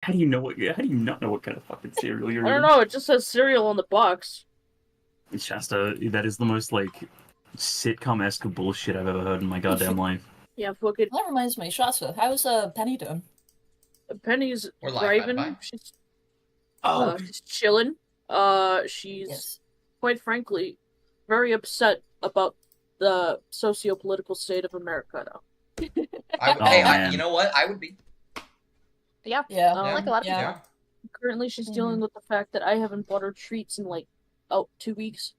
How do you know what? How do you not know what kind of fucking cereal you're I don't eating? know. It just says cereal on the box. Shasta, that is the most like sitcom-esque bullshit I've ever heard in my goddamn life. Yeah, fucking That reminds me, Shasta, how's Penny doing? Penny's We're live, by the thriving. way. She's chilling. She's Yes. quite frankly very upset about the socio-political state of America now. man. You know what? I would be. Yeah. Like a lot of yeah. Yeah. Currently, she's dealing with the fact that I haven't bought her treats in like 2 weeks.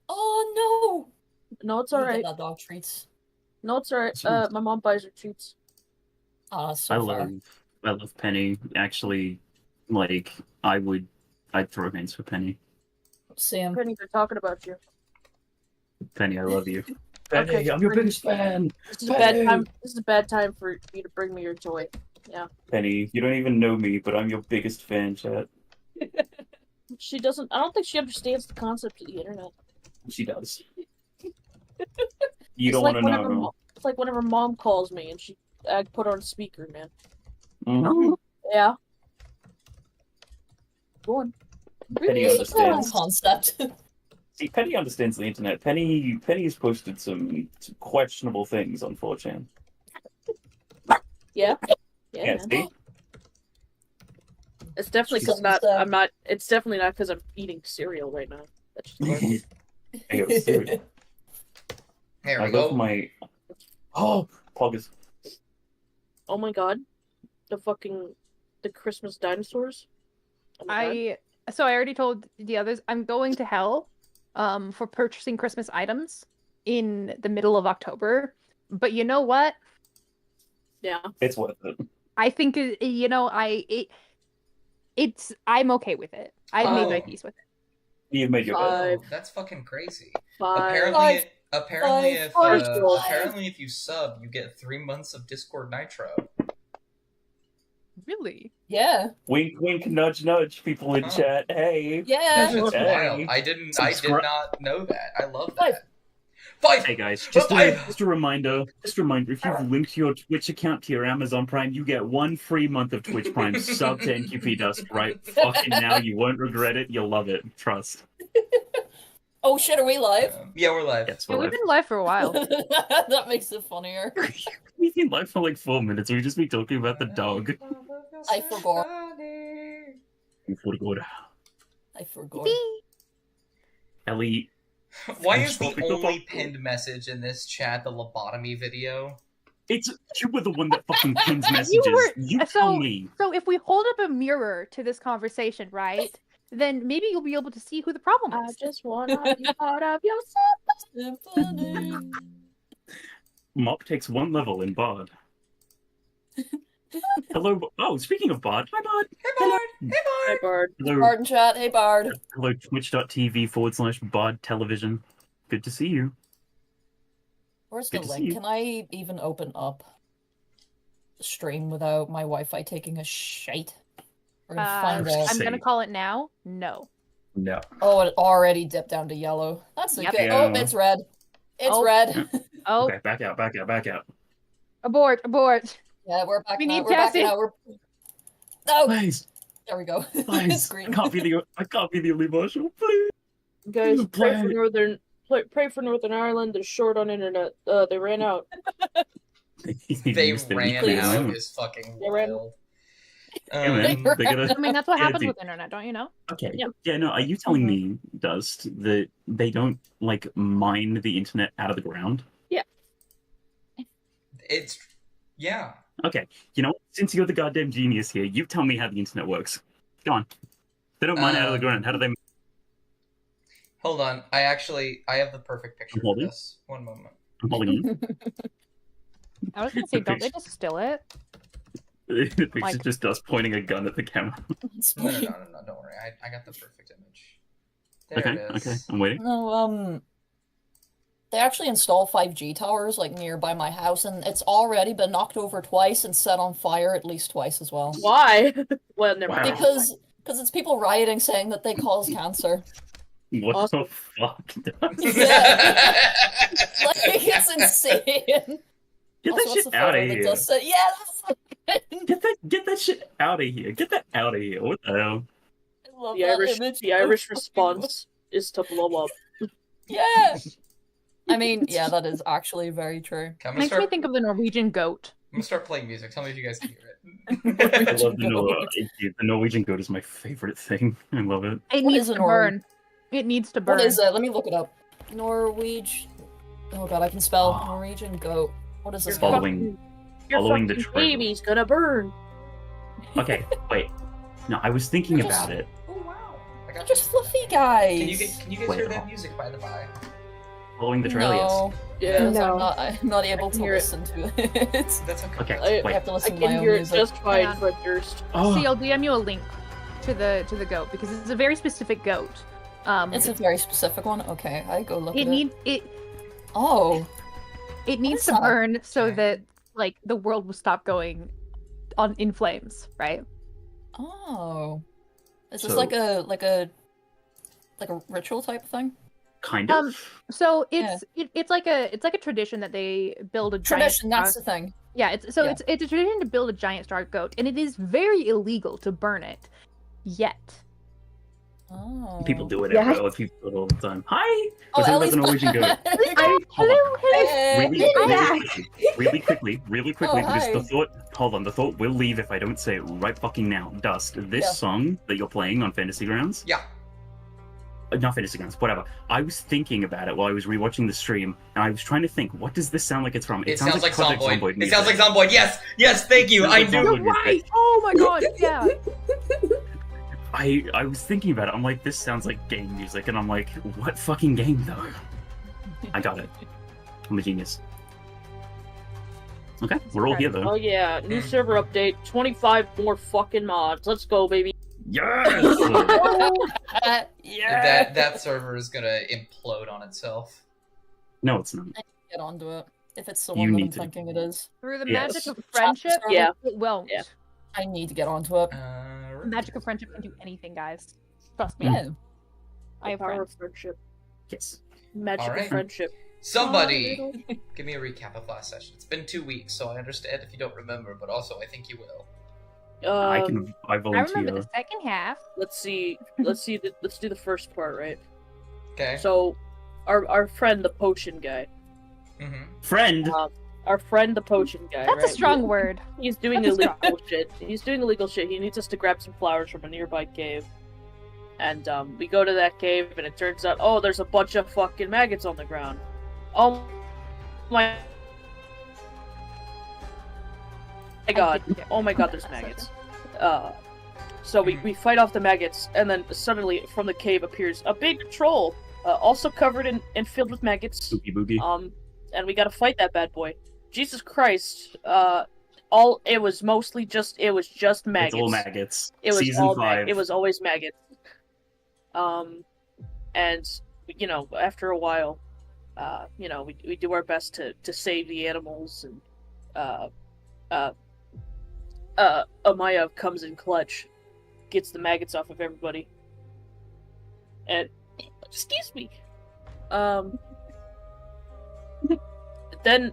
Oh No, it's no! alright. That dog treats. No, it's alright. Sweet. My mom buys her treats. So I far. love Penny. Actually, like I'd throw hands for Penny. Sam. Penny, they're talking about you. Penny, I love you. Okay, Penny, I'm your biggest fan. This is a bad time. This is a bad time for you to bring me your toy. Penny, you don't even know me, but I'm your biggest fan, chat. She doesn't. I don't think she understands the concept of the internet. She does. You It's don't like want to know. It's like whenever mom calls me and I put her on speaker, man. Mhm. Yeah. Go on. Penny It's a understands. concept. See, Penny understands the internet. Penny's posted some questionable things on 4chan. Yeah. Yeah, man. see? It's definitely because I'm not. It's definitely not because I'm eating cereal right now. That's just garbage. Hey, yo, cereal. There I we love go. my... Oh, Poggers. Oh my god, the Christmas dinosaurs. Oh my god. So I already told the others I'm going to hell for purchasing Christmas items in the middle of October. But you know what? Yeah. It's worth it. I think I'm okay with it. I've made my peace with it. You've made your bed. Oh, that's fucking crazy. Five. Apparently, Five. apparently, if you sub, you get 3 months of Discord Nitro. Really? Yeah. Wink, wink, nudge, nudge, people in chat. Hey. Yeah. That's Hey. wild. I did not know that. I love Five. that. 5. Hey guys, Five. just a reminder, if you've linked your Twitch account to your Amazon Prime, you get 1 free month of Twitch Prime. Sub to NQP Dust right fucking now. You won't regret it. You'll love it. Trust. Oh shit, are we live? Yeah, we're live. Yes, Yeah, we're we've live. been live for a while. That makes it funnier. We've been live for like 4 minutes. We've just been talking about the dog. I forgot. I forgot. Ellie, Why is the Pick up only on- pinned message in this chat the lobotomy video? you were the one that fucking pins messages. You so- tell me. So if we hold up a mirror to this conversation, right? Then maybe you'll be able to see who the problem I is. just wanna be part of your Symphony. Mop takes 1 level in Bard. Hello. Oh, speaking of Bard, hi Bard. Hey, Bard! Hey, Hi, Bard! Bard. Hello. Bard in chat. Hey, Bard. Hello, twitch.tv/Bard Television. Good to see you. Where's the Good to see link? you. Can I even open up the stream without my Wi-Fi taking a shite? We're gonna find out. I'm gonna Say- call it now. No. No. Oh, it already dipped down to yellow. That's Yep. okay. Yeah. Oh, it's red. It's Oh. red. Oh, Okay, back out. abort. Yeah, we're back We now. need We're back Cassie. now. No, Please, there we go. It's please. I green. can't be the only Marshall. Please. Guys, pray for Play. Pray for Northern Ireland. They're short on internet. They ran out. They ran out is fucking They ran- wild. Yeah, man. They're gonna... I mean, that's what Yeah, happens dude. with internet, don't you know? Okay. Yeah. Yeah. No. Are you telling me, Dust, that they don't like mine the internet out of the ground? It's yeah. Okay. You know, what? Since you're the goddamn genius here, you tell me how the internet works. Go on. They don't mine it out of the ground. How do they? Hold on. I have the perfect picture I'm of holding. this. One moment. I'm holding you. I was gonna say, don't they just steal it? The picture's Like- just us pointing a gun at the camera. No. Don't worry. I got the perfect image. There Okay. it is. Okay. I'm waiting. No, they actually install 5G towers like nearby my house, and it's already been knocked over twice and set on fire at least twice as well. Why? Well, never Wow. mind. Because it's people rioting saying that they cause cancer. What Awesome. the fuck? Yeah. Like, it's insane. Get Also, that what's shit the out of photo that here. does say, yeah, that's Get that shit out of here. Get that out of here. What the hell? I love The that Irish, image. the Irish response is to blow up. Yeah. I mean, yeah, that is actually very true. Okay, I'm gonna Makes me start. think of the Norwegian goat. I'm gonna start playing music. Tell me if you guys can hear I it. love the, Goat. the Norwegian goat is my favorite thing. I love it. It What needs is a to Norwe- burn. It needs to burn. What is it? Let me look it up. Norwegian. Oh god, I can spell Oh. Norwegian goat. What is this? Your Following- fucking- your following the fucking trailer. baby's gonna burn. Okay, wait. No, I was thinking Just- about it. Oh wow! I They're got just fluffy guys. Can you guys Wait, hear that hold- music by the by? Following the trail, yes. No, Yeah, because No. I'm not able I can to hear it. listen to it. That's okay. Okay, I- I wait. have to I listen to my can own hear it music. just fine, Yeah. Fred Durst. Oh, See, I'll DM you a link to the goat because it's a very specific goat. It's a very specific one. Okay, I go look it at need it. it Oh, it needs is to that? burn so Okay. that like the world will stop going on in flames, right? oh. Is this So- like a ritual type thing? kind of. So it's like a tradition that they build a Tradition. giant That's the thing. yeah. It's Yeah. it's a tradition to build a giant star goat, and it is very illegal to burn it. Yet Oh. People do it Yeah. everywhere. People do it all the time. Hi! Oh, Was it about Ellie's the Norwegian goat? back. Hold on. Hey. Really quickly, because hi. the thought, hold on, the thought will leave if I don't say it right fucking now. Dust, this Yeah. song that you're playing on Fantasy Grounds, Yeah. not Fantasy Grounds, whatever. I was thinking about it while I was rewatching the stream, and I was trying to think, what does this sound like it's from? It sounds like Project Zomboid. It music. sounds like Zomboid. Yes. Yes. Thank you. Sounds I like knew. Zomboid you're music. right. Oh my god, yeah. I was thinking about it. I'm like, this sounds like game music, and I'm like, what fucking game though? I got it. I'm a genius. Okay, we're all here Oh though. yeah, new server update. 25 more fucking mods. Let's go, baby. Yes! Yeah. That server is gonna implode on itself. No, it's not. Get onto it. If it's the You one that need I'm to. thinking it is. Through the Yes. magic of friendship, Yeah. it won't. Yeah. I need to get onto it. The magic of friendship can do anything, guys. Trust me. Yeah. I have Power friends. of friendship. Yes. Magic Alright. of friendship. Somebody, give me a recap of last session. It's been 2 weeks, so I understand if you don't remember, but also I think you will. I I volunteer. remember the second half. Let's see. Let's do the first part, right? Okay. So, our friend, the potion guy. Mm-hmm. Friend. Our friend, the potion guy. That's a right? strong word. He's doing That's a illegal shit. He's doing illegal shit. He needs us to grab some flowers from a nearby cave. And we go to that cave, and it turns out, oh, there's a bunch of fucking maggots on the ground. Oh my god. Oh my god, there's maggots. So we fight off the maggots, and then suddenly from the cave appears a big troll, also covered in and filled with maggots. Spooky boogie. And we gotta fight that bad boy. Jesus Christ. It was just maggots. It's all maggots. It was Season all 5. it was always maggots. And you know, after a while, you know, we do our best to save the animals, and Amaya comes in clutch, gets the maggots off of everybody. And excuse me. Then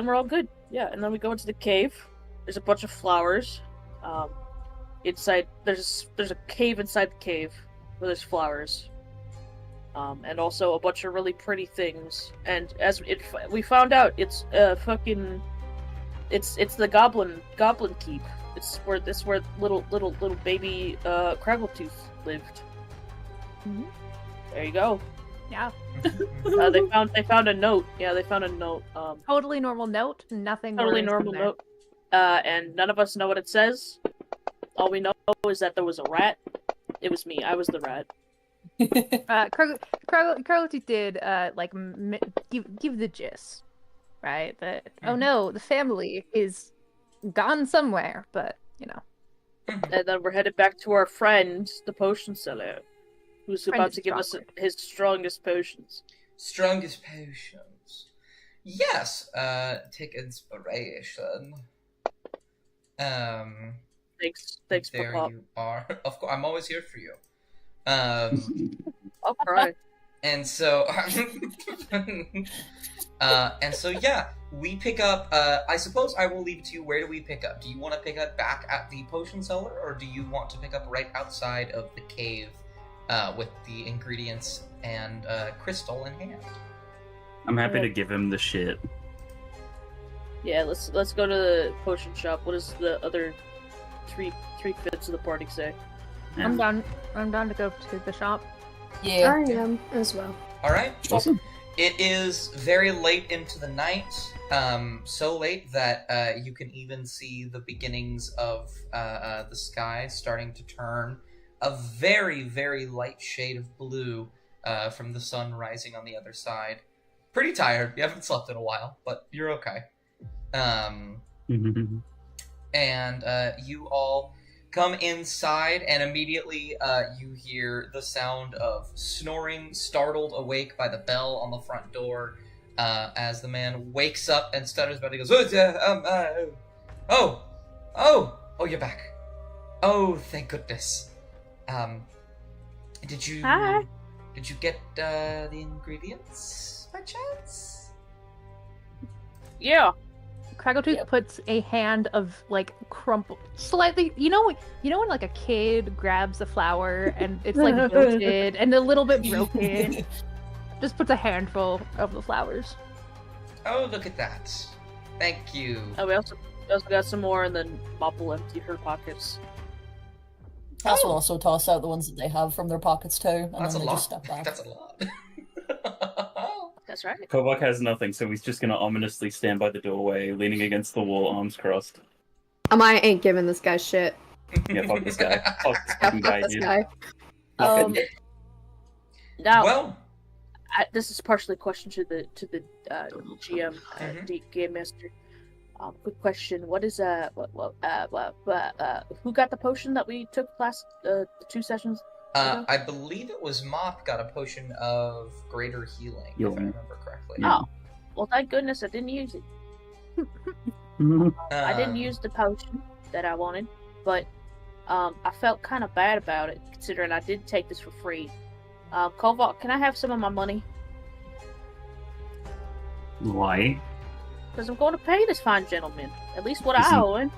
we're all good. Yeah, and then we go into the cave. There's a bunch of flowers. Inside there's a cave inside the cave where there's flowers. And also a bunch of really pretty things. And as we found out, it's fucking it's the goblin keep. It's where little baby Craggletooth lived. Mhm. There you go. Yeah. They found a note. Yeah, they found a note. Totally normal note. Nothing. Totally worrisome normal there. note. And none of us know what it says. All we know is that there was a rat. It was me. I was the rat. Carlity did like give the gist, right? That oh no, the family is gone somewhere, but you know. And then we're headed back to our friend, the potion seller, who's Friend about is to give us stronger. his strongest potions. Strongest potions. Yes. Take inspiration. Thanks, There Papa. you are. Of course, I'm always here for you. I'll cry. And so, And so yeah, we pick up. I suppose I will leave it to you. Where do we pick up? Do you want to pick up back at the potion cellar, or do you want to pick up right outside of the cave with the ingredients and crystal in hand? I'm happy to give him the shit. Yeah, let's go to the potion shop. What does the other three-fifths of the party say? Yeah. I'm down. I'm down to go to the shop. Yeah. I am as well. All right. Awesome. It is very late into the night, so late that you can even see the beginnings of the sky starting to turn a very, very light shade of blue from the sun rising on the other side. Pretty tired. You haven't slept in a while, but you're okay. And you all come inside, and immediately you hear the sound of snoring, startled awake by the bell on the front door, as the man wakes up and stutters about it. He goes, oh, you're back. Oh, thank goodness. Did you Hi. Did you get the ingredients by chance? Yeah. Craggletooth Yep. puts a hand of like crumpled, slightly. You know when like a kid grabs a flower and it's like wilted and a little bit broken. Just puts a handful of the flowers. Oh, look at that. Thank you. Oh, we also got some more, and then Mop will empty her pockets. Cass will also toss out the ones that they have from their pockets too, and That's a then they just lot. step back. That's a lot. That's right. Kovak has nothing, so he's just gonna ominously stand by the doorway, leaning against the wall, arms crossed. I ain't giving this guy shit. Yeah, fuck this guy. Fuck this Yeah, fucking guy, fuck this dude. guy. Um, Now, Well, this is partially a question to the GM, Mhm. Game Master. Quick question: what is who got the potion that we took last the 2 sessions? I believe it was Mop got a potion of greater healing, if I Healing. remember correctly. Yeah. Oh, well, thank goodness I didn't use it. I didn't use the potion that I wanted, but I felt kind of bad about it, considering I did take this for free. Kovak, can I have some of my money? Why? Because I'm going to pay this fine gentleman. At least what I Isn't- owe him.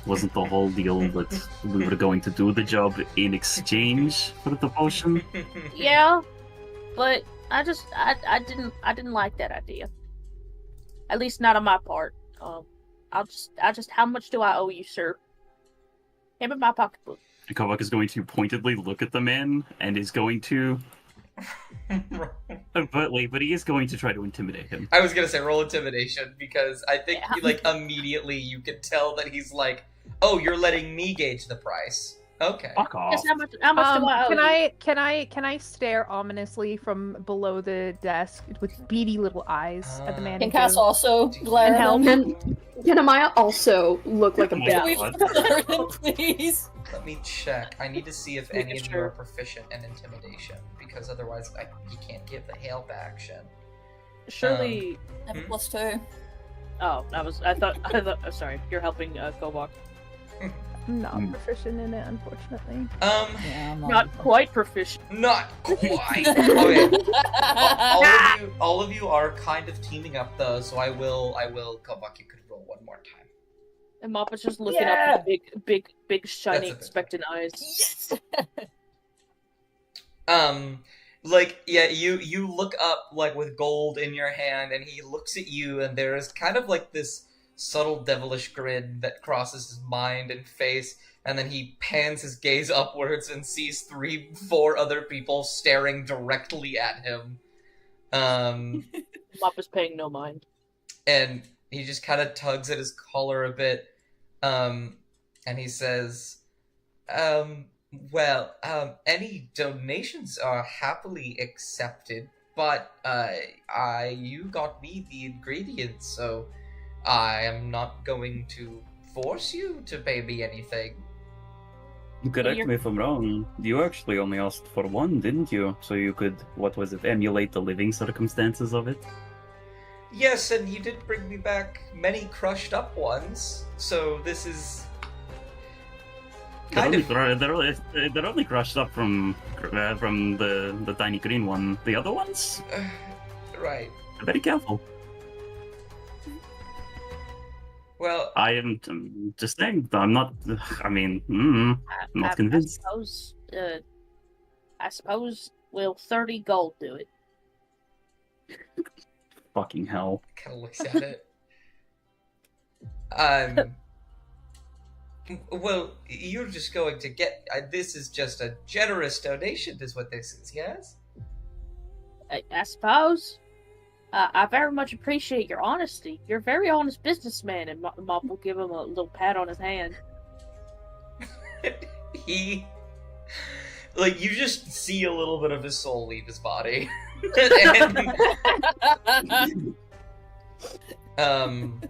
Wasn't the whole deal that we were going to do the job in exchange for the potion? Yeah, but I didn't like that idea. At least not on my part. I'll just how much do I owe you, sir? Hand me my pocketbook. Kovak is going to pointedly look at the man and is going to but he is going to try to intimidate him. I was gonna say roll intimidation because I think Yeah. you, like immediately you can tell that he's like, oh, you're letting me gauge the price. Okay. Fuck off. Yes, how much do I owe you? Can I stare ominously from below the desk with beady little eyes at the man? Can and Cass go, also glare at help. him? Can Amaya also look like a Oh my bitch? God. Glare at him, please. Let me check. I need to see if Making any of you sure. are proficient in intimidation because otherwise you can't give the help action. Surely. I have a +2. Oh, I thought. Oh, sorry, you're helping Kovak. I'm not proficient in it, unfortunately. Yeah, I'm Not quite proficient. Not quite. Okay. All of you are kind of teaming up though, so I will come back. You could roll one more time. And Mop is just looking Yeah. up with the big, shiny, That's a bit expectant eyes. Yes. Like yeah, you look up like with gold in your hand, and he looks at you, and there is kind of like this subtle devilish grin that crosses his mind and face, and then he pans his gaze upwards and sees 3-4 other people staring directly at him. Mop is paying no mind. And he just kind of tugs at his collar a bit, and he says, well, any donations are happily accepted, but you got me the ingredients, so I am not going to force you to pay me anything. Correct You're- me if I'm wrong. You actually only asked for one, didn't you? So you could, what was it, emulate the living circumstances of it? Yes, and you did bring me back many crushed up ones, so this is kind of... They're only crushed up from the tiny green one. The other ones, Right. very careful. Well, I'm just saying. I'm not. I mean, I'm not convinced. I suppose will 30 gold do it? Fucking hell. kind of looks at it. Well, you're just going to get. This is just a generous donation, is what this is, yes? I suppose. I very much appreciate your honesty. You're a very honest businessman, and Mop will give him a little pat on his hand. He. Like, you just see a little bit of his soul leave his body. And,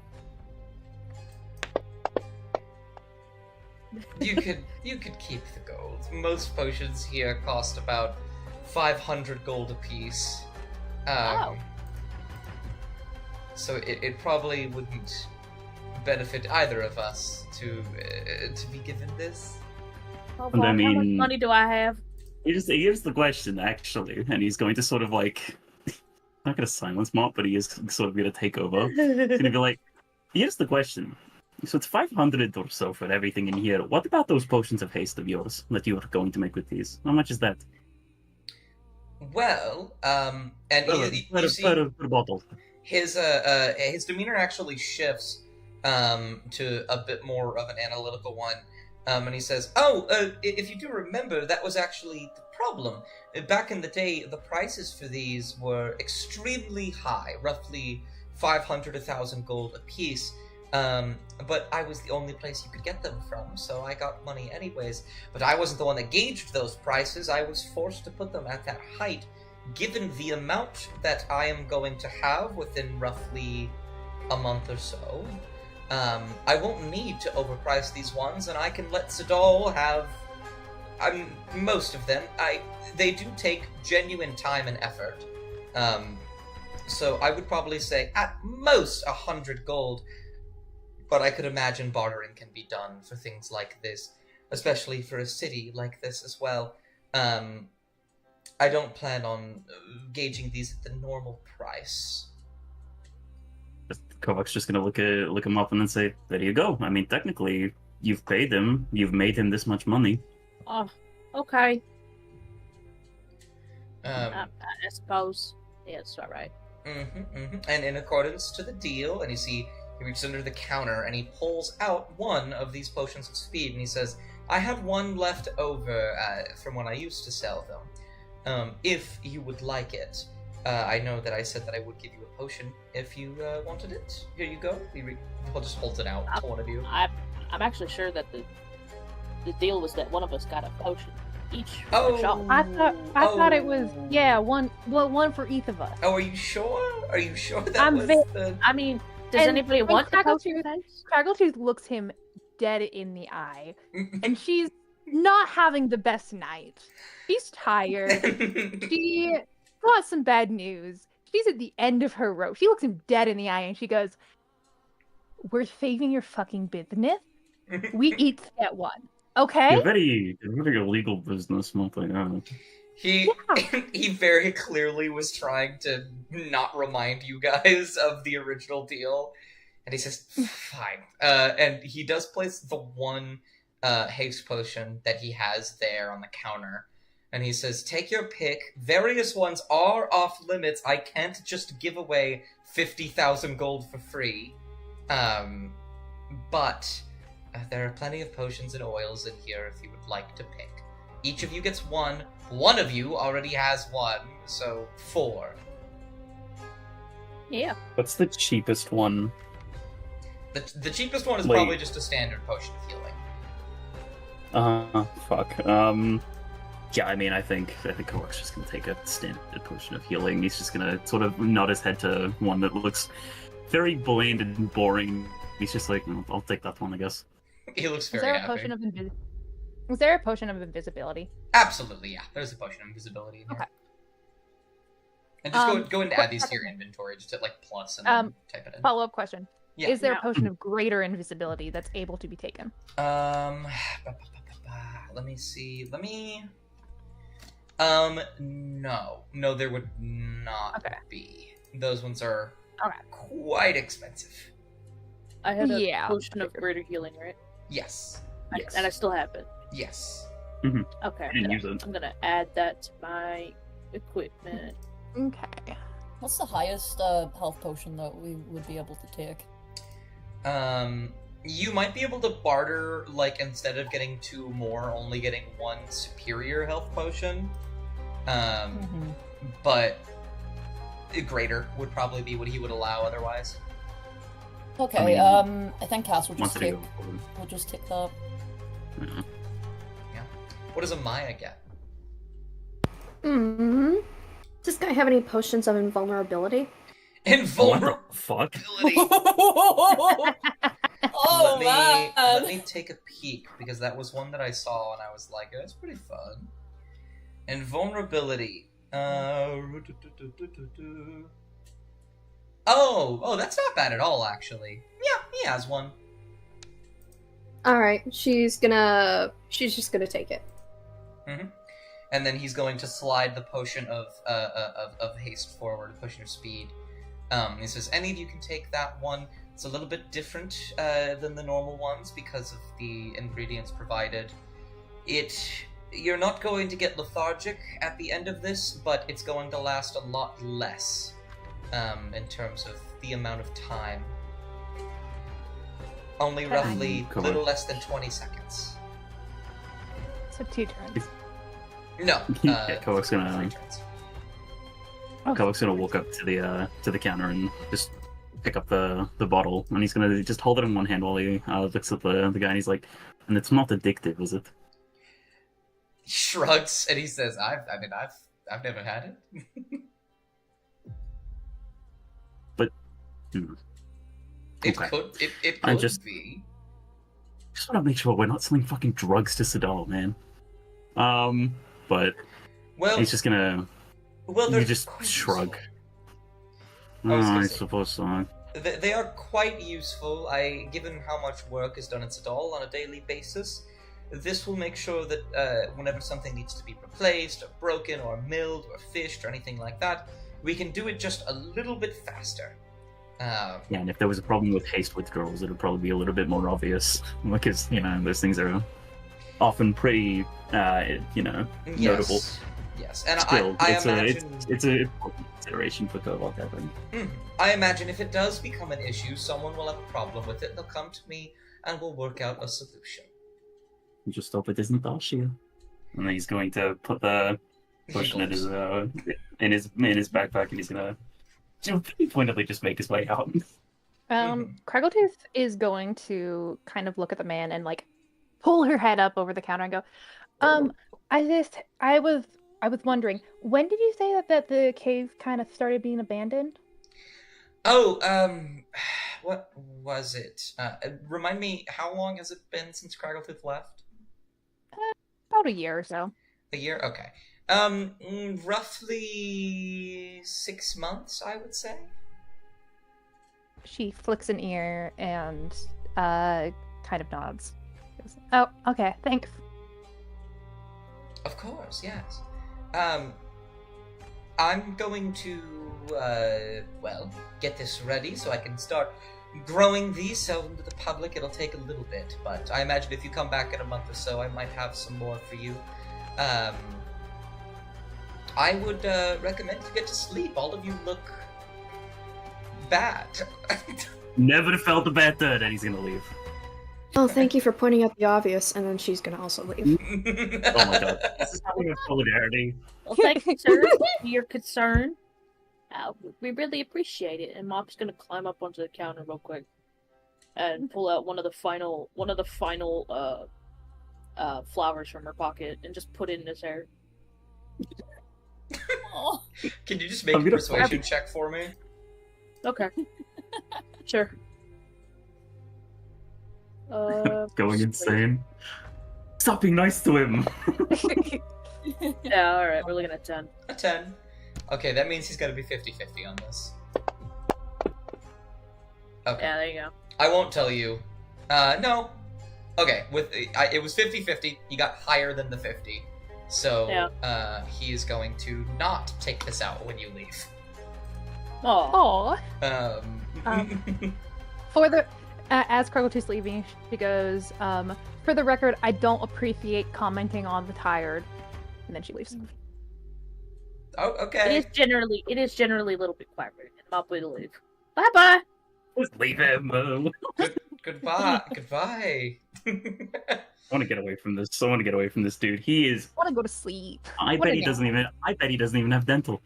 you could keep the gold. Most potions here cost about 500 gold apiece. So it probably wouldn't benefit either of us to be given this. Oh, And I how much mean- money do I have? Here's the question, actually, and he's going to sort of like, not going to silence Mop, but he is sort of going to take over. He's going to be like, here's the question. So it's 500 or so for everything in here. What about those potions of haste of yours that you are going to make with these? How much is that? Well, and Per you see bottle. his demeanor actually shifts to a bit more of an analytical one. And he says, if you do remember, that was actually the problem. Back in the day, the prices for these were extremely high, roughly 500, 1,000 gold apiece. But I was the only place you could get them from, so I got money anyways. But I wasn't the one that gauged those prices. I was forced to put them at that height, given the amount that I am going to have within roughly a month or so. I won't need to overprice these ones, and I can let Sadal have most of them. They do take genuine time and effort. So I would probably say at most 100 gold, but I could imagine bartering can be done for things like this, especially for a city like this as well. I don't plan on gauging these at the normal price. Kovac's just going to look him up and then say, there you go. I mean, technically, you've paid him. You've made him this much money. Oh, okay. Um, I suppose. Yeah, it's alright. And in accordance to the deal, and you see he reaches under the counter and he pulls out one of these potions of speed, and he says, I have one left over from when I used to sell them. If you would like it. I know that I said that I would give you a potion if you wanted it. Here you go. He'll just holds it out to one of you. I'm actually sure that the deal was that one of us got a potion each. Oh. Per shot. I thought it was one for each of us. Oh, are you sure? Are you sure that I'm was ve- the... I mean, does And anybody when want the potion? Craggletooth looks him dead in the eye, and she's not having the best night. She's tired. She got some bad news. She's at the end of her rope. She looks him dead in the eye and she goes, we're saving your fucking business. We eat that one. Okay? You're very illegal business, nothing. He very clearly was trying to not remind you guys of the original deal. And he says, fine. And he does place the one haste potion that he has there on the counter. And he says, take your pick. Various ones are off limits. I can't just give away 50,000 gold for free. But there are plenty of potions and oils in here if you would like to pick. Each of you gets one. One of you already has one, so 4. Yeah. What's the cheapest one? The cheapest one is Wait. probably just a standard potion of healing. Fuck. Yeah, I mean, I think Kovac's just gonna take a standard potion of healing. He's just gonna sort of nod his head to one that looks very bland and boring. He's just like, I'll take that one, I guess. He looks Is very there a happy. potion of Was there a potion of invisibility? Absolutely, yeah. There's a potion of invisibility in here. Okay. And just go and add these to quick your inventory. Just hit like plus and then type it in. Follow-up question. Yeah. Is there Yeah. a potion of greater invisibility that's able to be taken? Let me see. No, there would not Okay. be. Those ones are Okay. quite expensive. I had a Yeah, potion of figured. greater healing, right? Yes. Yes. And I still have it. Yes. Okay, I didn't use it. I'm gonna add that to my equipment. Okay. What's the highest health potion that we would be able to take? You might be able to barter, like, instead of getting 2 more, only getting 1 superior health potion. But greater would probably be what he would allow otherwise. Okay, I mean, I think Cass will just Wanted to take. go forward. We'll just take that. Yeah. What does a Maya get? Hmm. Does this guy have any potions of invulnerability? What the Invulnerability. fuck? Oh Let man! me take a peek, because that was one that I saw and I was like, that's pretty fun. Invulnerability. Oh, that's not bad at all, actually. Yeah, he has one. Alright, she's just gonna take it. And then he's going to slide the potion of haste forward, potion of speed. He says, any of you can take that one. It's a little bit different than the normal ones because of the ingredients provided. You're not going to get lethargic at the end of this, but it's going to last a lot less in terms of the amount of time. Only roughly a Come little on. less than 20 seconds. So 2 turns. No. Yeah, Koak's gonna- 3 turns. Koak's gonna walk up to the counter and just pick up the bottle, and he's gonna just hold it in one hand while he looks at the guy, and he's like, "And it's not addictive, is it?" He shrugs and he says, I've never had it. Hmm. It Okay. could I just be. Just want to make sure we're not selling fucking drugs to Sadal, man. But Well, he's just gonna. well, You they're just quite shrug. useful. was gonna I say. suppose so. They are quite useful. Given how much work is done in Sadal on a daily basis, this will make sure that whenever something needs to be replaced, or broken, or milled, or fished, or anything like that, we can do it just a little bit faster. Yeah, and if there was a problem with haste withdrawals, it would probably be a little bit more obvious, because those things are often pretty, notable. Yes, and Still, I it's imagine. it's an important consideration for Kovac, I think. I imagine if it does become an issue, someone will have a problem with it. They'll come to me, and we'll work out a solution. You just hope it isn't Dacia. And then he's going to put the potion in his backpack, and he's gonna pointedly just make his way out. Craggletooth is going to kind of look at the man and like pull her head up over the counter and go, I was wondering, when did you say that the cave kind of started being abandoned? Oh, what was it? Remind me, how long has it been since Craggletooth left? About a year or so. A year? Okay. Roughly 6 months, I would say. She flicks an ear and kind of nods. Goes, oh, okay, thanks. Of course, yes. I'm going to, get this ready so I can start growing these, so into the public it'll take a little bit, but I imagine if you come back in a month or so, I might have some more for you. I would recommend you get to sleep. All of you look bad. Never felt a bad third, and he's gonna leave. Oh, thank you for pointing out the obvious, and then she's gonna also leave. Oh my god. This is how we have solidarity. Well, thank you, sir, for your concern. We really appreciate it. And Mop's gonna climb up onto the counter real quick and pull out one of the final flowers from her pocket and just put it in his hair. Oh, Can you just make I'm a gonna persuasion check for me? Okay. Sure. Going insane. Stop being nice to him. Yeah, alright, we're looking at 10. A 10. Okay, that means he's got to be 50-50 on this. Okay. Yeah, there you go. I won't tell you. No. Okay, it was 50-50. He got higher than the 50. So, he is going to not take this out when you leave. Oh, Oh, Um, for the As Kruggle2's leaving, she goes, for the record, I don't appreciate commenting on the tired. And then she leaves. Oh, It okay. is generally a little bit quieter, and Mop will leave. Bye bye. Just leave him. Goodbye. Goodbye. I want to get away from this. I want to get away from this dude. He is. I want to go to sleep. I What bet a he doesn't even. I bet he doesn't even have dental.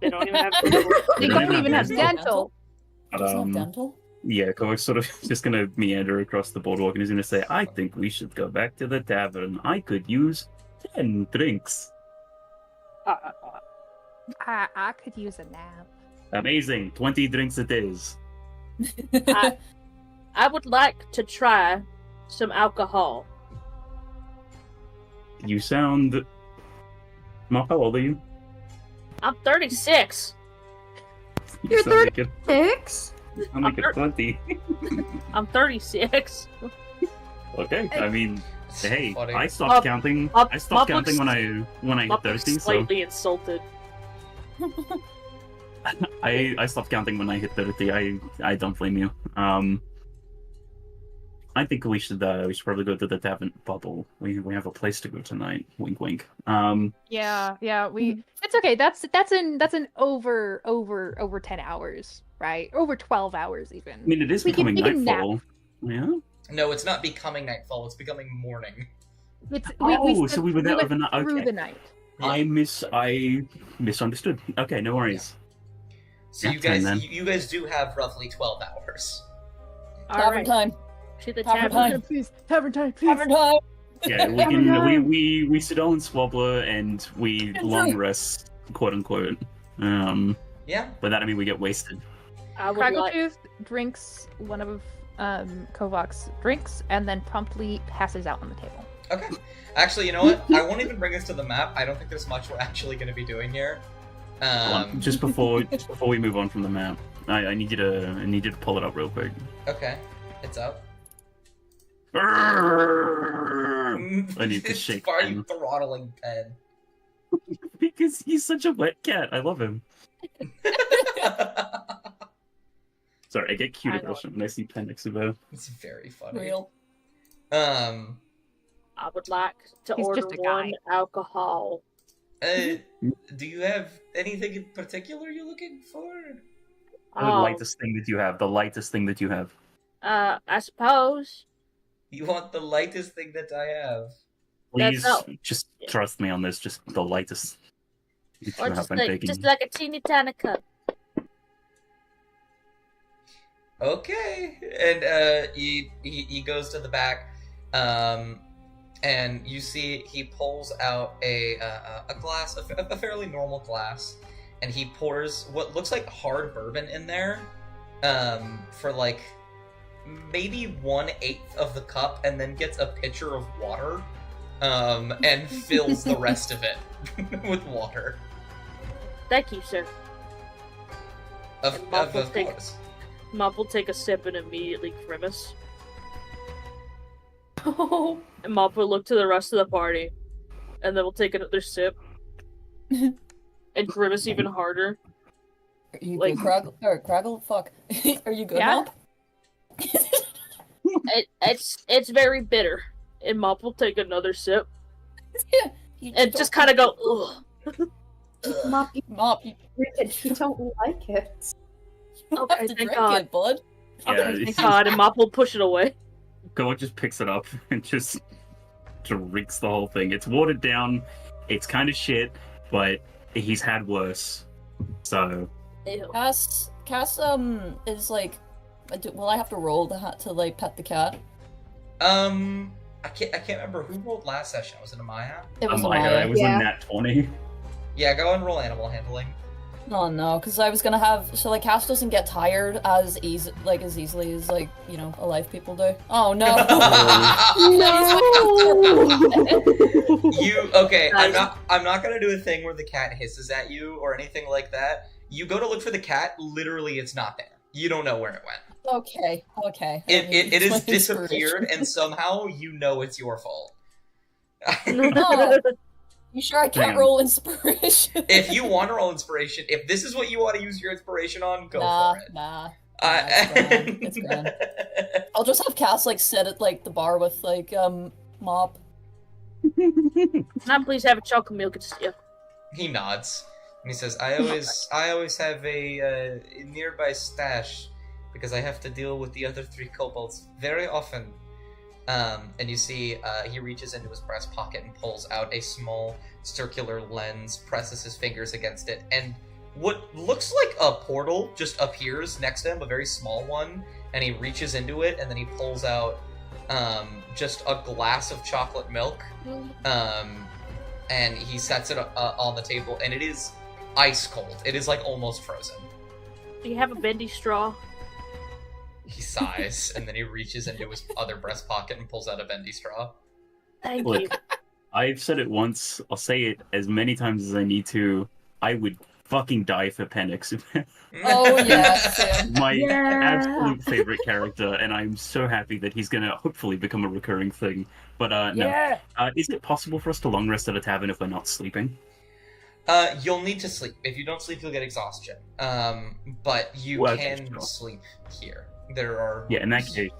They don't even have. They They don't even have dental. dental. But, Doesn't have dental? yeah, Kovac's sort of just gonna meander across the boardwalk, and he's gonna say, "I think we should go back to the tavern. I could use 10 drinks." I could use a nap. Amazing, 20 drinks it is. I would like to try some alcohol. You sound. Mop, how old are you? I'm 36. You You're sound like 6? you sound like a 20. I'm 36. Okay, I mean, hey, Funny. I stopped Mop- counting. Mop- I stopped Mop counting looks- when I hit Mop looks 30. So slightly insulted. I stopped counting when I hit 30. I don't blame you. I think we should probably go to the tavern. Bubble. We have a place to go tonight. Wink, wink. Yeah, it's okay. That's an over 10 hours, right? Over 12 hours even. I mean, it is We can- becoming we can nap. nightfall. Yeah. No, it's not becoming nightfall. It's becoming morning. It's, So we were there went overnight. through Okay. the night. I misunderstood. Okay, no worries. So Yeah, you guys, then. you guys do have roughly 12 hours. Tavern Alright, time. to the Tavern tavern. time. Please, tavern time, please. Tavern time. Yeah, we Tavern can. time. We sit down and swabber and we long rest, quote unquote. Yeah. By that I mean we get wasted. I would like. Kraggle2 drinks one of Kovac's drinks and then promptly passes out on the table. Okay. Actually, you know what? I won't even bring us to the map. I don't think there's much we're actually going to be doing here. Just before we move on from the map, I need you to pull it up real quick. Okay. It's up. I need to shake Why are pen. you throttling pen? Because he's such a wet cat. I love him. Sorry, I get cute I at know. when I see pen next to Bo. It's very funny. Real. I would like to He's order just a guy. one alcohol. Do you have anything in particular you're looking for? The lightest thing that you have. The lightest thing that you have. I suppose. You want the lightest thing that I have? Please, all. just trust me on this. Just the lightest. that you Or have, just I'm like, taking. just like a teeny tiny cup. Okay. And he goes to the back, and you see he pulls out a glass, a fairly normal glass, and he pours what looks like hard bourbon in there, for like maybe 1/8 of the cup, and then gets a pitcher of water, and fills the rest of it with water. Thank you, sir. Of And Mop will take- course. Mop will take a sip and immediately grimace. And Mop will look to the rest of the party, and then we'll take another sip. And grimace even harder. Are you Like- good, Craggle? Or Craggle? Fuck. Are you good, Yeah? Mop? It's very bitter. And Mop will take another sip You and just kind of go, ugh. Mop, you Mop, you don't like it. don't Okay, have to thank drink God. it, bud. Yeah, Okay, thank God, and Mop will push it away. Go just picks it up and just drinks the whole thing. It's watered down. It's kind of shit, but he's had worse. So Ew. Cass, is like, will I have to roll to like pet the cat? I can't remember who rolled last session. Was it Amaya? It was I Amaya. was Yeah. in that 20. Yeah, go and roll animal handling. Oh no, because I was gonna have like Cass doesn't get tired as easily as like alive people do. Oh no. You okay? Guys. I'm not gonna do a thing where the cat hisses at you or anything like that. You go to look for the cat. Literally, it's not there. You don't know where it went. Okay. It has It's my disappeared, inspiration. and somehow you know it's your fault. Oh, you sure I Hang can't on. roll inspiration? If you want to roll inspiration, if this is what you want to use your inspiration on, go nah, for it. nah. It's grand. It's grand. I'll just have Cass like sit at like the bar with like Mop. Now please have a chocolate milk and stuff. He nods and he says, "I always have a nearby stash because I have to deal with the other 3 kobolds very often." And you see, he reaches into his breast pocket and pulls out a small circular lens, presses his fingers against it, and what looks like a portal just appears next to him, a very small one, and he reaches into it, and then he pulls out just a glass of chocolate milk, and he sets it on the table, and it is ice cold. It is like almost frozen. Do you have a bendy straw? He sighs, and then he reaches into his other breast pocket and pulls out a bendy straw. Thank Look, you. I've said it once, I'll say it as many times as I need to. I would fucking die for Penix. Oh yeah, Sam. My Yeah. absolute favorite character, and I'm so happy that he's gonna hopefully become a recurring thing. But no. Yeah. Is it possible for us to long rest at a tavern if we're not sleeping? You'll need to sleep. If you don't sleep, you'll get exhaustion. But you Well, okay, can sure. sleep here. There are Yeah, in that rooms. case,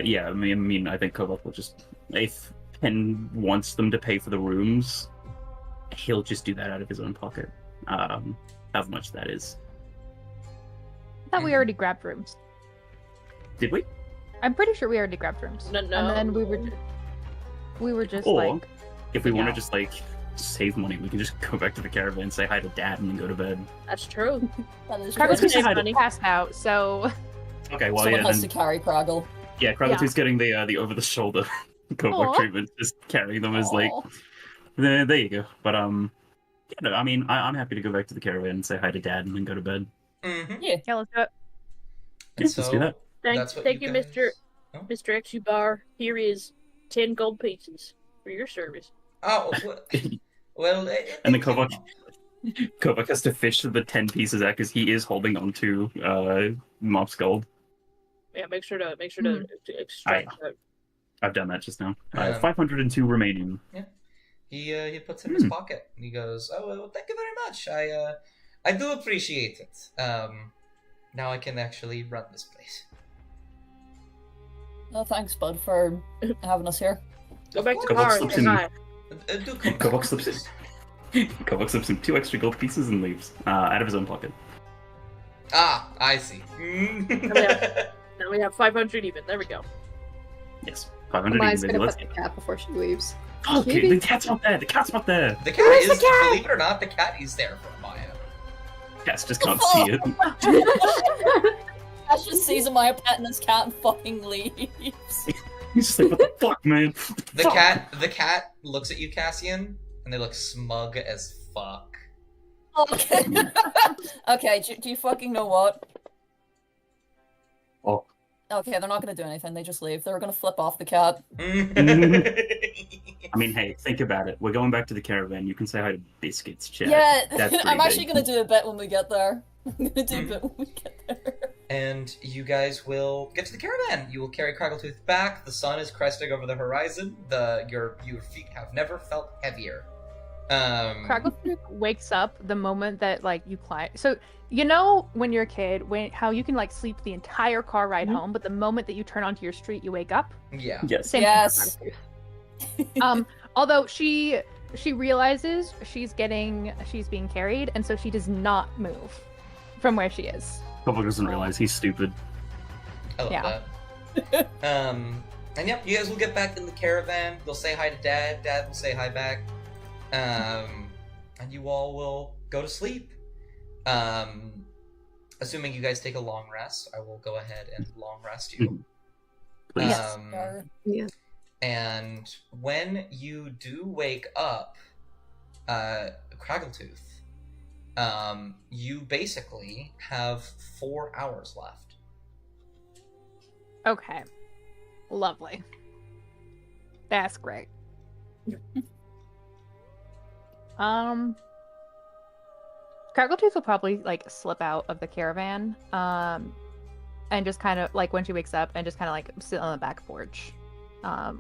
yeah, I think Kovac will just, if Pen wants them to pay for the rooms, he'll just do that out of his own pocket. How much that is. I thought we already grabbed rooms. Did we? I'm pretty sure we already grabbed rooms. No. And then we were just Or, like, if we want to yeah. just, like, save money, we can just go back to the caravan, say hi to Dad, and then go to bed. That's true. That is Kraggle's true. say hi to- Money. passed out, so Okay, well, Someone yeah, has then, to carry Craggle. yeah, Krabatu's getting the over-the-shoulder Kovac Aw. treatment, just carrying them as, like, Aw. there you go. But, yeah, no, I mean, I'm happy to go back to the caravan and say hi to Dad, and then go to bed. Mhm. yeah, let's do it. Yeah, let's do that. That's what Thank you, guys- Mr. Oh. Mr. Exubar. Here is 10 gold pieces for your service. Oh, well, And then thank you. Kovac has to fish the 10 pieces out because he is holding on to Mop's gold. Yeah, make sure to Mhm. to extract that. I've done that just now. Um, 502 remaining. He puts it in his pocket and he goes, "Oh, well, thank you very much. I do appreciate it. Now I can actually run this place." Oh, thanks, bud, for having us here. Go back to Go the car back and to say the- hi. Do come. Kovac slips in. Kovac slips in 2 extra gold pieces and leaves out of his own pocket. Ah, I see. Now we have 500 even. There we go. Yes, 500 Mine's even. gonna Let's put the cat before she leaves. Okay, Maybe. the cat's not there. The cat's not there. The cat Where's is, the cat? believe it or not, the cat is there for Maya. Cats just can't see it. Ash just sees Amaya petting his cat and fucking leaves. He's just like, what the fuck, man? The Fuck. cat looks at you, Cassian, and they look smug as fuck. Okay. Okay, do you fucking know what? Oh. Okay, they're not gonna do anything, they just leave. They were gonna flip off the cat. I mean, hey, think about it. We're going back to the caravan. You can say hi to Biscuits, chat. Yeah, that's pretty I'm actually big. gonna do a bit when we get there. I'm gonna do a bit when we get there. And you guys will get to the caravan. You will carry Craggletooth back. The sun is cresting over the horizon. Your feet have never felt heavier. Kraggletooth wakes up the moment that like you climb. So you know when you're a kid, how you can like sleep the entire car ride Mhm. home, but the moment that you turn onto your street, you wake up. Yeah. Yes. Same Yes. thing for Kraggletooth. Although she realizes she's being carried, and so she does not move from where she is. Kovac doesn't realize he's stupid. I love Yeah. that. And yep, you guys will get back in the caravan. They'll say hi to Dad. Dad will say hi back. And you all will go to sleep. Assuming you guys take a long rest, I will go ahead and long rest you. Please. Yes. Yeah. And when you do wake up, Craggletooth, you basically have 4 hours left. Okay. Lovely. That's great. Craggletooth will probably like slip out of the caravan, and just kind of like when she wakes up and just kind of like sit on the back porch, kind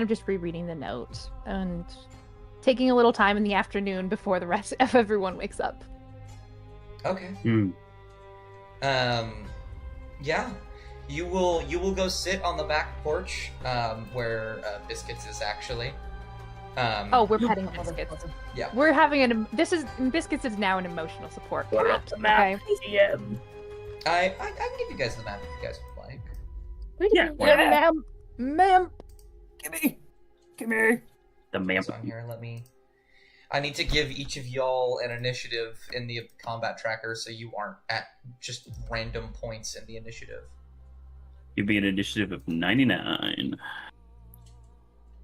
of just rereading the note and taking a little time in the afternoon before the rest of everyone wakes up. Okay. Hmm. Yeah, you will go sit on the back porch, where Biscuits is actually. Oh, we're petting Oh, Biscuits. motherfucker. Yeah. We're having Biscuits is now an emotional support We're cat. at the map. Okay. Yeah. I can give you guys the map if you guys would like. Yeah, Yeah, ma'am. Gimme! the man. So here, I need to give each of y'all an initiative in the combat tracker, so you aren't at just random points in the initiative. You'd be an initiative of 99.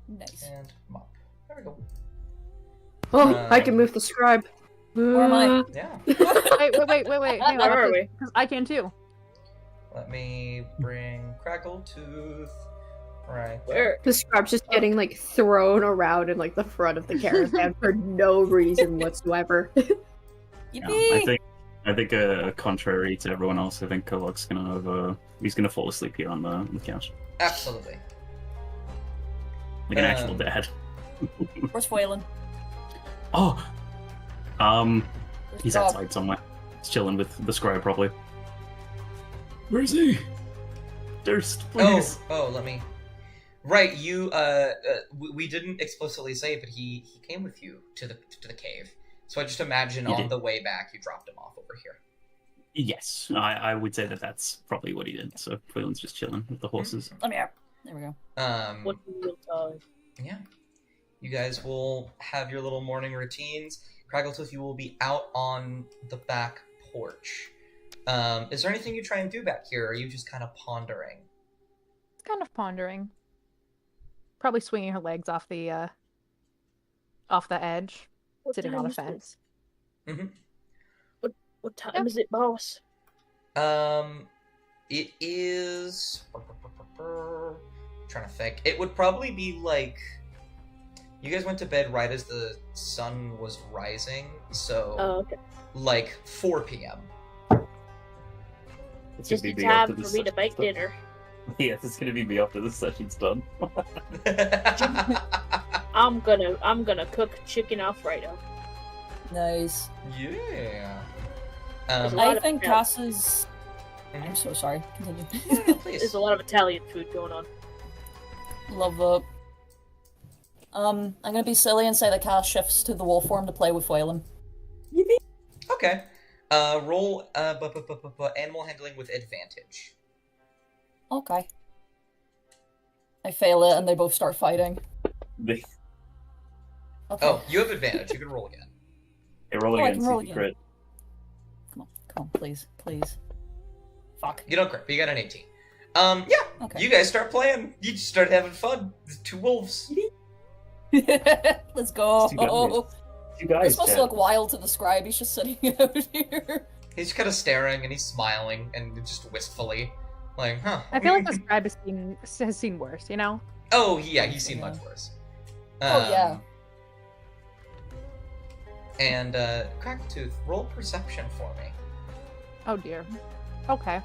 Nice. And mop. There we go. Oh, I Um, can move the scribe. Where am I? Yeah. Wait. Hang Where are on. we? 'Cause I can too. Let me bring Crackletooth right there. Where? The scribe's just getting like thrown around in like the front of the caravan for no reason whatsoever. Yippee! I think, contrary to everyone else, I think Kolok's gonna have he's gonna fall asleep here on the couch, Absolutely. like an actual Um, dad. Where's Waylon? Oh, Where's he's the dog? outside somewhere. He's chilling with the scribe, probably. Where is he? Durst, please. Oh, let me. Right, you. We didn't explicitly say it, but he came with you to the cave. So I just imagine He on did. the way back you dropped him off over here. Yes, I would say that's probably what he did. So Quaylen's just chilling with the horses. Let me out. There we go. What real time? Yeah. You guys will have your little morning routines. Craggletooth, you will be out on the back porch. Is there anything you try and do back here, or are you just kind of pondering? Kind of pondering. Probably swinging her legs off the edge, What sitting time on a is fence. Mm-hmm. What time is it, boss? It is. Trying to think. It would probably be like. You guys went to bed right as the sun was rising, so Oh, okay. like 4 p.m. It's Just gonna in be me after time for this me to session's make done. dinner. Yes, it's gonna be me after this session's done. I'm gonna cook chicken Alfredo. Nice. Yeah. There's a lot I of think Italian- Cass's. I'm so sorry. Continue. Please. There's a lot of Italian food going on. Love that. I'm gonna be silly and say that Cass shifts to the wolf form to play with Waylon. Okay. Roll animal handling with advantage. Okay. I fail it and they both start fighting. They Okay. Oh, you have advantage. You can roll again. roll Oh, I again, can see roll if you again. crit. Come on, please. Fuck. You don't crit, but you got an 18. Yeah. Okay. You guys start playing. You just start having fun. There's 2 wolves. Let's go. It's you guys. You guys, This must Chad. look wild to describe. He's just sitting out here. He's kind of staring and he's smiling and just wistfully, like, huh. I feel like the scribe has seen worse, you know? Oh yeah, he's seen much worse. Oh, yeah. And Crackletooth, roll perception for me. Oh dear. Okay.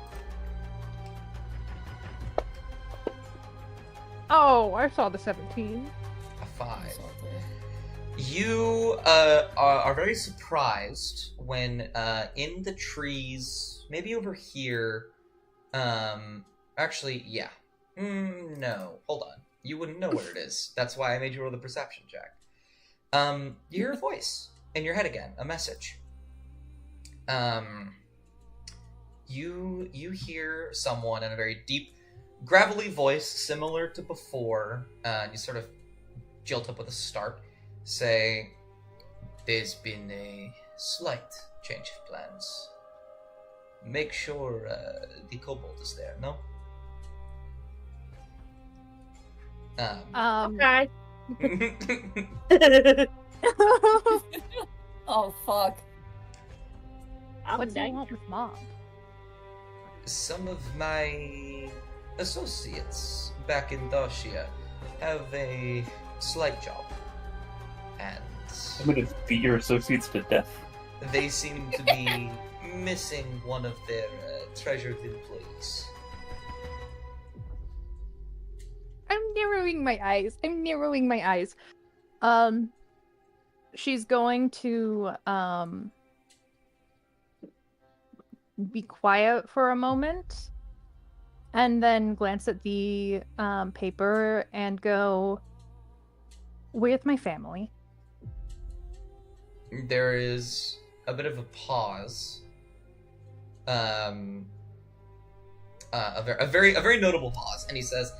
Oh, I saw the 17. A 5. You are very surprised when in the trees, maybe over here. Actually, yeah. No, hold on. You wouldn't know where it is. That's why I made you roll the perception check. You hear a voice in your head again, a message. You hear someone in a very deep, gravelly voice, similar to before. You sort of jolt up with a start. Say, there's been a slight change of plans. Make sure the kobold is there, no? Okay. Oh, fuck. What do you I'm want with Mom? Some of my associates back in Dacia have a slight job. And I'm gonna beat your associates to death. they seem to be missing one of their treasured employees. I'm narrowing my eyes. She's going to be quiet for a moment, and then glance at the paper and go, "With my family." There is a bit of a pause. A very notable pause, and he says,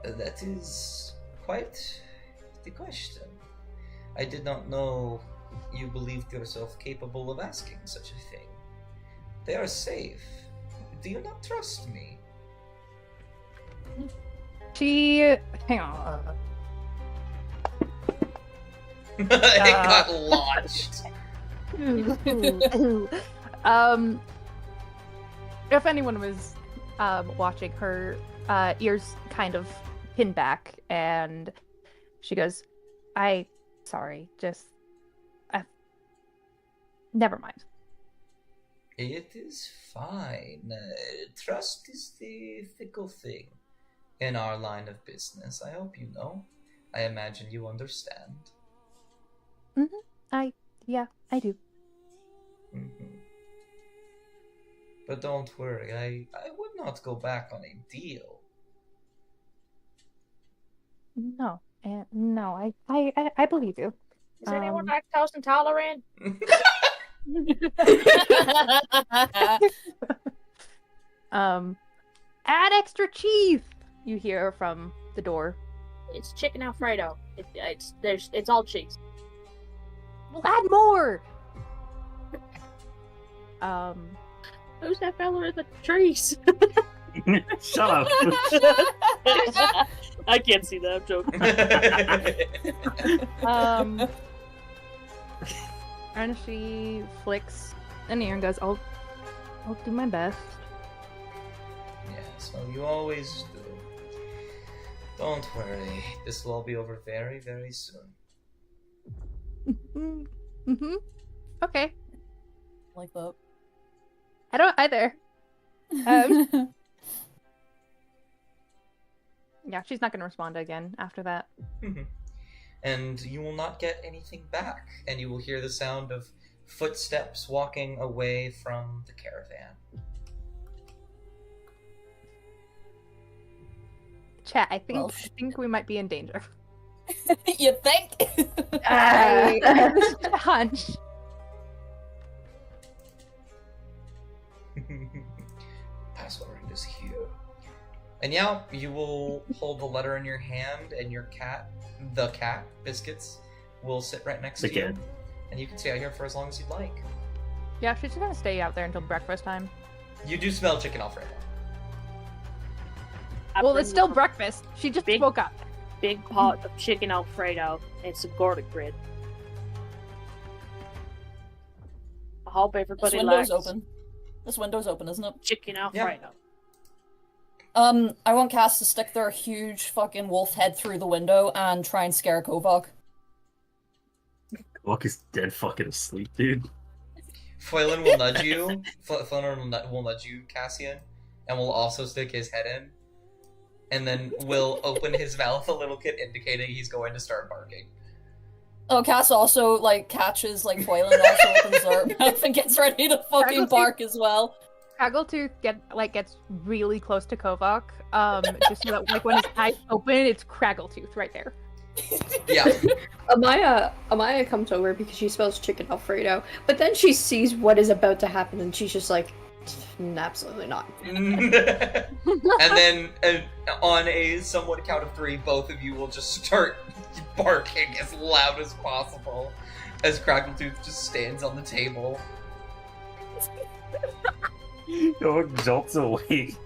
"That is quite the question. I did not know you believed yourself capable of asking such a thing. They are safe. Do you not trust me?" Hang on. It got launched. If anyone was watching, her ears kind of pin back, and she goes, sorry, never mind." It is fine. Trust is the fickle thing in our line of business. I hope you know. I imagine you understand. I do. But don't worry, I would not go back on a deal. No, I believe you. Is anyone lactose intolerant? Add extra cheese, you hear from the door. It's chicken Alfredo. It's all cheese. We'll add more. Who's that fella in the trees? Shut up. I can't see that. I'm joking. And she flicks an ear and goes, I'll do my best. Yes, well, you always do. Don't worry, this will all be over very, very soon. Okay. Like that. I don't either. Yeah, she's not going to respond again after that. And you will not get anything back, and you will hear the sound of footsteps walking away from the caravan. Chat, I think we might be in danger. You think? Just a hunch. Password is here. And now you will hold the letter in your hand, and your cat, Biscuits, will sit right next to you. And you can stay out here for as long as you'd like. Yeah, she's just gonna stay out there until breakfast time. You do smell chicken Alfredo. Well, it's still breakfast. She just woke up. Big pot of chicken Alfredo and some garlic bread. I hope everybody likes open. This window's open, isn't it? Chicken Alfredo. I want Cass to stick their huge fucking wolf head through the window and try and scare Kovok. Kovok is dead fucking asleep, dude. Foylan will nudge you. Foylan will nudge you, Cassian, and will also stick his head in. And then will open his mouth a little bit, indicating he's going to start barking. Oh, Cass also, catches, Foylan also opens her mouth and gets ready to fucking bark as well. Craggletooth gets really close to Kovok, just so that, when his eyes open, it's Craggletooth right there. Yeah. Amaya comes over because she smells chicken Alfredo, but then she sees what is about to happen and she's just like, absolutely not. And then, on a somewhat count of 3, both of you will just start barking as loud as possible as Craggletooth just stands on the table. Kovok jolts awake,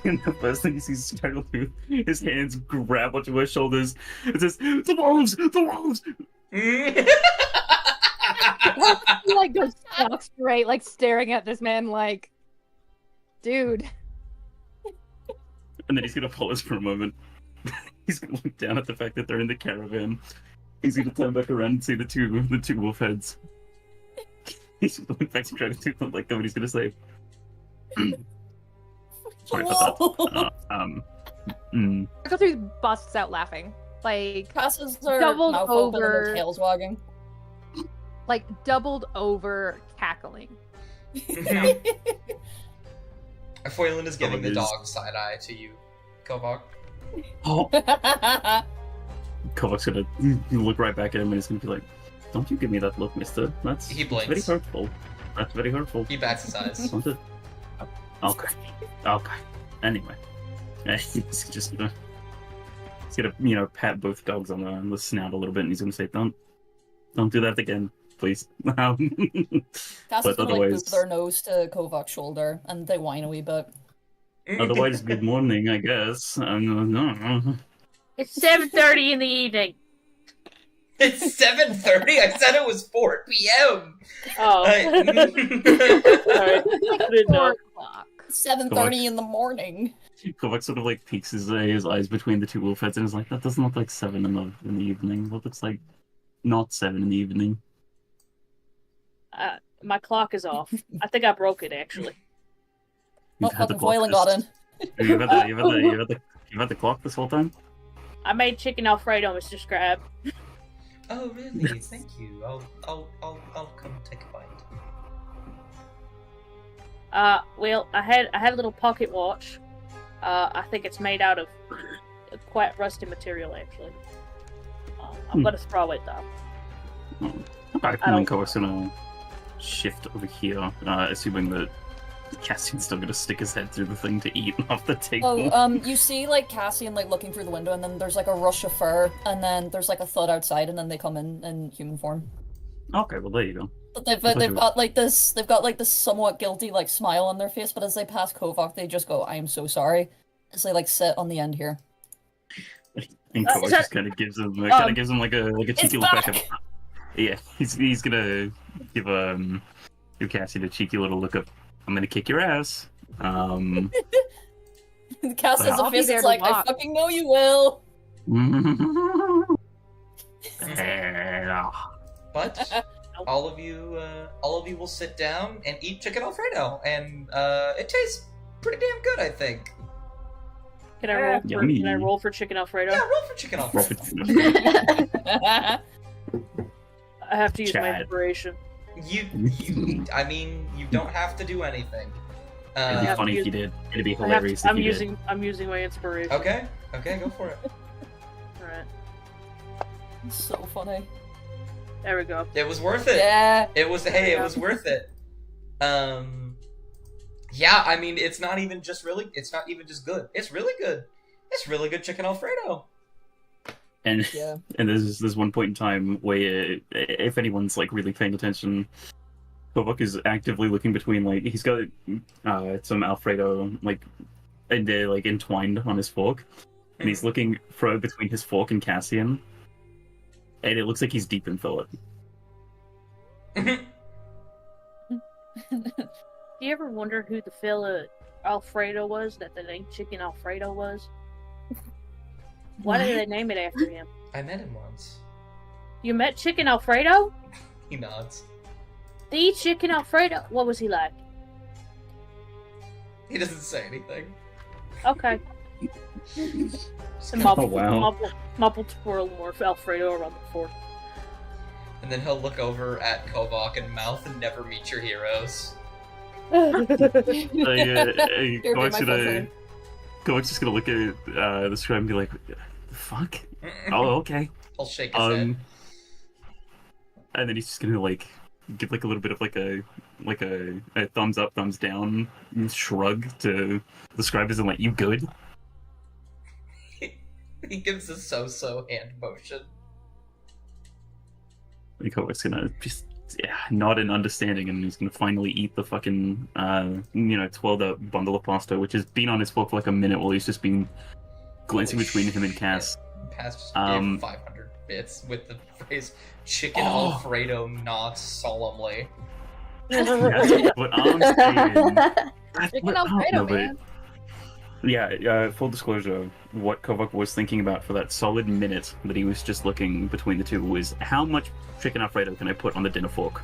and the first thing he sees is Craggletooth. His hands grab onto his shoulders. It says, "The wolves! The wolves!" He goes stock straight, staring at this man dude. And then he's gonna pause for a moment. He's gonna look down at the fact that they're in the caravan. He's gonna turn back around and see the two wolf heads. He's gonna look back to Craggletooth and what he's gonna say. Sorry about that. Craggletooth busts out laughing. Passes their doubled mouth open and over, their tails wagging. doubled over cackling. Foylan is giving the is- dog side eye to you, Kovok. Oh, Kovak's gonna look right back at him and he's gonna be like, "Don't you give me that look, mister. That's He very blinks. hurtful. That's very hurtful." He bats his eyes. Don't it? Okay. Okay. Anyway. He's just gonna... He's gonna, pat both dogs on the snout a little bit and he's gonna say, Don't do that again, please." Cassie's But gonna like otherwise- boop their nose to Kovak's shoulder, and they whine a wee bit. Otherwise, good morning, I guess. No. It's 7:30 in the evening. It's 7:30. I said it was 4 p.m. Oh. Sorry. I didn't know. 4 o'clock. 7:30 in the morning. Kovac sort of like peeks his eyes between the two wolf heads and is like, "That doesn't look like 7 in the evening. That looks like not 7 in the evening." My clock is off. I think I broke it actually. You've had the Fucking clock Foylan got this- in. You've had the clock this whole time? I made chicken Alfredo, Mr. Scrab. Oh, really? Thank you. I'll come take a bite. Well, I had a little pocket watch. I think it's made out of quite rusty material, actually. I'm gonna throw it though. Oh. Okay, and then Kovac's gonna shift over here, assuming that Cassian's still gonna stick his head through the thing to eat off the table. Oh, you see like Cassian like looking through the window, and then there's like a rush of fur, and then there's like a thud outside, and then they come in human form. Okay, well there you go. But they've got like this somewhat guilty like smile on their face, but as they pass Kovak, they just go, "I am so sorry," as they like sit on the end here. And Is Kovac that- just kind of gives him like a cheeky look back. back! Yeah, he's gonna give Cassian a cheeky little look of, "I'm gonna kick your ass." Cass has I'll a be face there that's to like, "I watch." fucking know you will." But all of you will sit down and eat chicken Alfredo, and it tastes pretty damn good, I think. Can I roll? Yummy. Can I roll for chicken Alfredo? Yeah, roll for chicken Alfredo. I have to use my Chad. inspiration. I mean, you don't have to do anything. It'd be Yeah. funny if you did. It'd be I have hilarious to, if you did. I'm using my inspiration. Okay, go for it. Alright. So funny. There we go. It was worth it. Yeah. It was worth it. Yeah, I mean, it's not even just good. It's really good. It's really good chicken Alfredo. And Yeah. and there's one point in time where, if anyone's like really paying attention, Kovac is actively looking between, like, he's got some Alfredo like and they're like entwined on his fork, and he's looking between his fork and Cassian, and it looks like he's deep in thought. Do you ever wonder who the fella Alfredo was that the name Chicken Alfredo was? Why did they name it after him? I met him once. You met Chicken Alfredo? He nods. The Chicken Alfredo? What was he like? He doesn't say anything. Okay. Some mumble, wow. mumble twirl more Alfredo around the fork. And then he'll look over at Kovak and mouth and never meet your heroes. Here, Kovac's just gonna look at the scribe and be like, "Fuck." Oh, okay. He'll shake his head. And then he's just gonna like give like a little bit of like a thumbs up, thumbs down shrug to the scribe, as in like, "You good?" He gives a so-so hand motion. Like Kovac's gonna just nod in understanding, and he's gonna finally eat the fucking twirled up bundle of pasta, which has been on his fork for like a minute while he's just been glancing Holy between him and shit. Cass. Cass just Um, gave 500 bits with the phrase "chicken Oh. Alfredo" nods solemnly. That's what I'm saying. Chicken Alfredo, man. Yeah, full disclosure, what Kovac was thinking about for that solid minute that he was just looking between the two was, how much chicken Alfredo can I put on the dinner fork?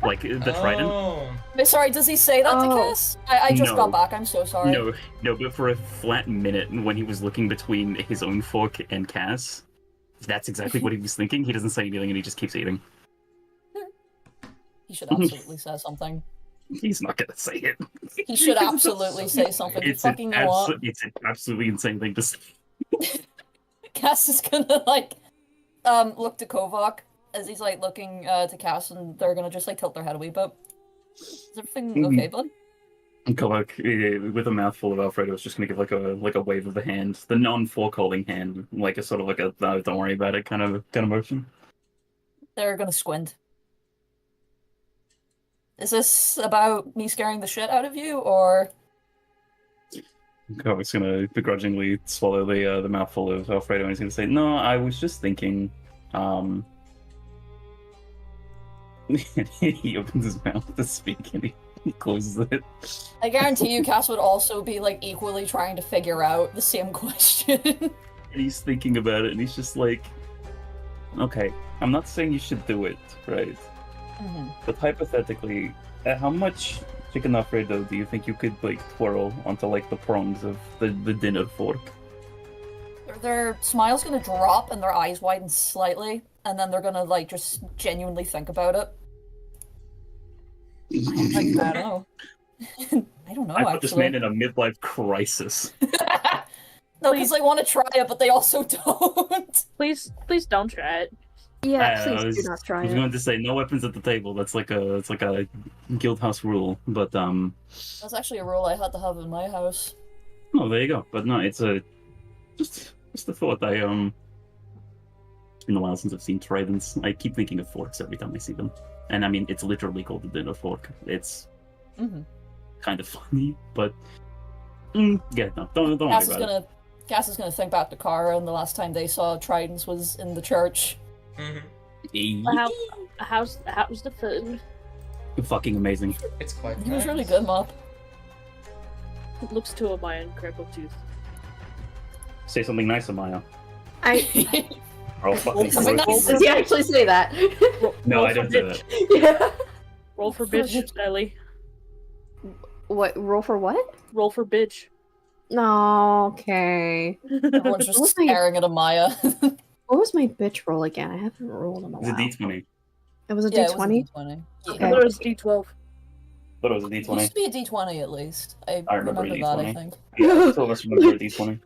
Like, the trident? Oh. Wait, sorry, does he say that to Oh. Cass? I just No. got back, I'm so sorry. No, but for a flat minute when he was looking between his own fork and Cass, that's exactly what he was thinking. He doesn't say anything and he just keeps eating. He should absolutely say something. He's not gonna say it. He should absolutely say something. You fucking know what? It's an absolutely insane thing to say. Cass is gonna like look to Kovac as he's like looking to Cass, and they're gonna just like tilt their head a wee bit. Is everything okay, bud? Kolak, with a mouthful of Alfredo, is just gonna give like a wave of the hand, the non-forecaller hand, like a sort of like a no, don't worry about it kind of motion. They're gonna squint. Is this about me scaring the shit out of you, or? Kolak's gonna begrudgingly swallow the mouthful of Alfredo, and he's gonna say, "No, I was just thinking." He opens his mouth to speak, and he closes it. I guarantee you, Cass would also be like equally trying to figure out the same question. And he's thinking about it, and he's just like, "Okay, I'm not saying you should do it, right? But hypothetically, how much chicken Alfredo do you think you could like twirl onto like the prongs of the dinner fork?" Their smile's gonna drop and their eyes widen slightly, and then they're gonna like just genuinely think about it. Like, I don't know. I don't know. I put actually. this man in a midlife crisis. No, because they want to try it, but they also don't. Please don't try it. Yeah, I please do not I try was it. going to say no weapons at the table. That's like a guild house rule, but That's actually a rule I had to have in my house. oh, there you go. But no, it's a just a thought. It's been a while since I've seen tridents. I keep thinking of forks every time I see them, and I mean it's literally called the dinner fork. It's kind of funny, but yeah, no, don't worry about it. Cass is gonna think back to Kara, and the last time they saw tridents was in the church. How's the food? Fucking amazing. It's quite He was nice. really good, Mop. Looks to my incredible tooth. Say something nice, Amaya. I Or I'll fucking Something roast nice. you. Does he actually say that? No, I don't do that. Yeah. Roll for bitch, Ellie. What? Roll for what? Roll for bitch. No. Okay. Everyone's just What's my- staring at Amaya. What was my bitch roll again? I haven't rolled in a It's a while. D20. It was a Yeah, it was a D20. D20. I Okay. thought it was D12. Thought it was a It used D20. to be a D20 at least. I I remember remember a that, I D20. think. Yeah, two of us remember a D20.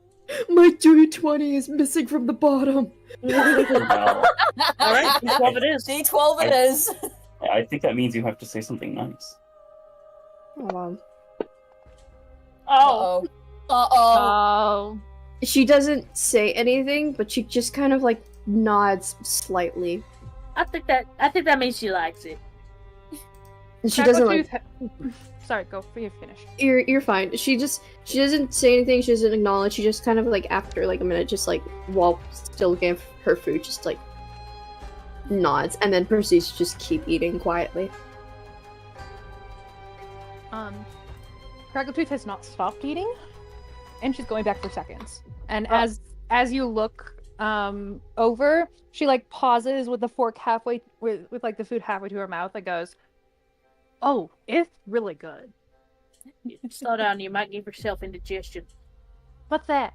My D20 is missing from the bottom. Well, Alright, D12 it is. D12 it is. I think that means you have to say something nice. Hold on. Oh, Uh-oh. Oh. She doesn't say anything, but she just kind of like nods slightly. I think that means she likes it. And she doesn't like. Sorry, go for your finish. You're fine. She doesn't say anything. She doesn't acknowledge. She just kind of like after like a minute, just like while still give her food, just like nods and then proceeds to just keep eating quietly. Crackletooth has not stopped eating, and she's going back for seconds. And Oh. as you look over, she like pauses with the fork halfway with like the food halfway to her mouth and goes, "Oh, it's really good. Slow down, you might give yourself indigestion. What's that?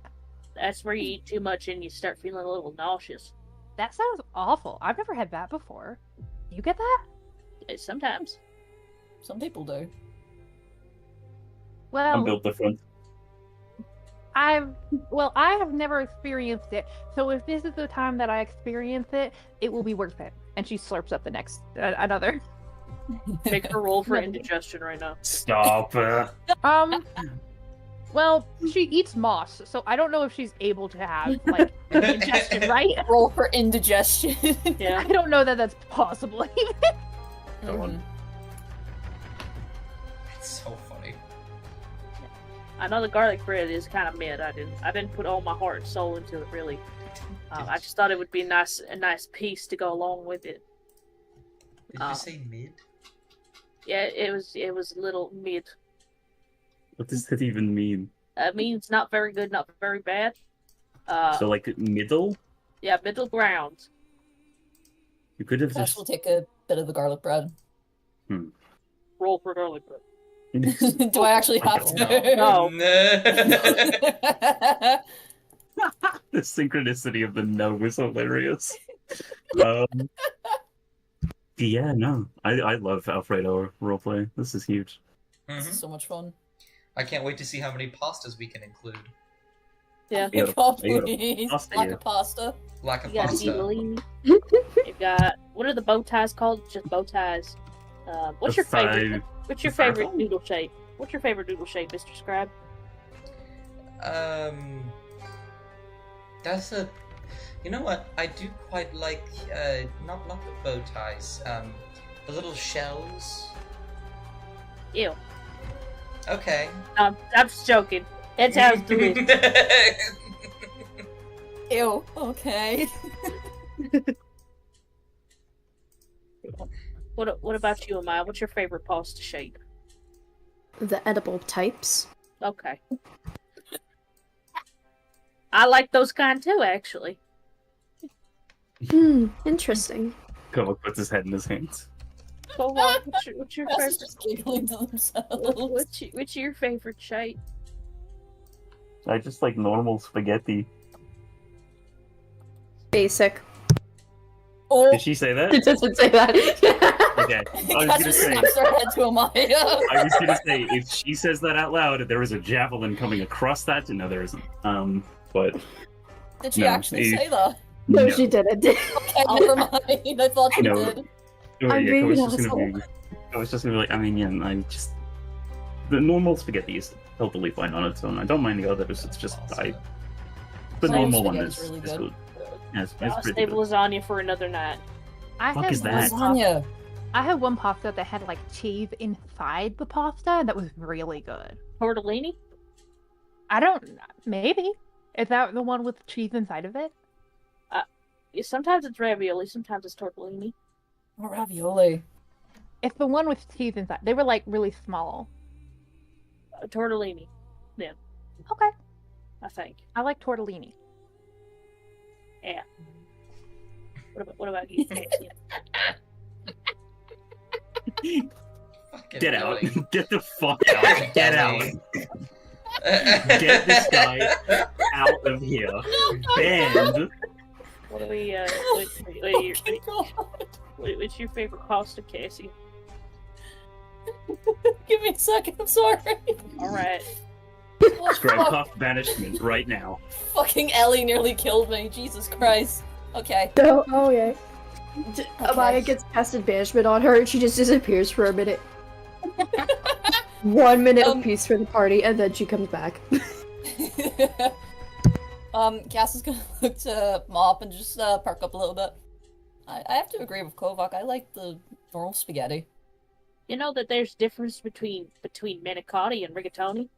That's where you eat too much and you start feeling a little nauseous. That sounds awful. I've never had that before. You get that? Sometimes. Some people do. I'm Well, built different. I have never experienced it. So if this is the time that I experience it, it will be worth it. And she slurps up the next another. Make her roll for indigestion right now. Stop. Well, she eats moss, so I don't know if she's able to have like indigestion, right? Roll for indigestion. Yeah. I don't know that that's possible. Go on. It's so funny. I know the garlic bread is kind of mid. I didn't put all my heart and soul into it really. I just thought it would be a nice piece to go along with it. Did you say mid? Yeah, it was a little mid. What does that even mean? It means not very good, not very bad. So like middle? Yeah, middle ground. You could have Cass just. will take a bit of the garlic bread. Roll for garlic bread. Do I actually have to? No. The synchronicity of the no was hilarious. Yeah, no, I love Alfredo roleplay. This is huge. This Mhm. is so much fun. I can't wait to see how many pastas we can include. Yeah. You gotta- God, you gotta please. pasta Lack here. of pasta. Lack of You got pasta. Zitellini. You've got what are the bow ties called? Just bow ties. What's your favorite? What's your favorite Firefly? noodle shape? What's your favorite noodle shape, Mr. Scribe? That's a. You know what? I do quite like not the bow ties. The little shells. Ew. Okay. I'm just joking. It sounds delicious. Ew. Okay. What about you, Amaya? What's your favorite pasta shape? The edible types. Okay. I like those kind too, actually. Interesting. Kovac puts his head in his hands. Go on. What's your Guys favorite? just giggling to themselves. What's your favorite shape? I just like normal spaghetti. Basic. Oh, Did she say that? It doesn't say that. Okay. I was Cass gonna just say. snaps her head to Amaya. I was gonna say if she says that out loud, there is a javelin coming across that. No, there isn't. But Did she No, actually he- say that? No, she didn't. Okay, never mind. I thought she No. did. Oh, I'm yeah, being I was an just gonna be. I was just gonna be like. I mean, yeah. I just the normal spaghetti is totally fine on its own. I don't mind the others. It's just the Normal normal one spaghetti's is really is good. good. Yeah, it's I'll pretty save good. lasagna for another night. I Fuck had is one that? Lasagna. I had one pasta that had like cheese inside the pasta, and that was really good. Tortellini? I don't. Maybe is that the one with cheese inside of it? Yeah, sometimes it's ravioli, sometimes it's tortellini. Or ravioli. It's the one with cheese inside. They were like really small. Tortellini, Okay, I think. I like tortellini. Yeah. What about you? Casey? Fucking Get out! Ellie. Get the fuck out! Get out! Get this guy out of here! Banned! What do we? Okay, God. What's your favorite pasta, Casey? Give me a second. I'm sorry. All right. Oh, Grab fuck. puff banishment right now. Fucking Ellie nearly killed me. Jesus Christ. Okay. No, oh yeah. Okay. Amaya gets casted banishment on her and she just disappears for a minute. 1 minute of peace for the party and then she comes back. Cass is gonna look to Mop and just perk up a little bit. I have to agree with Kovac. I like the normal spaghetti. You know that there's difference between manicotti and rigatoni,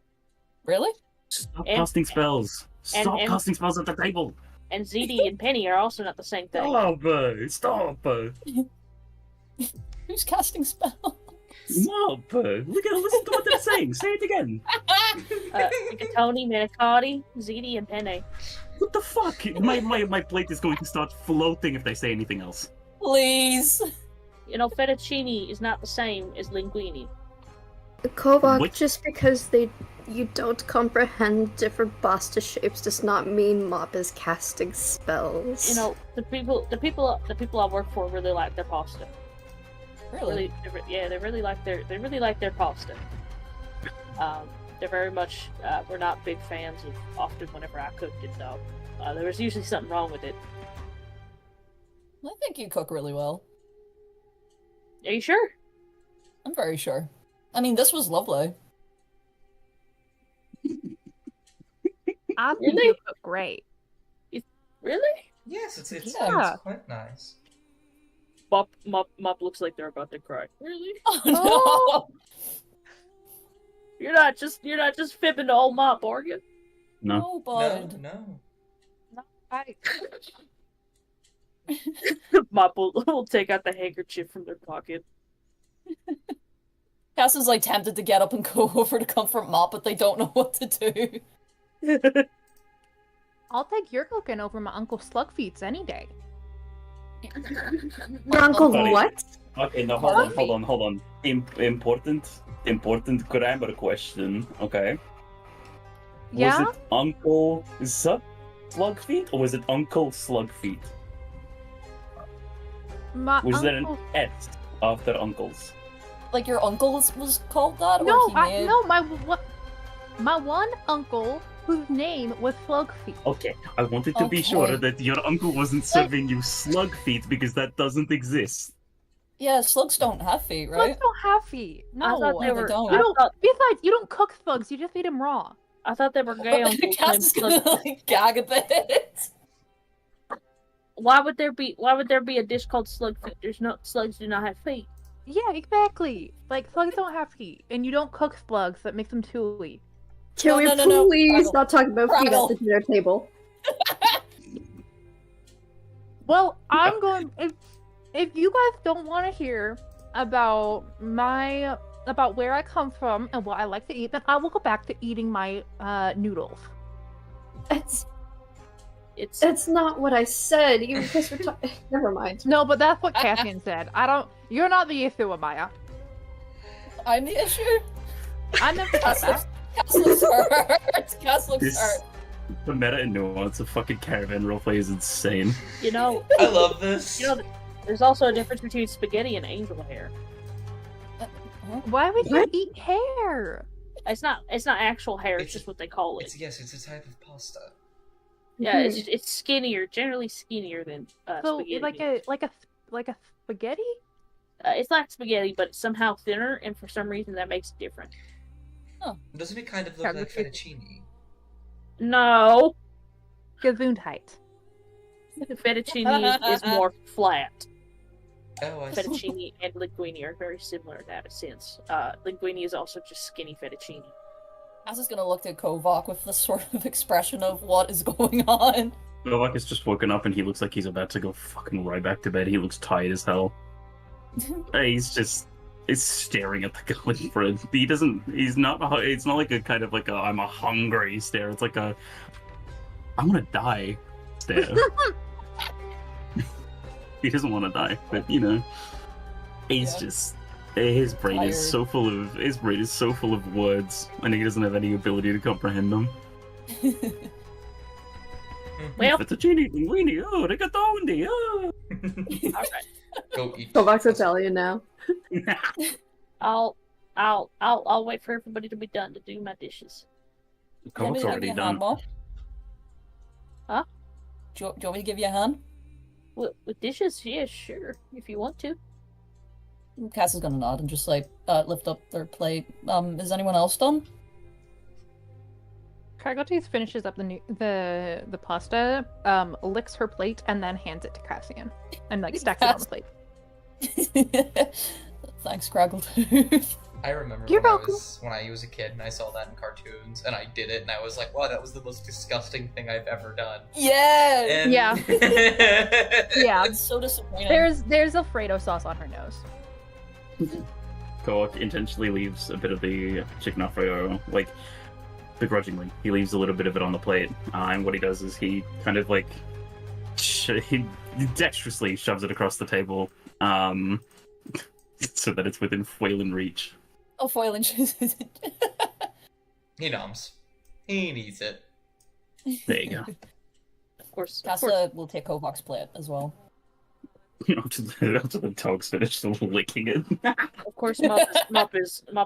Really? Stop And- casting spells! Stop and- casting spells at the table! and ziti and penny are also not the same thing. Stop! Stop! Who's casting spell? Stop! We gotta listen to what they're saying. Say it again. Rigatoni, manicotti, ziti, and penne. What the fuck? My plate is going to start floating if they say anything else. Please. You know, fettuccine is not the same as linguine. Kovac, What? just because you don't comprehend different pasta shapes does not mean Mop is casting spells. You know, the people I work for really like their pasta. Really? They really like their pasta. They're very much. We're not big fans of often whenever I cooked it though. There was usually something wrong with it. I think you cook really well. Are you sure? I'm very sure. I mean, this was lovely. I think Really? you cook great. Really? Yes, it's Yeah. quite nice. Mop looks like they're about to cry. Really? Oh, no! You're not just fibbing to old Mop, are you? No. No, No, bud. no. I, Mop will take out the handkerchief from their pocket. Cass is like tempted to get up and go over to comfort Mop, but they don't know what to do. I'll take your cooking over my Uncle Slugfeet's any day. Your uncle Buddy. what? Okay, no, hold on. Important grammar question. Okay. Yeah? Was it Uncle Slugfeet or was it Uncle Slugfeet? My Was there an uncle... S after uncles? Like your uncle was called that, or No, he may... no, my one uncle whose name was Slugfeet. Okay, I wanted to be sure Okay. that your uncle wasn't serving you slug feet because that doesn't exist. Yeah, slugs don't have feet, Slugs right? don't have feet. I No, thought they they were. don't. You I don't. thought, Besides, you don't cook slugs. You just eat them raw. I thought they were gay uncles Cass named is gonna Slug. like gag a bit. Why would there be? Why would there be a dish called slug feet? There's no slugs. Do not have feet. Yeah, exactly. Like slugs don't have feet, and you don't cook slugs. That makes them chewy. Can No, we no, no, no. please Craggle. not talk about feet at Craggle. the dinner table? Well, I'm going. If you guys don't want to hear about where I come from and what I like to eat, then I will go back to eating my noodles. It's That's not what I said. You guys were talking. Never mind. No, but that's what Cassian said. I don't. You're not the issue, Amaya. I'm the issue. I never said that. Cass looks hurt. Cass looks This, hurt. the meta and nuance of fucking caravan roleplay is insane. you know. I love this. You know. There's also a difference between spaghetti and angel hair. Why would you What? eat hair? It's not. It's not actual hair. It's It's- just what they call it. It's a type of pasta. Yeah, it's skinnier, generally skinnier than So spaghetti. like a spaghetti? It's like spaghetti, but it's somehow thinner, and for some reason that makes it different. Doesn't it kind of look Yeah, like look at- fettuccine? No, Gesundheit. fettuccine is more flat. Oh, I see. Fettuccine and linguine are very similar in that sense. Linguine is also just skinny fettuccine. Cass is gonna look at Kovak with this sort of expression of what is going on. Novak has just woken up and he looks like he's about to go fucking right back to bed. He looks tired as hell. He's staring at the garlic bread. He's not it's not like a kind of like a I'm a hungry stare. It's like a I'm gonna die stare. He doesn't want to die, but you know, he's Yeah. just his brain is Tired. so full of words, and he doesn't have any ability to comprehend them. Well, Fettuccine, linguine, oh, rigatoni, oh. all right. Go eat. Kovacs Italian now. I'll wait for everybody to be done to do my dishes. Do you want me Kovac's to give already you a done. hand, Mo? Huh? Do you want me to give you a hand? With dishes, yeah, sure, if you want to. Cass is gonna nod and just like lift up their plate. Is anyone else done? Cargotes finishes up the pasta, licks her plate, and then hands it to Cassian, and like stacks it on the plate. Thanks, Craggle. I remember You're welcome. when I was a kid and I saw that in cartoons and I did it and I was like, wow, that was the most disgusting thing I've ever done. Yeah. And... Yeah. Yeah, It's so disappointing. there's Alfredo sauce on her nose. Kovak intentionally leaves a bit of the chicken Alfredo, like, begrudgingly. He leaves a little bit of it on the plate, and what he does is he kind of, like, he dexterously shoves it across the table, so that it's within Phelan reach. Oh, foiling shoes. He noms. He needs it. There you go. Of course. Casa will take Kovak's plate as well. after the dog's finished licking it. Of course, Mop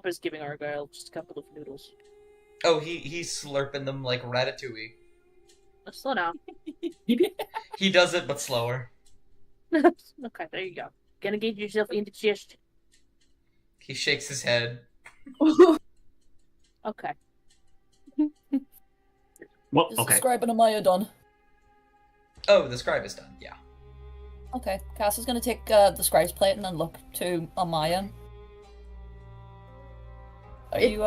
is giving Argyle just a couple of noodles. Oh, he's slurping them like Ratatouille. Slow down. He does it, but slower. Okay, there you go. Gonna get yourself indigestion. He shakes his head. Okay. Well, Is okay. the scribe and Amaya done? Oh, the scribe is done, yeah. Okay, Cass is gonna take the scribe's plate and then look to Amaya. Are you,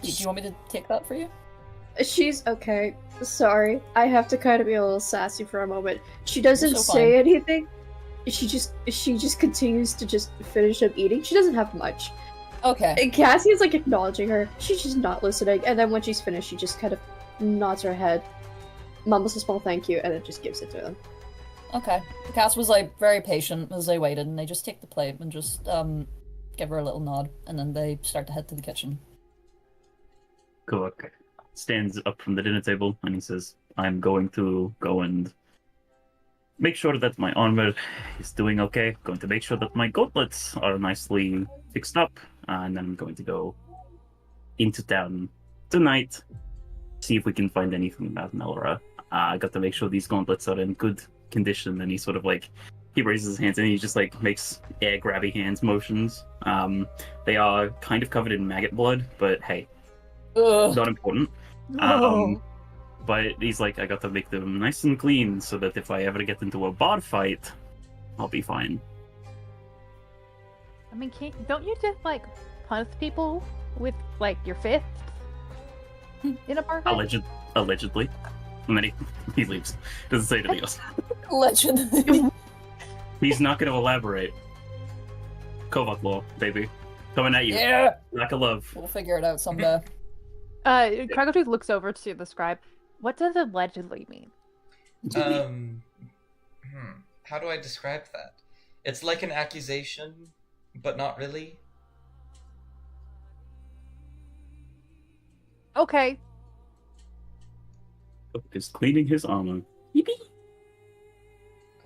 do you want me to take that for you? She's okay. Sorry. I have to kind of be a little sassy for a moment. She doesn't You're so say anything. She just continues to just finish up eating. She doesn't have much. Okay. And Cassie is like acknowledging her. She's just not listening. And then when she's finished, she just kind of nods her head, mumbles a small thank you, and then just gives it to them. Okay. Cass was like very patient as they waited, and they just take the plate and just give her a little nod, and then they start to head to the kitchen. Kovak stands up from the dinner table and he says, I'm going to go and make sure that my armor is doing okay. Going to make sure that my gauntlets are nicely fixed up, and then I'm going to go into town tonight, see if we can find anything about Melra. I got to make sure these gauntlets are in good condition, and he sort of like he raises his hands and he just like makes air grabby hands motions. They are kind of covered in maggot blood, but hey, not important. But he's like, I got to make them nice and clean so that if I ever get into a bar fight, I'll be fine. I mean, don't you just like punch people with like your fist in a bar fight? Allegedly. And then he leaves. Doesn't say anything else. Legend. He's not going to elaborate. Kovac law, baby. Coming at you. Yeah. Lack of love. We'll figure it out someday. Kragotooth looks over to the scribe. What does allegedly mean? How do I describe that? It's like an accusation, but not really. Okay. Is cleaning his armor. Yippee!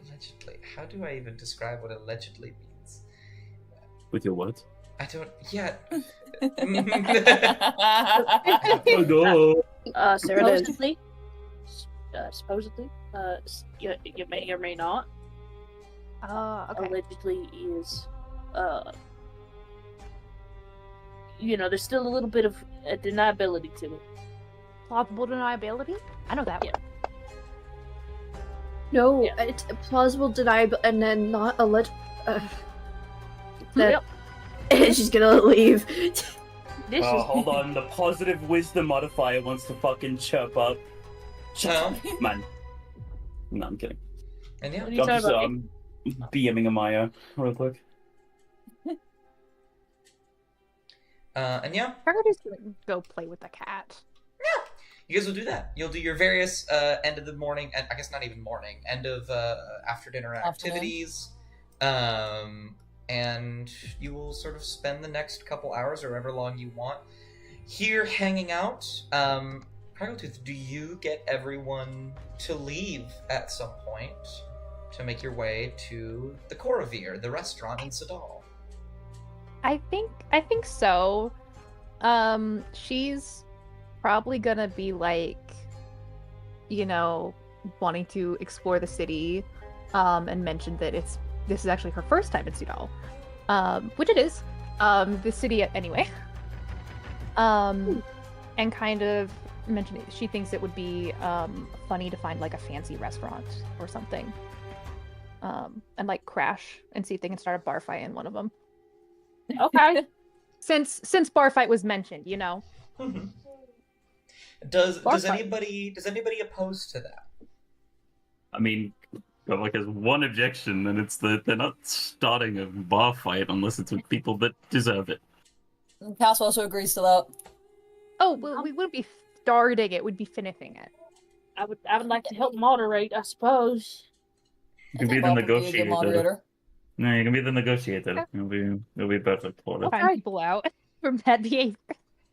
Allegedly. How do I even describe what allegedly means? With your what? I don't. Yeah. Oh no! Supposedly, you may or may not. Okay. Allegedly is, there's still a little bit of deniability to it. Plausible deniability? I know that Yeah. one. No, Yeah. it's a plausible deniable, and then not alleged. Yep. She's gonna leave. This Oh, is hold on. The positive wisdom modifier wants to fucking chirp up. Shut up, man. No, I'm kidding. And yeah. What are you talking about? I'm BMing Amaya real quick. And yeah, Kragotooth's gonna go play with the cat. you guys will do that. You'll do your various end of the morning, and I guess not even morning, end of after dinner activities. And you will sort of spend the next couple hours or however long you want here hanging out. Kragotooth, do you get everyone to leave at some point to make your way to the Korovir, the restaurant in Sadal? I think so. She's probably gonna be like, wanting to explore the city, and mention that this is actually her first time in Sudal, which it is, the city anyway. And kind of mention she thinks it would be funny to find like a fancy restaurant or something, and like crash and see if they can start a bar fight in one of them. okay. Since bar fight was mentioned, Does Bar fight. anybody oppose to that? I mean, Kovac has one objection, and it's that they're not starting a bar fight unless it's with people that deserve it. Cass also agrees to that. Oh, well, we wouldn't be starting it; we'd be finishing it. I would like to help moderate, I suppose. You can I be think the Bob would be a good negotiator. moderator. No, you can be the negotiator. It'll be perfect for it. Find people out from bad behavior.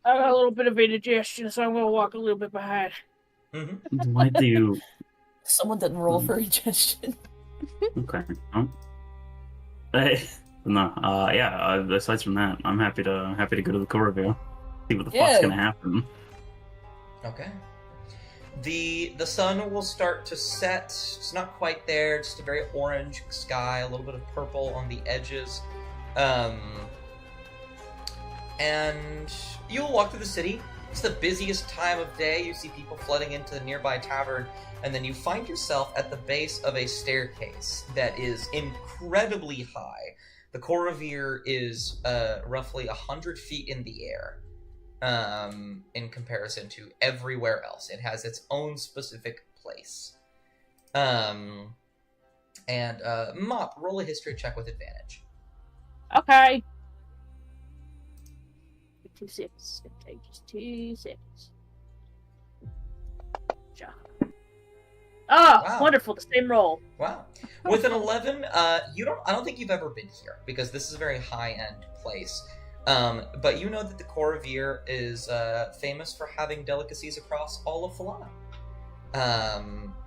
I got a little bit of indigestion, so I'm gonna walk a little bit behind. Mm-hmm. Why do you? Someone didn't roll for ingestion. Okay. Huh? Hey, no. Yeah. Aside from that, I'm happy to go to the Korovir. See what the fuck's Yeah. gonna happen. Okay. The sun will start to set. It's not quite there. Just a very orange sky, a little bit of purple on the edges. And you'll walk through the city. It's the busiest time of day. You see people flooding into the nearby tavern, and then you find yourself at the base of a staircase that is incredibly high. The Korovir is roughly 100 feet in the air. In comparison to everywhere else. It has its own specific place. Mop, roll a history check with advantage. Okay. 2 seconds. It's gonna take just 2 seconds. Ah, Wow. wonderful. The same roll. Wow. With an 11, I don't think you've ever been here, because this is a very high-end place. But you know that the Korovir is famous for having delicacies across all of Falana.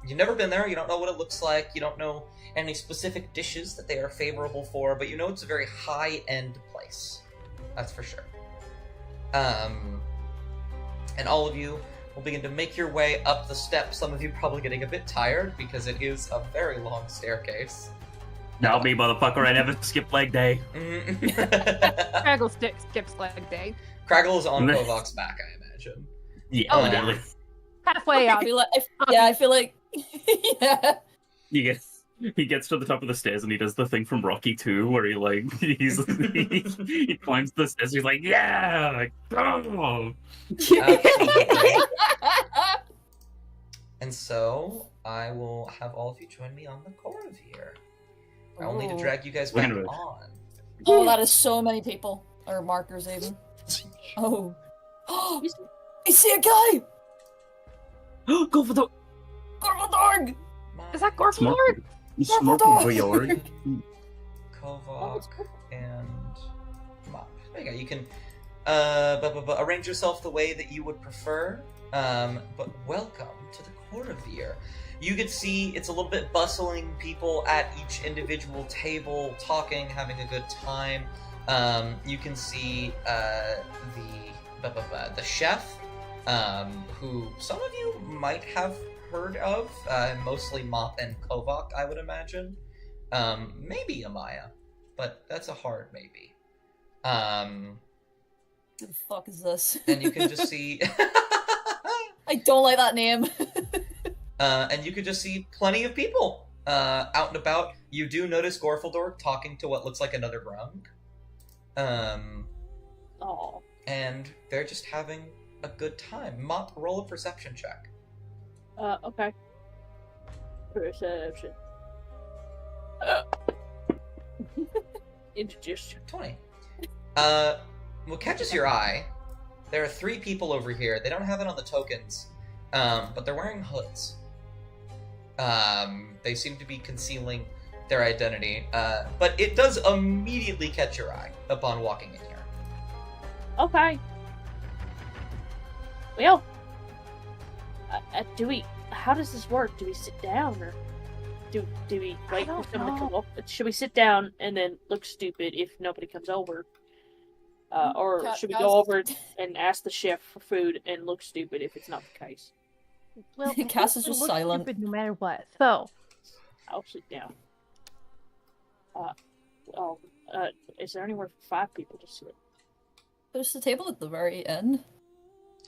You've never been there, you don't know what it looks like, you don't know any specific dishes that they are favorable for, but you know it's a very high-end place. That's for sure. And all of you will begin to make your way up the steps, some of you probably getting a bit tired, because it is a very long staircase. Now me, motherfucker, I never skip leg day. Craggle skips leg day. Craggle is on Kovok's back, I imagine. Yeah, Oh, literally. Halfway I up. feel like, I feel like, yeah. He gets to the top of the stairs and he does the thing from Rocky 2 where he he climbs the stairs. He's like, yeah, go! And so I will have all of you join me on the Corvir. I'll need to drag you guys back on. Oh, that is so many people. Or markers, even. Oh. Oh, I see a guy! Go for the... Gorvaldorg! Is that Gorflord? Smorkle Kovok and Mop. There you go. You can arrange yourself the way that you would prefer. But welcome to the Corvir. You could see it's a little bit bustling, people at each individual table, talking, having a good time. You can see the chef, who some of you might have heard of, mostly Mop and Kovok, I would imagine. Maybe Amaya, but that's a hard maybe. Who the fuck is this? And you can just see... I don't like that name. And you could just see plenty of people out and about. You do notice Gorfaldorg talking to what looks like another Grung. Oh. And they're just having a good time. Mop, roll a perception check. Okay. Perception. Indigestion. 20. What catches your eye, there are 3 people over here. They don't have it on the tokens, but they're wearing hoods. They seem to be concealing their identity, but it does immediately catch your eye upon walking in here. Okay. Well, how does this work? Do we sit down, or do we wait for someone to come up? Should we sit down and then look stupid if nobody comes over? Or should we go over and ask the chef for food and look stupid if it's not the case? Well, Cass is just silent. Stupid no matter what. So, I'll sit down. Is there anywhere for 5 people to sit? There's the table at the very end.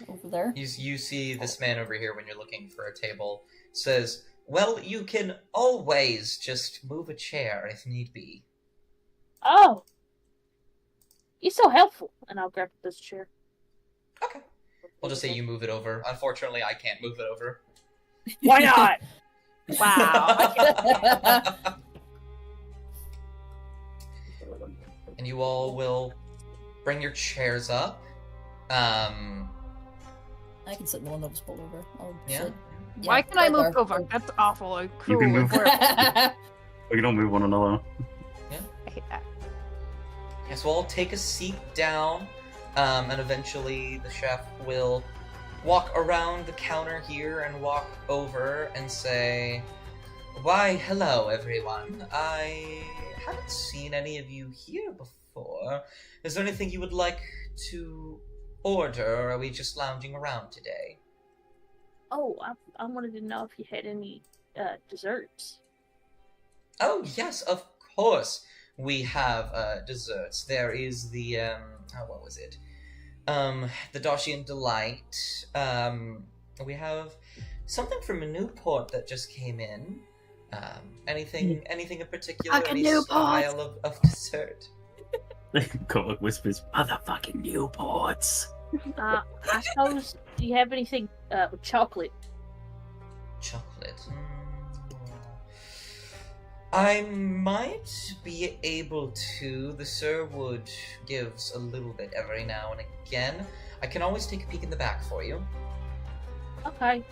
Over there. You see this man over here when you're looking for a table says, well, you can always just move a chair if need be. Oh! You're so helpful. And I'll grab this chair. Okay. We'll just say you move it over. Unfortunately, I can't move it over. Why not? wow. And you all will bring your chairs up. I can sit in the one that was pulled over. I'll Yeah. sit. Why can I right move there. Kovok? That's awful. Like, You can cruel. move- I We don't move one another. hate that. Yes, we'll all take a seat down, and eventually the chef will walk around the counter here and walk over and say, why, hello everyone. I haven't seen any of you here before. Is there anything you would like to order, or are we just lounging around today? Oh, I wanted to know if you had any desserts. Oh, yes, of course. We have desserts. There is the what was it? The Dacian Delight. We have something from Newport that just came in. Anything in particular? Fucking Any Newport. style of dessert? Kovok whispers, motherfucking Newports. I suppose, do you have anything with chocolate? Chocolate. I might be able to. The Sirwood gives a little bit every now and again. I can always take a peek in the back for you. Okay.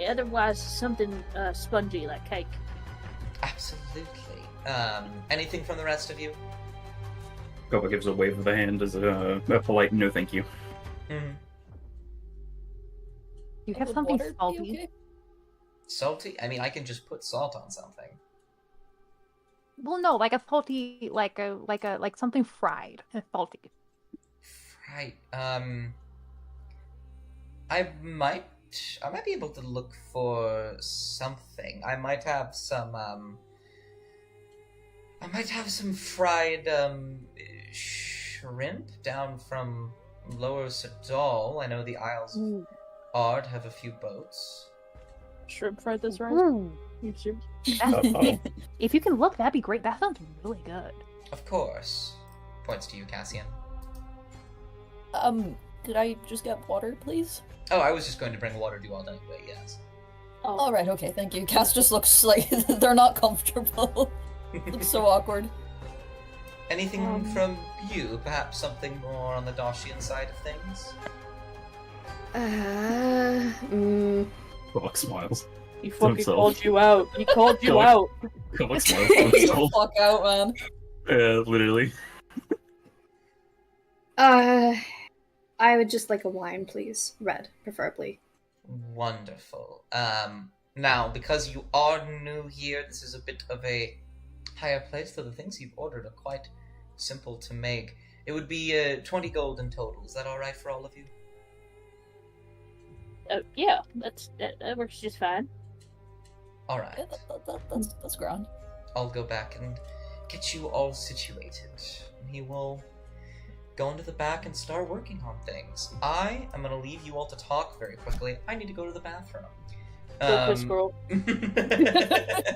Otherwise, something spongy like cake. Absolutely. Anything from the rest of you? Kovok gives a wave of the hand as a polite no thank you. Mm-hmm. You have Would something water be salty? okay? Salty? I mean, I can just put salt on something. Well, no, like a salty, like something fried and salty. Right. I might be able to look for something. I might have some fried shrimp down from Lower Sadal. I know the Isles of Ard have a few boats. Shrimp fried this rice? You serious? If you can look, that'd be great. That sounds really good. Of course. Points to you, Cassian. Could I just get water, please? Oh, I was just going to bring water to you all anyway, yes. Oh, Alright, okay, thank you. Cass just looks like they're not comfortable. Looks so awkward. Anything from you? Perhaps something more on the Dashian side of things? Kovak smiles. he fucking himself. called you out. He called you Go on. out. Kovak smiles Get to the himself. fuck out, man. Literally. I would just like a wine, please. Red, preferably. Wonderful. Now, because you are new here, this is a bit of a higher place, so the things you've ordered are quite simple to make. It would be 20 gold in total. Is that alright for all of you? Yeah, that works just fine. Alright. Yeah, that's grand. I'll go back and get you all situated. And he will go into the back and start working on things. I am going to leave you all to talk very quickly. I need to go to the bathroom. Go piss, girl.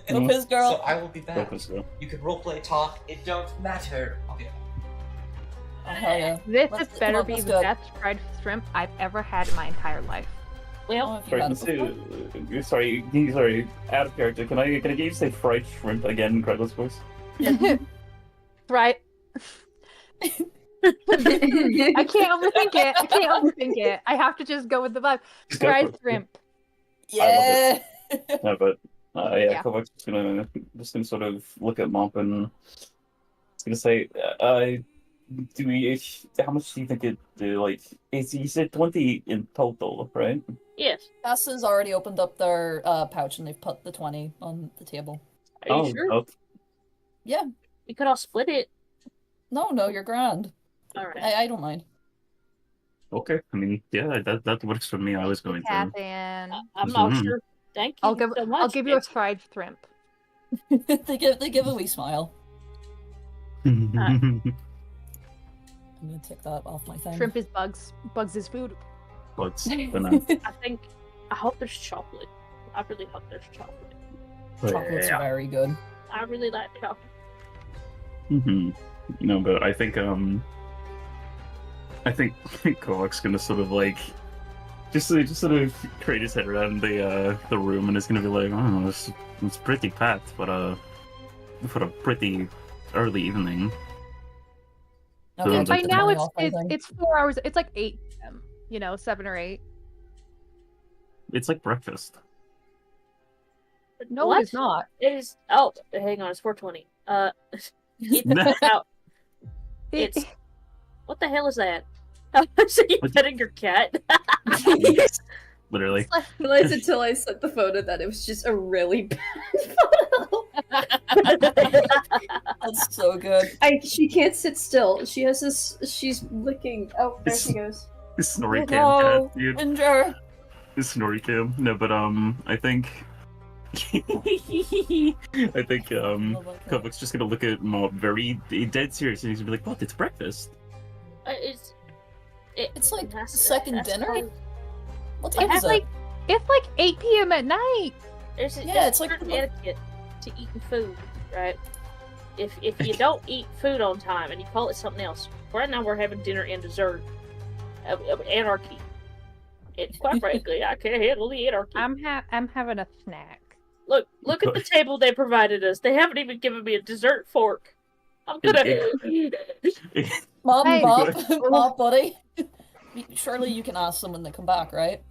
Go piss, girl. So I will be back. Kovak's go. You can roleplay talk. It don't matter. I'll be back. Oh, hell yeah. This Let's- better come on, be let's the go. best fried shrimp I've ever had in my entire life. Well, Oh, if you Sorry, had let's it before. sorry, out of character. Can I get you to say fried shrimp again in Craigslist voice? Right. I can't overthink it. I have to just go with the vibe. Just go for Fried it. shrimp. Yeah! No, but yeah, Yeah. Kovak's just gonna sort of look at Mop and it's gonna say, how much do you think it like? You said 20 in total, right? yes. Cass has already opened up their pouch and they've put the 20 on the table. Are you sure? Oh, Yeah. We could all split it. No, you're grand. Alright. I don't mind. okay. I mean, yeah, that works for me. I was going to. Catherine. I'm not Mhm. sure. Thank you so much. I'll give you a fried shrimp. they give a wee smile. I'm gonna take that off my thing. Shrimp is bugs. Bugs is food. but I hope there's chocolate. I really hope there's chocolate. Chocolate's very good. I really like chocolate. No, but I think Kovak's gonna sort of like just sort of create his head around the room and is gonna be like, oh, it's pretty packed, but for a pretty early evening. Okay, Yeah, I'll By take the now 20 off my thing. it's 4 hours. It's like 8 p.m. 7 or 8. It's like breakfast. No, What? it's not. It is. Oh, hang on. It's 4:20. Out. It's. What the hell is that? So you petting your cat? Literally. I realized until I sent the photo that it was just a really bad photo. That's so good. She can't sit still. She has this. She's licking. Oh, there she goes. Snorri cam No, cat, dude. Ginger. Snorri cam. No, but I think Kovak's just gonna look at Mob very dead serious and he's gonna be like, what, it's breakfast? It's like has to- second has to dinner? go- What time is It's it? like 8 p.m. at night. There's Yeah, it's like- certain etiquette to eating food, right? If you don't eat food on time and you call it something else, right now we're having dinner and dessert. Anarchy. It's quite frankly, I can't handle the anarchy. I'm having a snack. Look at the table they provided us. They haven't even given me a dessert fork. I'm gonna. Mom, Hey. Mom, buddy. Surely you can ask them when they come back, right?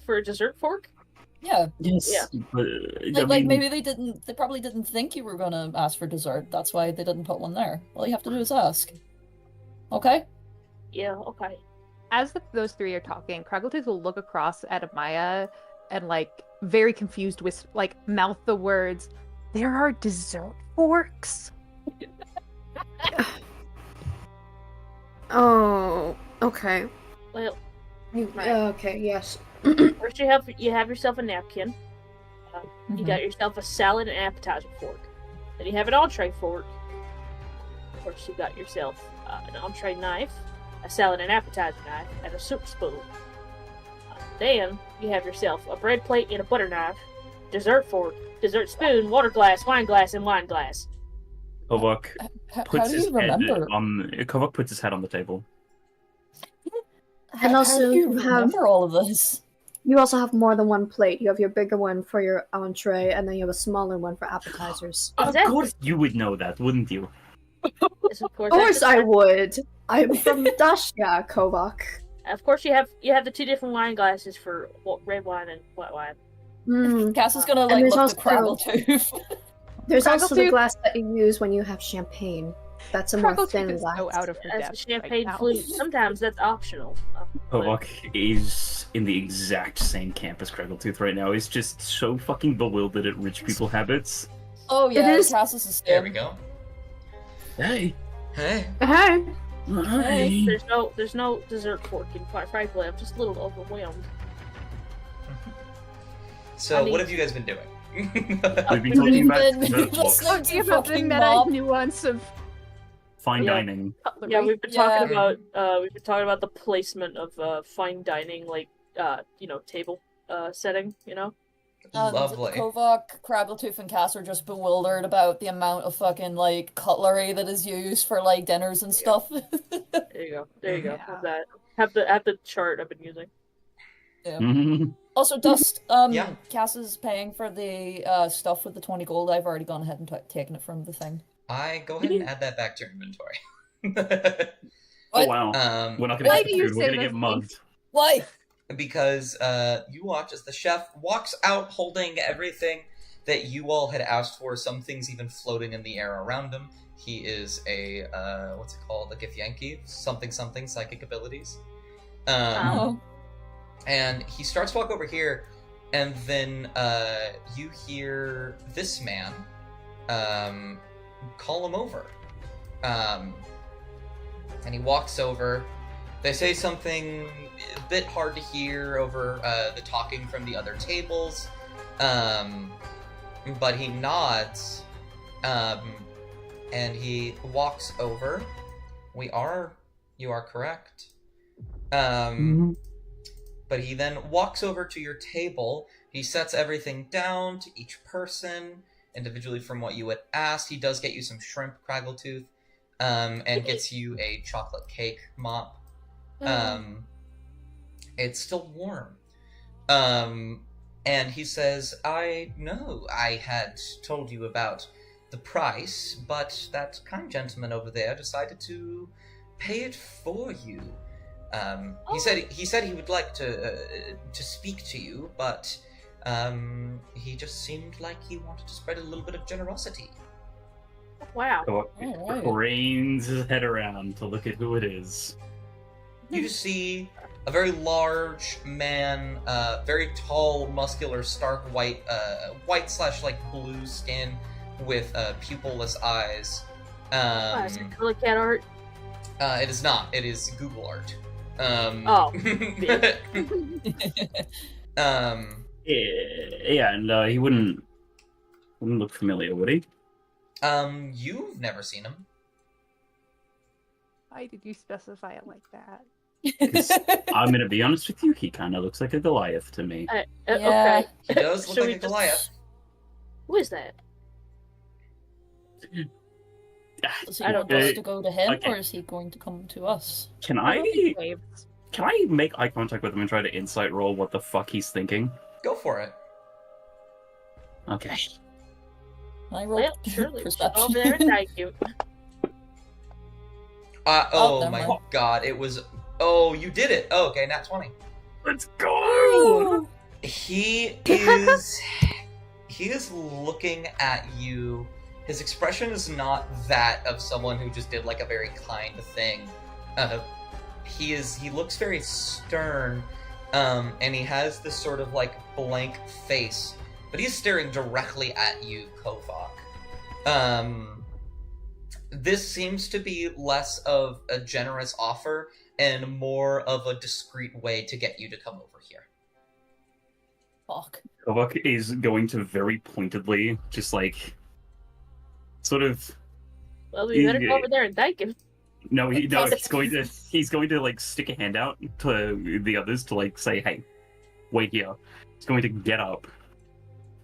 For a dessert fork? Yeah. Yes. Yeah. But, Like maybe they probably didn't think you were gonna ask for dessert. That's why they didn't put one there. All you have to do is ask. Okay? Yeah, okay. As those three are talking, Kraggletooth will look across at Amaya and like very confused with like mouth the words, "There are dessert forks." Oh, okay. Well, Okay, yes. first you have yourself a napkin. You got yourself a salad and appetizer fork. Then you have an entree fork. Of course, you got yourself an entree knife, a salad and appetizer knife, and a soup spoon. Then you have yourself a bread plate and a butter knife, dessert fork, dessert spoon, water glass, and wine glass. Kovok How puts do his you head remember? Kovok puts his head on the table. And How also do you you have- remember all of this? You also have more than one plate. You have your bigger one for your entree, and then you have a smaller one for appetizers. Of Exactly. course you would know that, wouldn't you? Yes, of course. Of course I would. I'm from Dashya, Kovak. Of course, you have the two different wine glasses for red wine and white wine. Hmm. Cass is gonna And like there's look to also- Craggletooth. There's also the Craggletooth- glass that you use when you have champagne. That's a more Craggletooth thin is glass. so out of her As depth a champagne right now. flute, sometimes that's optional. But- Kovok is in the exact same camp as Craggletooth right now. He's just so fucking bewildered at rich people habits. Oh yeah, is- Cass is There we go. Hey. Hey. Hey. Hey. There's no dessert fork, and quite frankly, I'm just a little overwhelmed. So, I mean- what have you guys been doing? We've been talking about dessert Let's books, go to We have the fucking meta mob. nuance of fine Yeah. dining. cutlery. Yeah, we've been talking Yeah. about the placement of fine dining, like table setting. And Lovely. Kovak, Craggletooth, and Cass are just bewildered about the amount of fucking like cutlery that is used for like dinners and stuff. There you go. There you go. Yeah. Have that. Have the chart I've been using. Mhm. Also, Dust, Yeah. Cass is paying for the stuff with the 20 gold. I've already gone ahead and taken it from the thing. I go ahead and add that back to your inventory. Oh What? wow. We're not gonna Why get do you food. We're say gonna those get mugged. Why? because you watch as the chef walks out holding everything that you all had asked for, some things even floating in the air around him. He is a, what's it called? A Githyanki? Something psychic abilities. Oh. And he starts to walk over here, and then you hear this man call him over. And he walks over. They say something a bit hard to hear over the talking from the other tables. But he nods, and he walks over. You are correct. But he then walks over to your table. He sets everything down to each person individually from what you had asked. He does get you some shrimp, Craggletooth, and gets you a chocolate cake, Mop. It's still warm. And he says, I know I had told you about the price, but that kind gentleman over there decided to pay it for you. He said he would like to speak to you, but he just seemed like he wanted to spread a little bit of generosity. Wow. Alright. Cranes his head around to look at who it is. You just see a very large man, very tall, muscular, stark white, white/like blue skin with pupilless eyes. Is it color cat art? It is not. It is Google art. Oh, Yeah, and he wouldn't look familiar, would he? You've never seen him. Why did you specify it like that? I'm gonna be honest with you, he kind of looks like a Goliath to me. Yeah. Okay. He does look Should like we a just- Goliath. Who is that? Does he I want don't us know. to go to him, Okay. or is he going to come to us? Can I don't think I he waves. can I make eye contact with him and try to insight roll what the fuck he's thinking? Go for it. Okay. I roll Well, surely. perception. Over there and thank you. Oh never my mind. god, it was. Oh, you did it. Oh, okay, nat 20. Let's go! He is looking at you. His expression is not that of someone who just did like a very kind thing. He looks very stern, And he has this sort of like blank face, but he's staring directly at you, Kovok. This seems to be less of a generous offer and more of a discreet way to get you to come over here. Fuck. Kovak is going to very pointedly, just like, sort of. Well, we better go over there and thank him. No, he's going to like stick a hand out to the others to like say, "Hey, wait here." He's going to get up,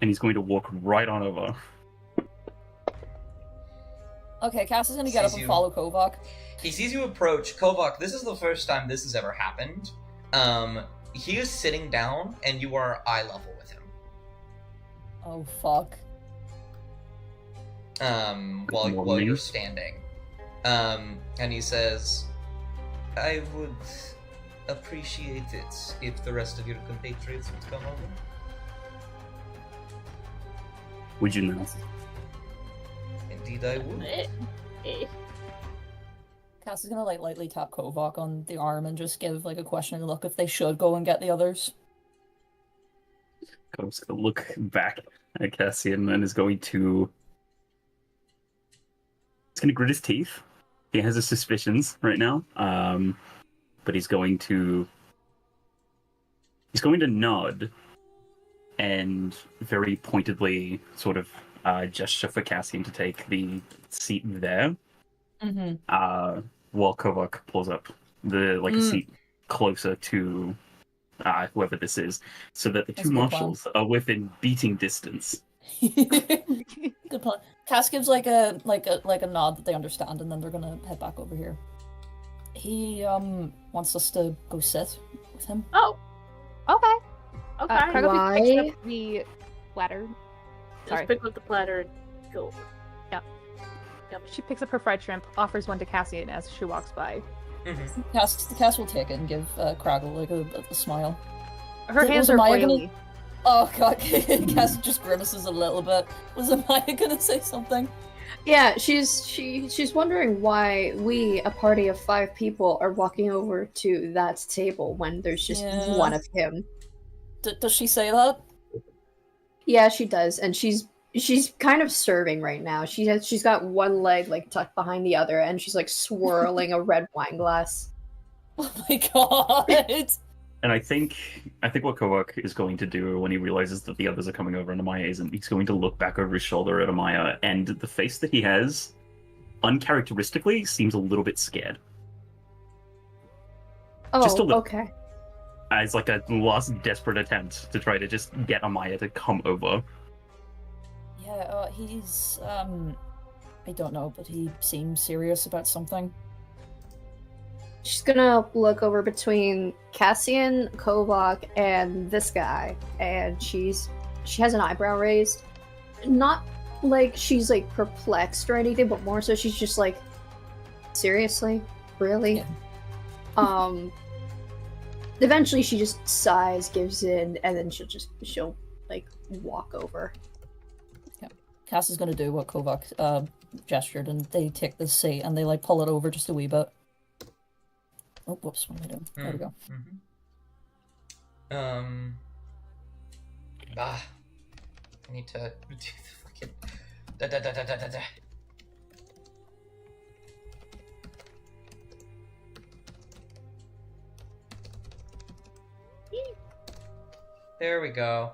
and he's going to walk right on over. Okay, Cass is gonna get up Sees and you. follow Kovak. He sees you approach. Kovak, this is the first time this has ever happened. He is sitting down, and you are eye level with him. Oh fuck. While you're standing. And he says, I would appreciate it if the rest of your compatriots would come over. Would you know? Indeed, I would. Cass is gonna like lightly tap Kovak on the arm and just give like a questioning look if they should go and get the others. Kovak's going to look back at Cassian and is going to. He's going to grit his teeth. He has his suspicions right now, but he's going to nod and very pointedly sort of gesture for Cassian to take the seat there, Mm-hmm. while Kovak pulls up the a seat closer to whoever this is, so that the That's two a good plan. marshals are within beating distance. Good plan. Cass gives like a nod that they understand, and then they're gonna head back over here. He wants us to go sit with him. Oh, Okay. okay. Kragovi picks Why? up the platter. Sorry. Just pick up the platter and go over. She picks up her fried shrimp, offers one to Cassian as she walks by. Mm-hmm. Cass will take it and give Craggle like a smile. Her Was hands are Maya gonna- oily. Oh god, Cass just grimaces a little bit. Was Amaya gonna say something? Yeah, she's wondering why we, a party of 5 people, are walking over to that table when there's just Yeah. one of him. Does she say that? Yeah, she does, and she's kind of serving right now. She's got one leg like tucked behind the other, and she's like swirling a red wine glass. Oh my god! And I think what Kovak is going to do when he realizes that the others are coming over and Amaya isn't, he's going to look back over his shoulder at Amaya, and the face that he has, uncharacteristically, seems a little bit scared. Oh, Just a little. okay. As like a last desperate attempt to try to just get Amaya to come over. Yeah, he's I don't know, but he seems serious about something. She's gonna look over between Cassian, Kovak, and this guy, and she has an eyebrow raised. Not like she's like perplexed or anything, but more so she's just like, seriously? Really? Yeah. Eventually she just sighs, gives in, and then she'll like walk over. Cass is gonna do what Kovak gestured, and they take the seat and they like pull it over just a wee bit. Oh, whoops! What am I doing? There we go. I need to do the fucking. There we go.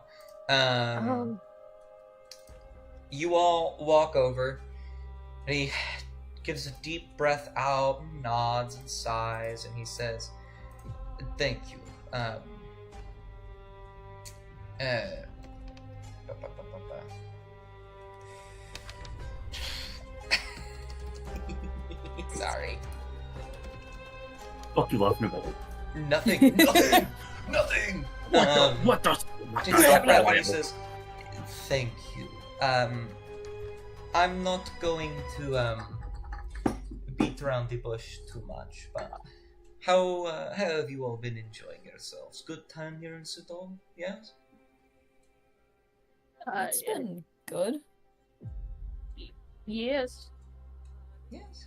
You all walk over, and he gives a deep breath out, nods and sighs, and he says, "Thank you." Sorry. Fuck you laughing about? Nothing. Nothing. What the? He steps back and he says, "Thank you. I'm not going to beat around the bush too much, but how have you all been enjoying yourselves? Good time here in Sudol, yes?" It's been good. Yes. Yes.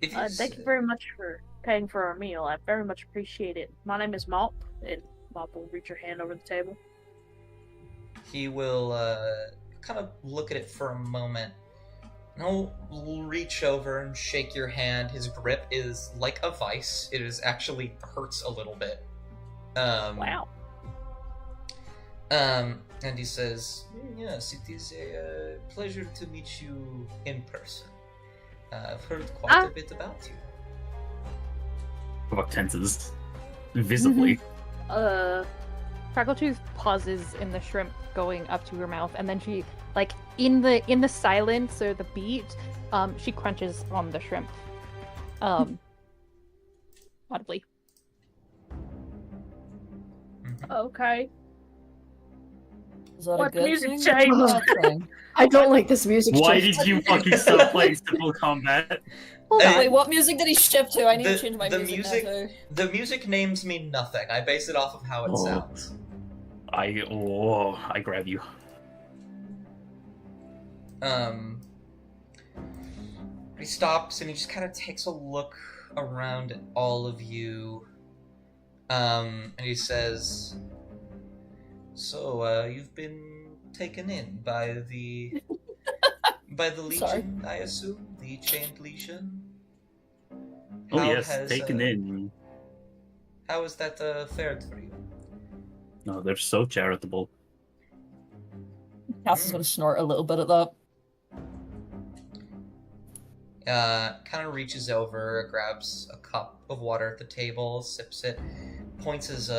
It is, Thank you very much for paying for our meal. I very much appreciate it. My name is Malt, and Mop will reach her hand over the table. He will kind of look at it for a moment. And he'll reach over and shake your hand. His grip is like a vice. It is actually hurts a little bit. Wow. And he says, "Yes, it is a pleasure to meet you in person. I've heard quite a bit about you." Kovok tenses visibly. Crackletooth pauses in the shrimp going up to her mouth, and then she, like, in the silence or the beat, she crunches on the shrimp. Audibly. Okay. Is that What a good music thing? change? Or a bad thing? I don't like this music. Why shift. did you fucking stop playing Simple Combat? Hold on, Hey, wait, what music did he shift to? I need the- to change my the music now too. The music names mean nothing. I base it off of how it Oh. sounds. I grab you. He stops and he just kind of takes a look around at all of you. And he says, "So, you've been taken in by the Sorry. Legion, I assume? The Chained Legion? Oh How yes, has, taken in. How has that fared for you?" No, they're so charitable. Cass is gonna snort a little bit at that. Kind of reaches over, grabs a cup of water at the table, sips it, points his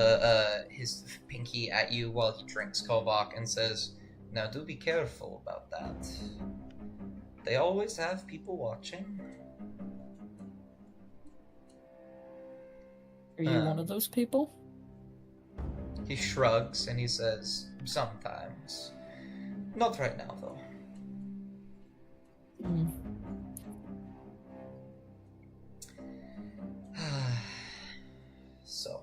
pinky at you while he drinks Kovok, and says, "Now do be careful about that. They always have people watching." Are you one of those people? He shrugs and he says, "Sometimes. Not right now, though." Mm. So,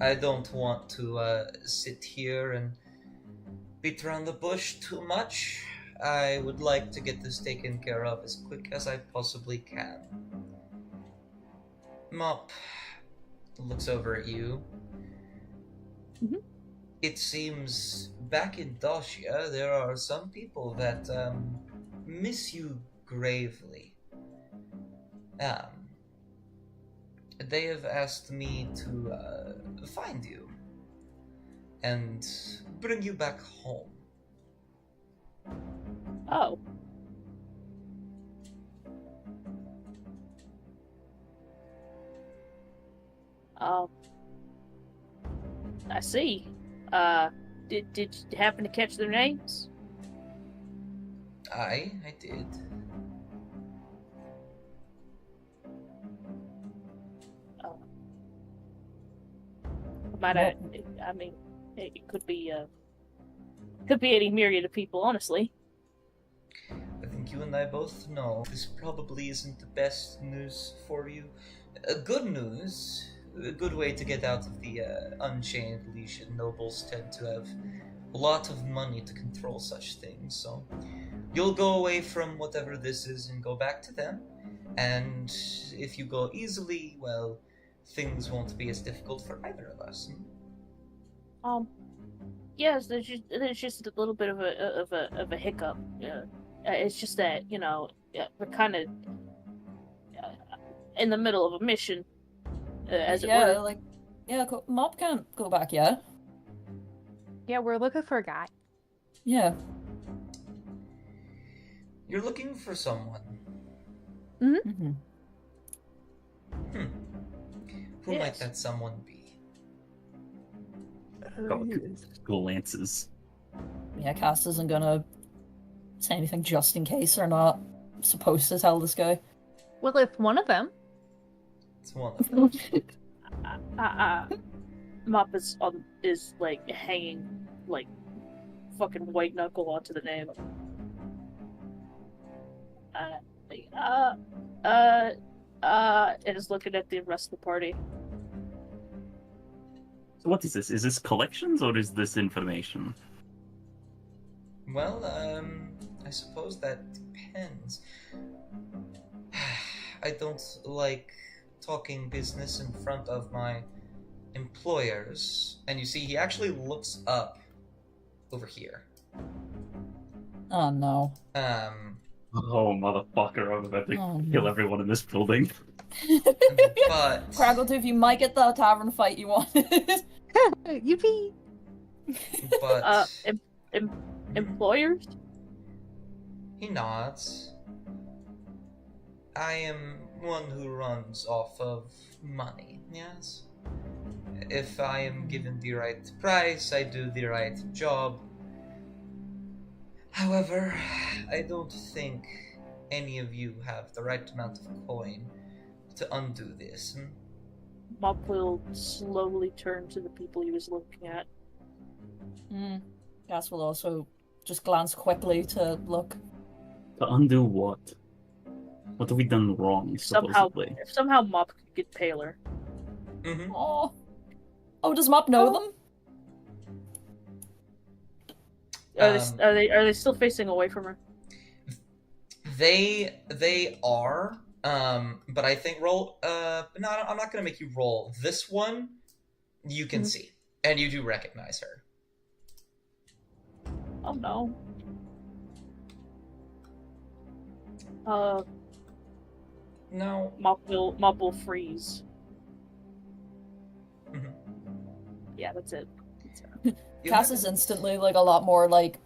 I don't want to sit here and beat around the bush too much. I would like to get this taken care of as quick as I possibly can. Mop looks over at you. Mhm. It seems back in Dacia there are some people that miss you gravely. They have asked me to find you and bring you back home. Oh. I see. Did you happen to catch their names? I did. I mean, it could be any myriad of people, honestly. I think you and I both know this probably isn't the best news for you. Good news, a good way to get out of the Unchained Legion. Nobles tend to have a lot of money to control such things, so you'll go away from whatever this is and go back to them. And if you go easily, well, things won't be as difficult for either of us. Yes, there's just a little bit of a hiccup. It's just that we're kind of in the middle of a mission, as it were. Mop can't go back yet. Yeah, we're looking for a guy. Yeah. You're looking for someone. Mm-hmm. Who might Yes. that someone be? Glances. Yeah, Cass isn't gonna say anything just in case they're not supposed to tell this guy. Well, it's one of them. It's one of them. Mop is like hanging like fucking white knuckle onto the name. And is looking at the rest of the party. So what is this? Is this collections or is this information? Well, I suppose that depends. I don't like talking business in front of my employers, and you see he actually looks up over here. Oh no. Oh, motherfucker, I'm about to Oh, kill no. everyone in this building. But Kraggletooth, you might get the tavern fight you wanted. Yippee! but Employers? he nods. I am one who runs off of money, yes? If I am given the right price, I do the right job. However, I don't think any of you have the right amount of coin to undo this. Mop will slowly turn to the people he was looking at. Cass will also just glance quickly to look. To undo what? What have we done wrong, supposedly? If somehow Mop could get paler. Mm-hmm. Oh. Oh, does Mop know them? Are they still facing away from her? They are, but I think roll. No, I'm not gonna make you roll. This one, you can see, and you do recognize her. Oh no. No. Mop will freeze. Mhm. Yeah, that's it. Cass is instantly like a lot more like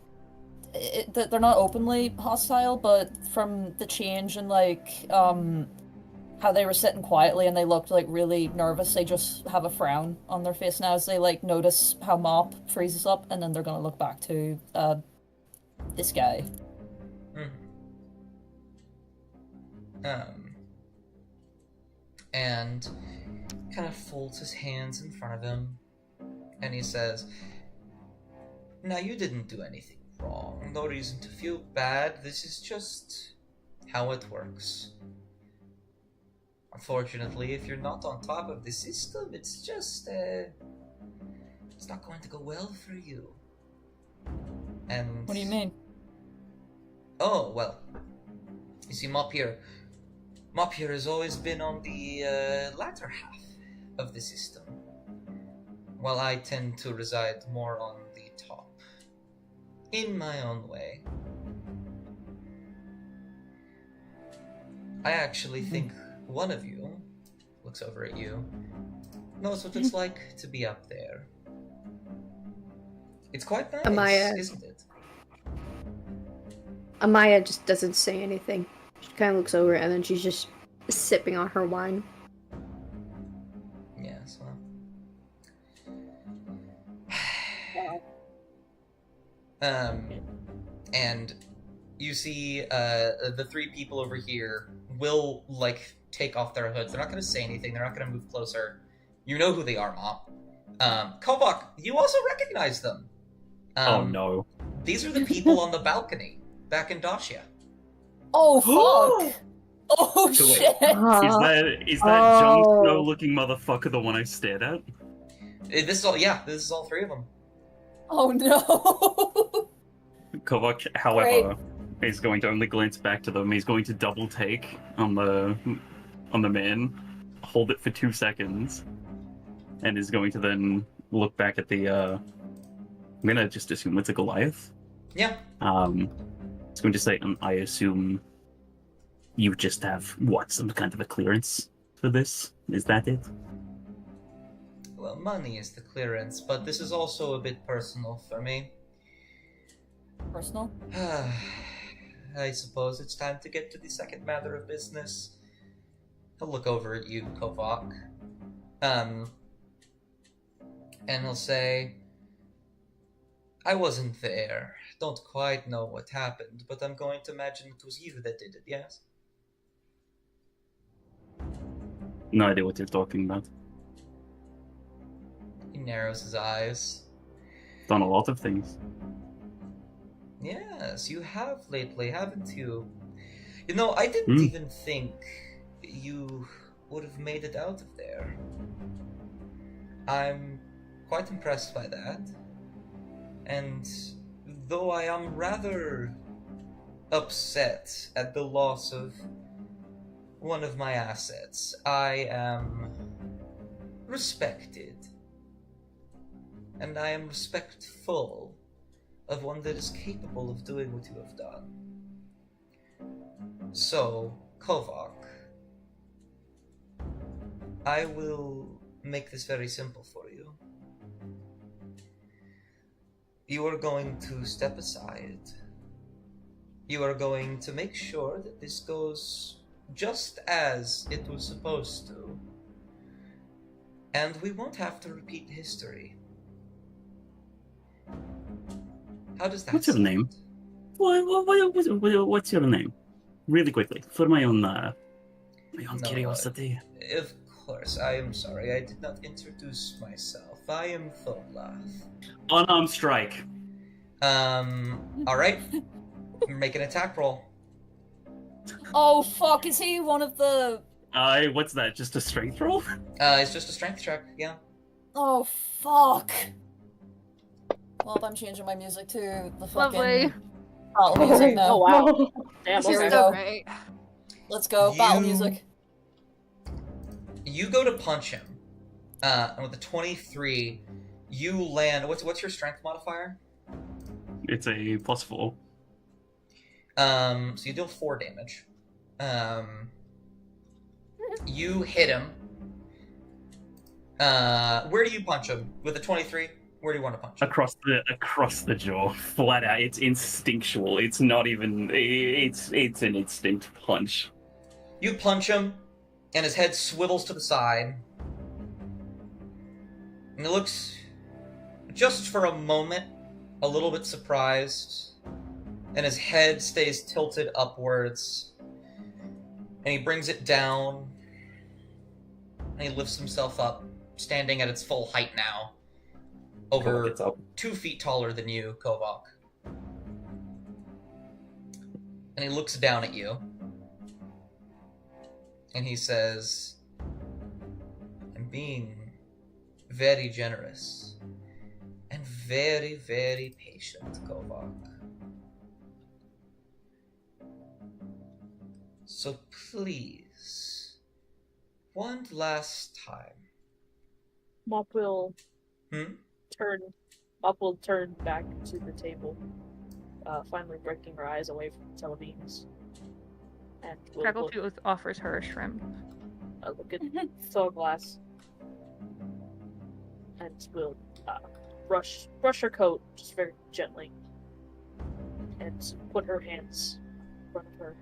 they're not openly hostile, but from the change in like how they were sitting quietly and they looked like really nervous, they just have a frown on their face now as they like notice how Mop freezes up, and then they're gonna look back to this guy. And kind of folds his hands in front of him, and he says, "Now you didn't do anything wrong. No reason to feel bad. This is just how it works. Unfortunately, if you're not on top of the system, it's just it's not going to go well for you." And What do you mean? oh well, you see, Mop here has always been on the latter half of the system, while I tend to reside more on the top, in my own way. I actually think one of you, looks over at you, knows what it's like to be up there. It's quite nice, Amaya. isn't it? Amaya just doesn't say anything. She kind of looks over and then she's just sipping on her wine. Yes, well. And you see the three people over here will like take off their hoods. They're not going to say anything. They're not going to move closer. You know who they are, Mop. Kovak, you also recognize them. Oh no. These are the people on the balcony back in Dacia. Oh fuck! Oh So wait. shit! Is that Jon Snow looking motherfucker the one I stared at? This is all three of them. Oh no! Kovak, however, is going to only glance back to them. He's going to double take on the man, hold it for 2 seconds, and is going to then look back at the. I'm gonna just assume it's a Goliath. Yeah. It's going to say, I assume you just have some kind of a clearance for this? Is that it? Well, money is the clearance, but this is also a bit personal for me. Personal? I suppose it's time to get to the second matter of business. He'll look over at you, Kovak. And he'll say, I wasn't there. Don't quite know what happened, but I'm going to imagine it was you that did it, yes? No idea what you're talking about. He narrows his eyes. Done a lot of things. Yes, you have lately, haven't you? You know, I didn't even think you would have made it out of there. I'm quite impressed by that. And though I am rather upset at the loss of one of my assets, I am respected and I am respectful of one that is capable of doing what you have done. So, Kovak, I will make this very simple for you. You are going to step aside. You are going to make sure that this goes just as it was supposed to. And we won't have to repeat history. How does that What's your sound? name? What's your name? Really quickly, for my own No, curiosity. Of course, I am sorry. I did not introduce myself. I am Thoglath. Unarmed strike. Alright. Make an attack roll. Oh fuck, is he one of the... What's that? Just a strength roll? It's just a strength check, yeah. Oh fuck. Well, I'm changing my music to the fucking... Lovely. battle music now. Oh wow. Damn, Here we okay. go. Right. Let's go, battle You- music. You go to punch him. And with a 23, you land. What's your strength modifier? It's a +4. So you deal 4 damage. You hit him. Where do you punch him? With a 23? Where do you want to punch him? Across the jaw, flat out. It's instinctual. It's not even. It's an instinct punch. You punch him, and his head swivels to the side. And he looks, just for a moment, a little bit surprised. And his head stays tilted upwards. And he brings it down. And he lifts himself up, standing at its full height now. Over It's up. 2 feet taller than you, Kovak. And he looks down at you. And he says, I'm being very generous and very, very patient, Kovak. So please, one last time. Mop will Hmm? Mop will turn back to the table, finally breaking her eyes away from the telebeams. And we'll Crackletooth offers her a shrimp. look at Thorglass. And we'll brush her coat just very gently. And put her hands in front of her.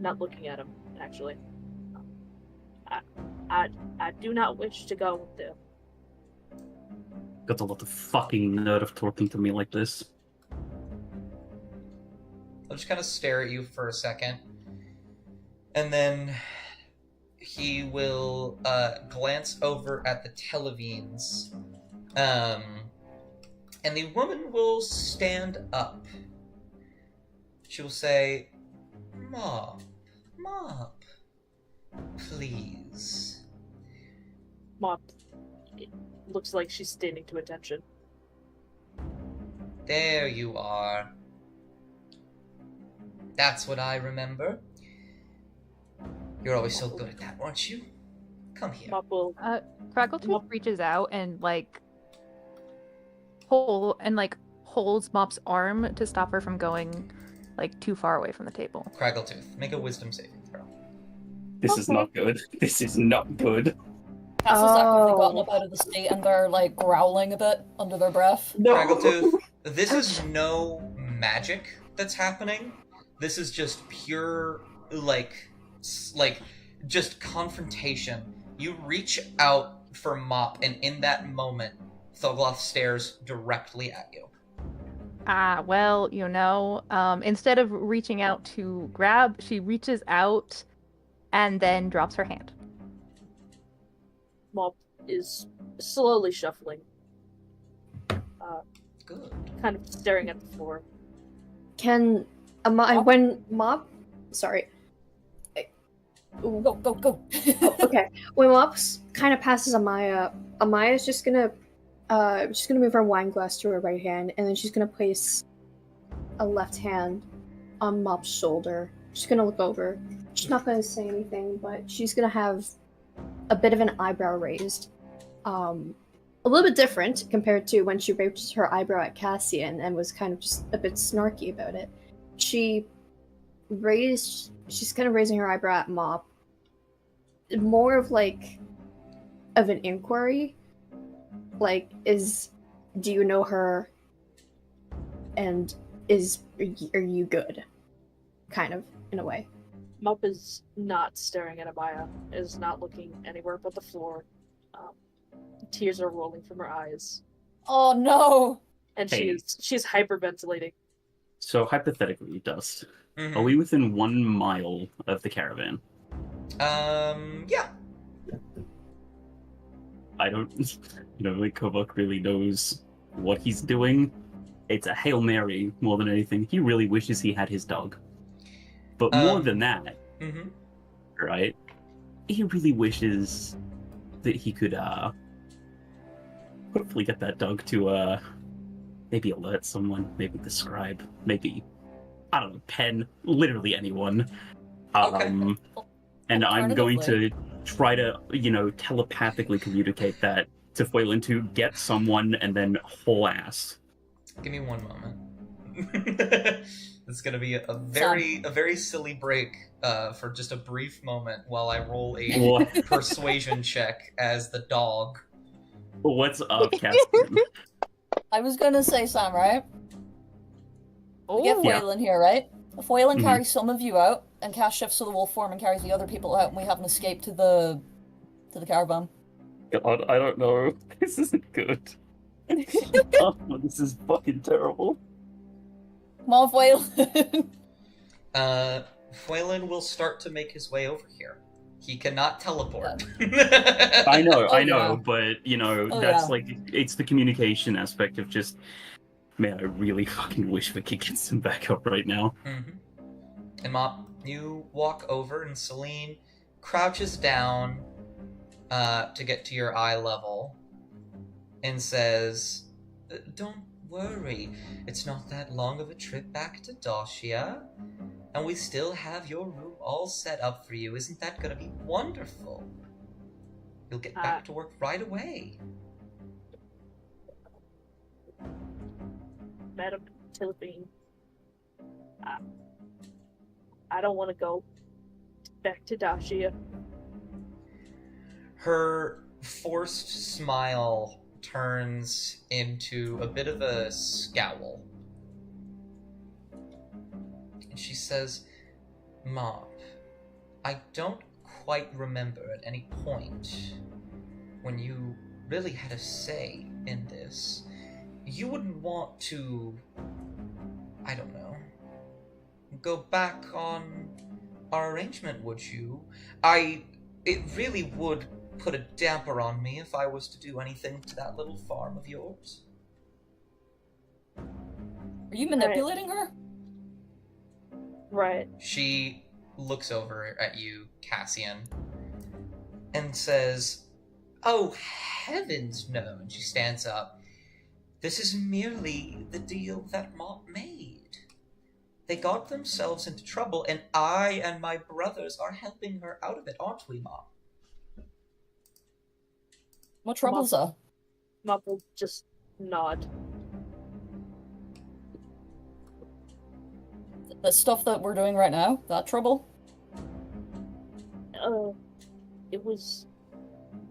Not looking at him, actually. I do not wish to go with them. Got a lot of fucking nerve talking to me like this. I'll just kind of stare at you for a second. And then he will glance over at the Televines. And the woman will stand up. She will say, Mop, please. Mop, it looks like she's standing to attention. There you are. That's what I remember. You're always so good at that, weren't you? Come here. Mop will Crackletooth reaches out and holds Mop's arm to stop her from going too far away from the table. Craggletooth, make a wisdom saving throw. This is not good. This is not good. Cass's actively Oh. gotten up out of the state and they're growling a bit under their breath. Craggletooth, this is no magic that's happening. This is just pure, just confrontation. You reach out for Mop, and in that moment, Thogloth stares directly at you. Well, instead of reaching out to grab, she reaches out and then drops her hand. Mop is slowly shuffling, Good. kind of staring at the floor. Can when Mop, sorry, Go, go, go. okay, when Mop's kind of passes Amaya, Amaya's just gonna move her wine glass to her right hand, and then she's gonna place a left hand on Mop's shoulder. She's gonna look over. She's not gonna say anything, but she's gonna have a bit of an eyebrow raised, a a little bit different compared to when she raised her eyebrow at Cassian and was kind of just a bit snarky about it. She's kind of raising her eyebrow at Mop. More of like of an inquiry. Like, do you know her? And are you good? Kind of, in a way. Mop is not staring at Amaya, is not looking anywhere but the floor. Tears are rolling from her eyes. Oh no! And Hey. she's hyperventilating. So hypothetically, Dust, Mhm. are we within 1 mile of the caravan? Yeah. I don't, like Kovok really knows what he's doing. It's a Hail Mary more than anything. He really wishes he had his dog. But more than that, Mm-hmm. right? He really wishes that he could, hopefully get that dog to, maybe alert someone, maybe the scribe, maybe, I don't know, Pen, literally anyone. Okay. And I'm going Alternatively- to try to, telepathically communicate that to Foylan to get someone and then whole ass. Give me one moment. It's gonna be a very silly break for just a brief moment while I roll a What? persuasion check as the dog. What's up, Caspian? I was gonna say, Sam, right? We get Yeah. Foylan here, right? Foylan Mhm. carries some of you out, and Cass shifts to the wolf form and carries the other people out, and we have an escape to the caravan. God, I don't know. This isn't good. Oh, this is fucking terrible. Come on, Foylan! Foylan will start to make his way over here. He cannot teleport. I know, Oh, I know, yeah. but Oh, that's yeah. like it's the communication aspect of just. Man, I really fucking wish we could get some backup right now. Mm-hmm. And Mop, you walk over, and Celine crouches down to get to your eye level and says, "Don't worry, it's not that long of a trip back to Dacia, and we still have your room all set up for you. Isn't that gonna be wonderful? You'll get back to work right away." Madam Tilipine, I don't want to go back to Dacia. Her forced smile turns into a bit of a scowl. And she says, "Mop, I don't quite remember at any point when you really had a say in this. You wouldn't want to, I don't know, go back on our arrangement, would you? It really would put a damper on me if I was to do anything to that little farm of yours." Are you manipulating her? Right. She looks over at you, Cassian, and says, "Oh, heavens, no." And she stands up. "This is merely the deal that Mop made. They got themselves into trouble, and I and my brothers are helping her out of it, aren't we, Mop?" What troubles her? Mop will just nod. The stuff that we're doing right now? That trouble? It was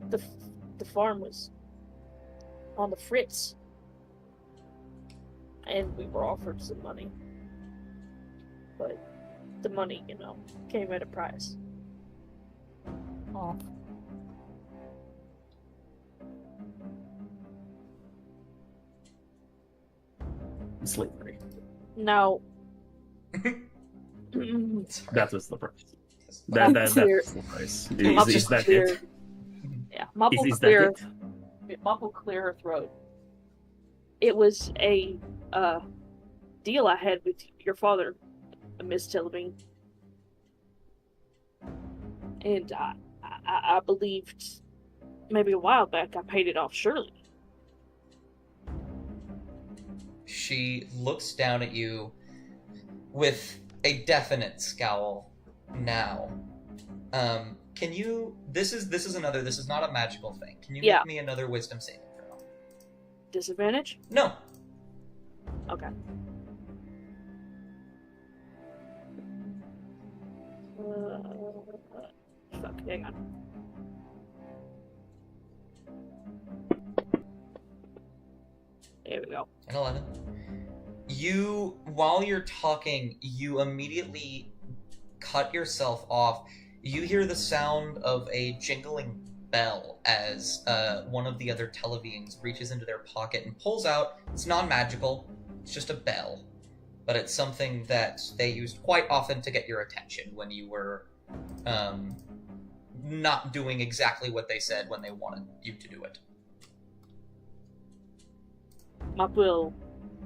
the farm was on the fritz, and we were offered some money, but the money, came at a price. Oh. Slavery. Now, That was the price. Mop That's clear- the price. Mop Is just that clear- it? Yeah, Mop will Is that clear. it? Mop will clear her throat. It was a deal I had with your father, Miss Tilibine, and I believed maybe a while back I paid it off surely. She looks down at you with a definite scowl now. Can you? This is not a magical thing. Can you Yeah. make me another wisdom saving throw? Disadvantage? No. Okay. Fuck, hang on. There we go. An 11. You, while you're talking, you immediately cut yourself off. You hear the sound of a jingling bell as one of the other telebeings reaches into their pocket and pulls out. It's non-magical. It's just a bell. But it's something that they used quite often to get your attention when you were not doing exactly what they said when they wanted you to do it. Mop will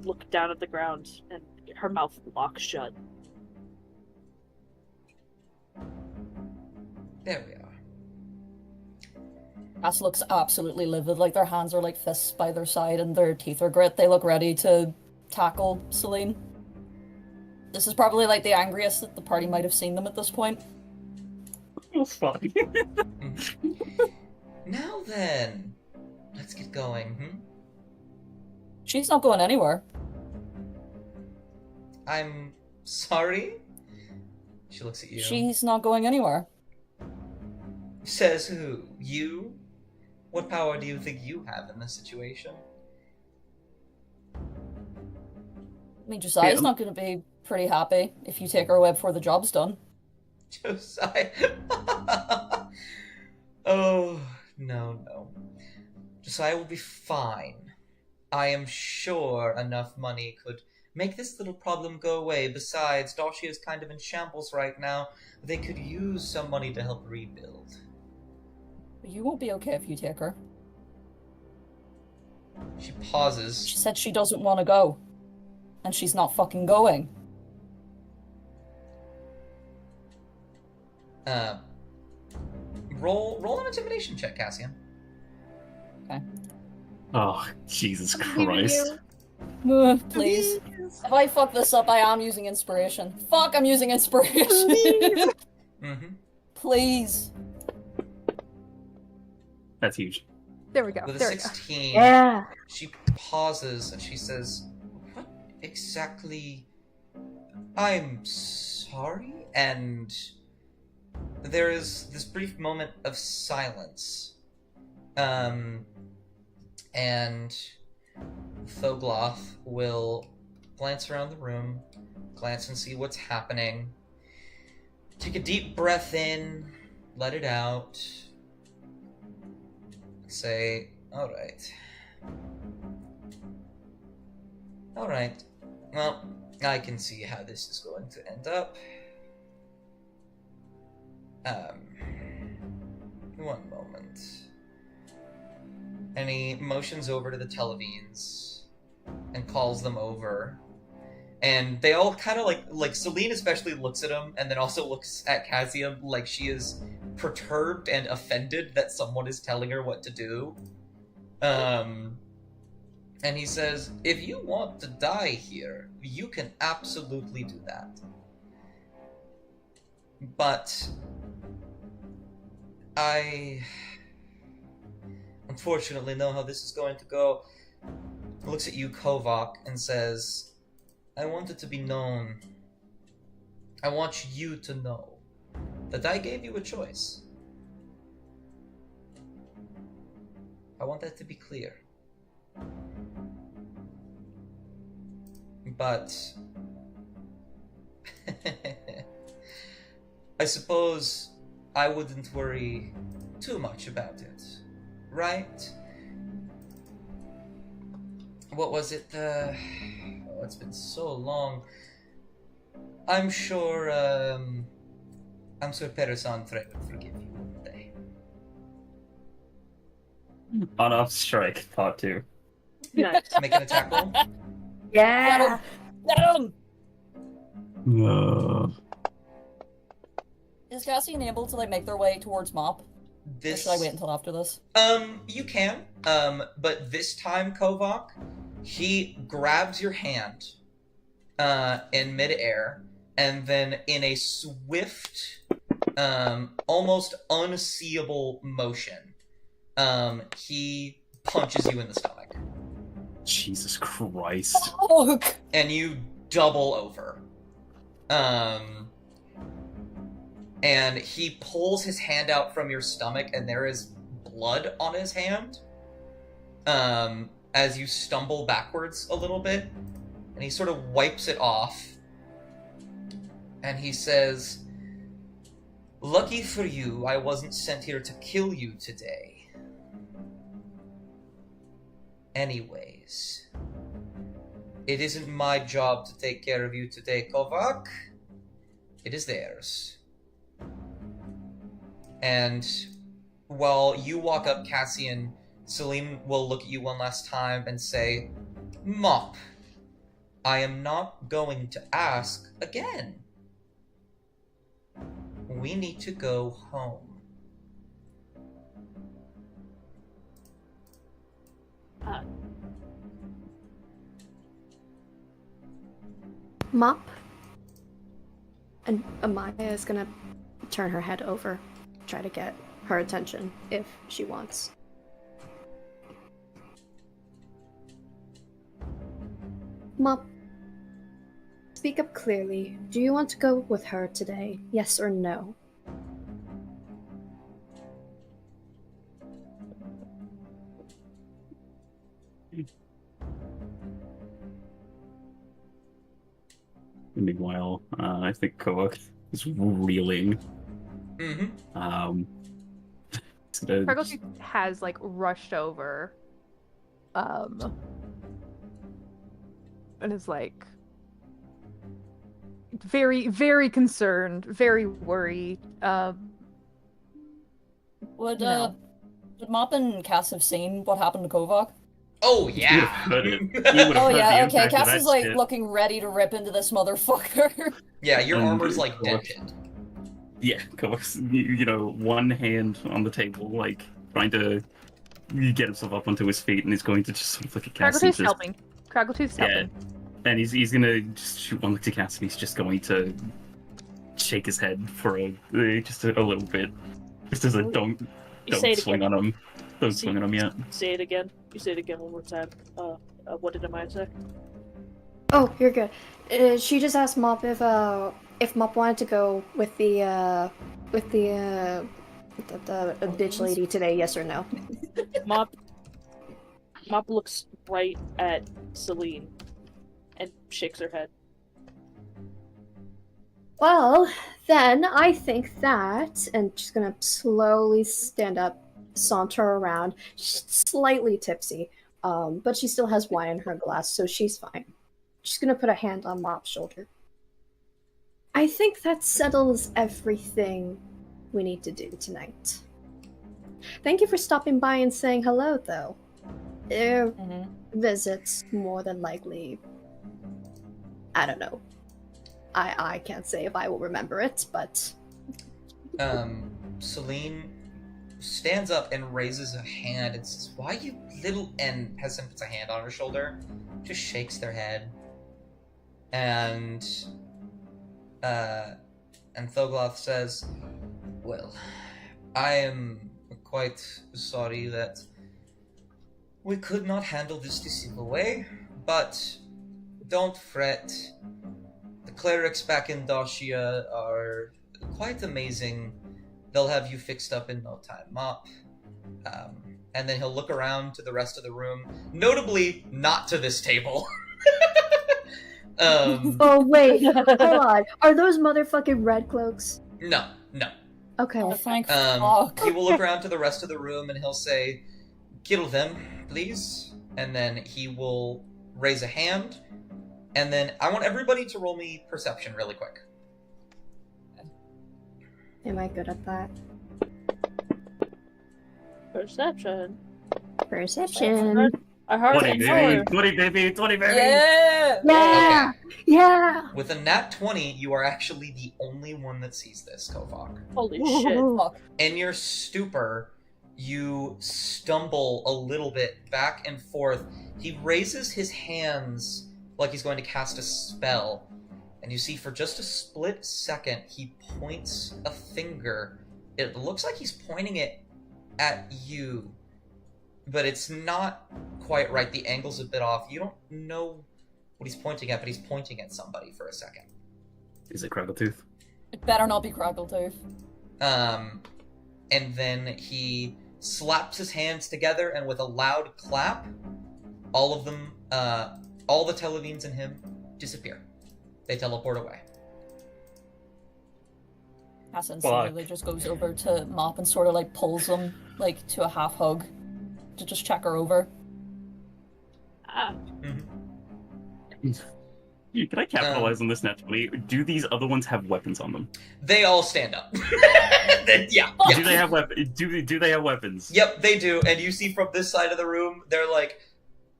look down at the ground and her mouth locks shut. There we are. Cass looks absolutely livid, like their hands are like fists by their side and their teeth are grit. They look ready to tackle Celine. This is probably like the angriest that the party might have seen them at this point. Oh, fuck. Now then, let's get going, She's not going anywhere. I'm sorry? She looks at you. She's not going anywhere. Says who? You? What power do you think you have in this situation? I mean, Josiah's Yeah. not going to be pretty happy if you take her away before the job's done. Josiah. Oh, no. Josiah will be fine. I am sure enough money could make this little problem go away. Besides, Dacia is kind of in shambles right now. They could use some money to help rebuild. You won't be okay if you take her. She pauses. She said she doesn't want to go. And she's not fucking going. Roll an intimidation check, Cassian. Oh, Jesus Christ. Please. If I fuck this up, I am using inspiration. Fuck, I'm using inspiration. Mm-hmm. Please. That's huge. There we go. With a There we go. 16, Yeah. she pauses and she says, "What exactly? I'm sorry." And there is this brief moment of silence. And Thogloth will glance around the room, glance and see what's happening. Take a deep breath in, let it out. Say, alright. Alright. Well, I can see how this is going to end up. One moment. And he motions over to the Televenes and calls them over. And they all kind of like Celine especially looks at him and then also looks at Cassia like she is perturbed and offended that someone is telling her what to do. And he says, if you want to die here, you can absolutely do that. But I unfortunately know how this is going to go. He looks at you, Kovak, and says, I want it to be known. I want you to know that I gave you a choice. I want that to be clear. But I suppose I wouldn't worry too much about it, right? What was it? Oh, it's been so long. I'm sure Perisantre would forgive you, wouldn't they? On-off strike, part 2. Nice. Make an attack roll. Yeah. Get him! Uh, Is Cassian able to like make their way towards Mop? Or This should I wait until after this? You can. But this time, Kovak, he grabs your hand in midair, and then in a swift, almost unseeable motion, he punches you in the stomach. Jesus Christ. Fuck! and you double over. And he pulls his hand out from your stomach, and there is blood on his hand. As you stumble backwards a little bit, and he sort of wipes it off. And he says, "Lucky for you, I wasn't sent here to kill you today. Anyways, it isn't my job to take care of you today, Kovac. It is theirs." And while you walk up, Cassian, Celine will look at you one last time and say, "Mop, I am not going to ask again. We need to go home." Mop. And Amaya is gonna turn her head over, try to get her attention if she wants. Mop, speak up clearly. Do you want to go with her today? Yes or no? Meanwhile, I think Kovac is reeling. Mm-hmm. Kargotooth has like rushed over, and is like very, very concerned, very worried. Would No. would Mop and Cass have seen what happened to Kovac? Oh, He yeah. would have heard it. He would have Oh heard yeah, the okay. impact of Cass is that like shit. looking ready to rip into this motherfucker. Yeah, your And armor's like Kovac- dented. Yeah, Kovac's, you know, one hand on the table, like, trying to get himself up onto his feet, and he's going to just sort of look at Cass and Kargotooth's just... helping. Kargotooth's Yeah. helping. And he's gonna just shoot one look to Cass, and he's just going to shake his head for just a little bit. Just as a don't You say it swing again. on him. Don't swing on him yet. Say it again. You say it again one more time. What did Amaya say? Oh, you're good. She just asked Mop if Mop wanted to go with the bitch lady today, yes or no. Mop looks right at Celine and shakes her head. Well, then I think that, and she's gonna slowly stand up, saunter around. She's slightly tipsy, but she still has wine in her glass, so she's fine. She's gonna put a hand on Mop's shoulder. I think that settles everything we need to do tonight. Thank you for stopping by and saying hello, though. Their visits, more than likely, I don't know. I can't say if I will remember it, but Celine stands up and raises a hand and says, "Why you little..." and Heston puts a hand on her shoulder, just shakes their head. And Thogloth says, "Well, I am quite sorry that we could not handle this the simple way, but don't fret. The clerics back in Dacia are quite amazing. They'll have you fixed up in no time, Mop." And then he'll look around to the rest of the room, notably not to this table. oh wait, hold on. Are those motherfucking red cloaks? No. Okay. Oh, thank fuck. He will look around to the rest of the room and he'll say, "Kill them, please." And then he will raise a hand. And then I want everybody to roll me perception really quick. Am I good at that? Perception. Perception. I hardly 20, know baby! her. 20, baby! 20, baby! Yeah! Yeah! Yeah! With a nat 20, you are actually the only one that sees this, Kovac. Holy shit. Fuck. In your stupor, you stumble a little bit back and forth. He raises his hands like he's going to cast a spell, and you see for just a split second, he points a finger. It looks like he's pointing it at you, but it's not quite right. The angle's a bit off. You don't know what he's pointing at, but he's pointing at somebody for a second. Is it Craggletooth? It better not be Craggletooth. And then he slaps his hands together, and with a loud clap, all of them, all the Televines and him disappear. They teleport away. Cass instantly just goes over to Mop and sort of like pulls him like to a half hug to just check her over. Can I capitalize on this naturally? Do these other ones have weapons on them? They all stand up. Yeah. Do they have weapons? Do they have weapons? Yep, they do. And you see from this side of the room, they're like,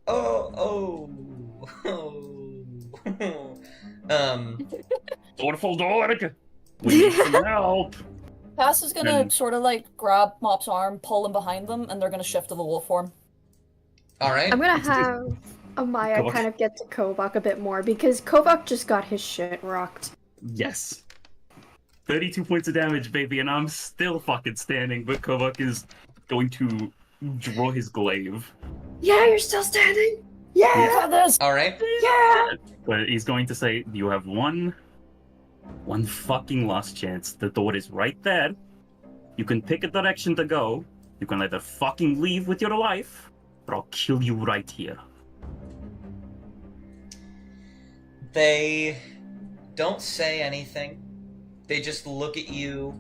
oh. Wonderful dog. We need some help. Cass is gonna And- sort of like grab Mop's arm, pull him behind them, and they're gonna shift to the wolf form. All right. I'm gonna have Amaya Kovac. kind of get to Kovac a bit more because Kovac just got his shit rocked. Yes. 32 points of damage, baby, and I'm still fucking standing, but Kovac is going to draw his glaive. Yeah, you're still standing. Yeah, Got this. All right. yeah. But he's going to say, you have one fucking last chance. The door is right there. You can pick a direction to go. You can either fucking leave with your life, or I'll kill you right here. They don't say anything. They just look at you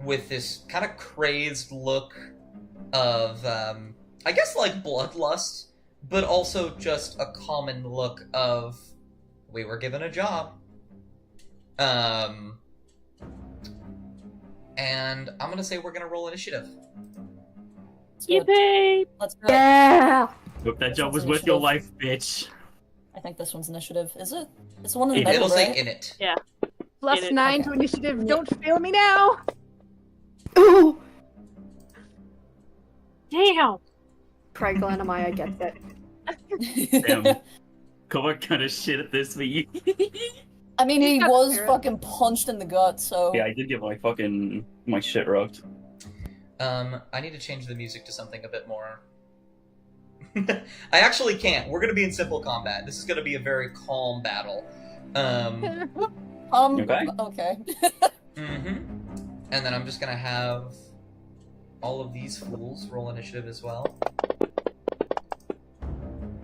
with this kind of crazed look of, I guess, like bloodlust, but also just a common look of, we were given a job. And I'm gonna say we're gonna roll initiative. Yippee! Let's do it. Yeah. Hope that This job one's was worth your initiative. life, bitch. I think this one's initiative. Is it? It's the one in the It middle, It'll right? say in it. Plus Get it. 9 Okay. to initiative. Don't fail me now. Ooh. Damn! Craigle and Amaya gets it. Damn. Kovac kind of shit at this, but you... I mean, he He's got was spirit. fucking punched in the gut, so... Yeah, I did get my shit rocked. I need to change the music to something a bit more. I actually can't. We're gonna be in simple combat. This is gonna be a very calm battle. Okay. Okay. And then I'm just gonna have all of these fools roll initiative as well.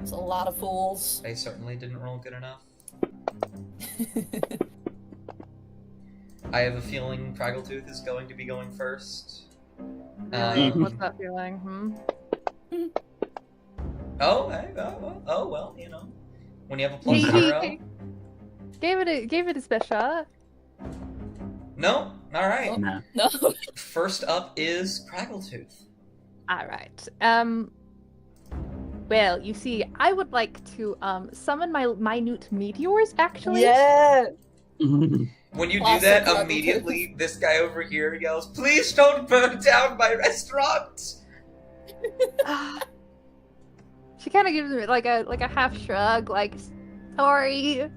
It's a lot of fools. They certainly didn't roll good enough. I have a feeling Craggletooth is going to be going first. Really? Um, What's that feeling? Oh, well, you know. When you have a plus He 0. gave it his best shot. No? Alright. Nah. No. First up is Craggletooth. All right. Well, you see, I would like to summon my minute meteors. Actually. Yeah. When you do Classic that, Craggletooth. immediately this guy over here yells, "Please don't burn down my restaurant!" She kind of gives me like a half shrug, like, sorry,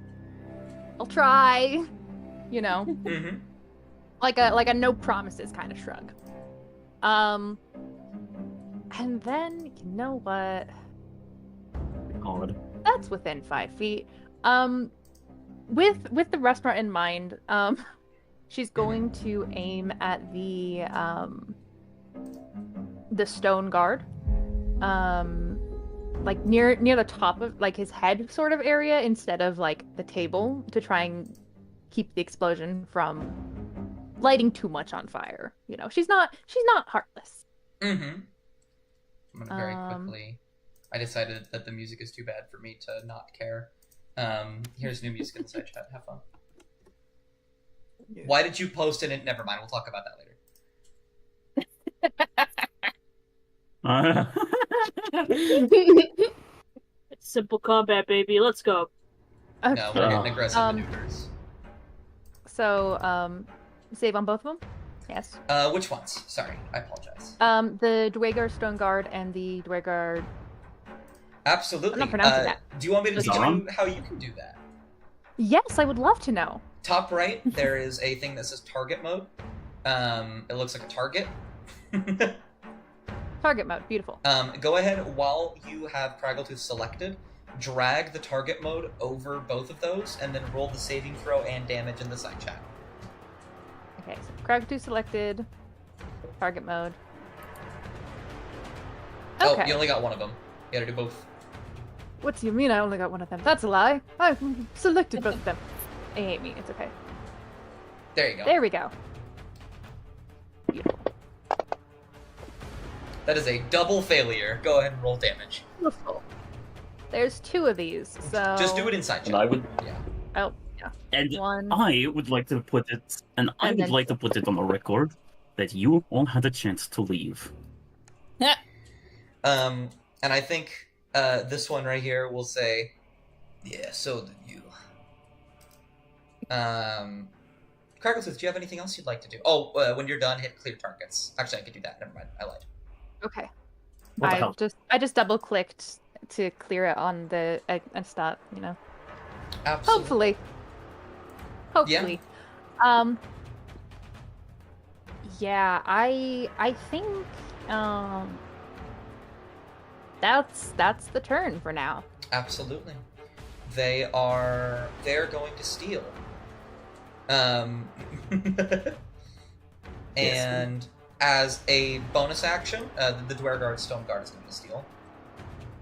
I'll try, you know, Mm-hmm. like a no promises kind of shrug. And then you know what? God. That's within 5 feet. With the restaurant in mind, she's going to aim at the stone guard, like near the top of like his head sort of area instead of like the table to try and keep the explosion from lighting too much on fire. You know, she's not heartless. Mm-hmm. I'm gonna very Um, quickly. I decided that the music is too bad for me to not care. Here's new music in the side chat. Have fun. Why did you post it? Never mind. We'll talk about that later. It's simple combat, baby. Let's go. No, we're getting aggressive Um, maneuvers. So, save on both of them? Yes. Which ones? Sorry, I apologize. The Dwagar Stone Guard and the Dwagar. Absolutely. I'm not pronouncing that. Do you want me to teach Zom? you how you can do that? Yes, I would love to know. Top right, there is a thing that says target mode. It looks like a target. Target mode, beautiful. Go ahead, while you have Kraggletooth selected, drag the target mode over both of those, and then roll the saving throw and damage in the side chat. Okay, so Kraggletooth selected. Target mode. Oh, Okay. you only got one of them. You gotta do both. What do you mean I only got one of them? That's a lie. I selected both of them. They hate me. It's okay. There you go. There we go. Beautiful. That is a double failure. Go ahead and roll damage. Beautiful. There's 2 of these, so... Just do it inside And chat. I would, Yeah. Oh, yeah. and One. I would like to put it, And then- on the record that you all had a chance to leave. And I think this one right here will say, yeah, so did you. Kraggletooth, do you have anything else you'd like to do? Oh, when you're done, hit clear targets. Actually, I could do that. Never mind. I lied. Okay. What the hell? I just double clicked to clear it on the and start, you know. Absolutely. Hopefully. Yeah, I think that's the turn for now. Absolutely. They're going to steal. And as a bonus action, the Dwereguard Stone Guard is going to steal.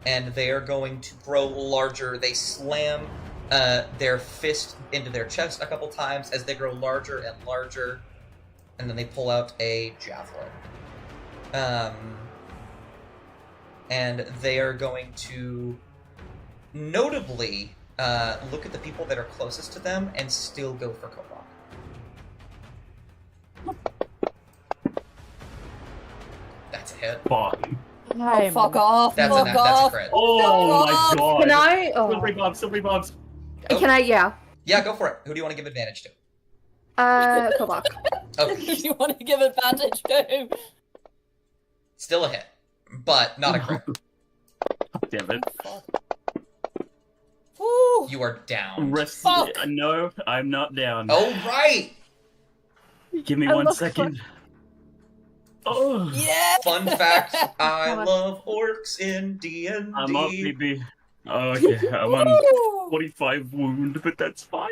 And they are going to grow larger. They slam their fist into their chest a couple times as they grow larger and larger. And then they pull out a javelin. And they are going to notably look at the people that are closest to them and still go for Kovok. That's a hit. Fine. Oh, fuck off! That's fuck a off! crit. Oh my off! god! Can I? Oh. Silvery bobs. Oh. Can I? Yeah. Yeah, go for it. Who do you want to give advantage to? Kovak. Okay, You want to give advantage to? still a hit, but not a crit. Damn it. Woo! You are down. Rest. Fuck. No, I'm not down. Oh, right! Give me I 1 love second. Oh, Yeah! Fun fact, I Come on. love orcs in D&D. I'm up, baby. Oh, yeah, I'm on Woo! 45 wound, but that's fine.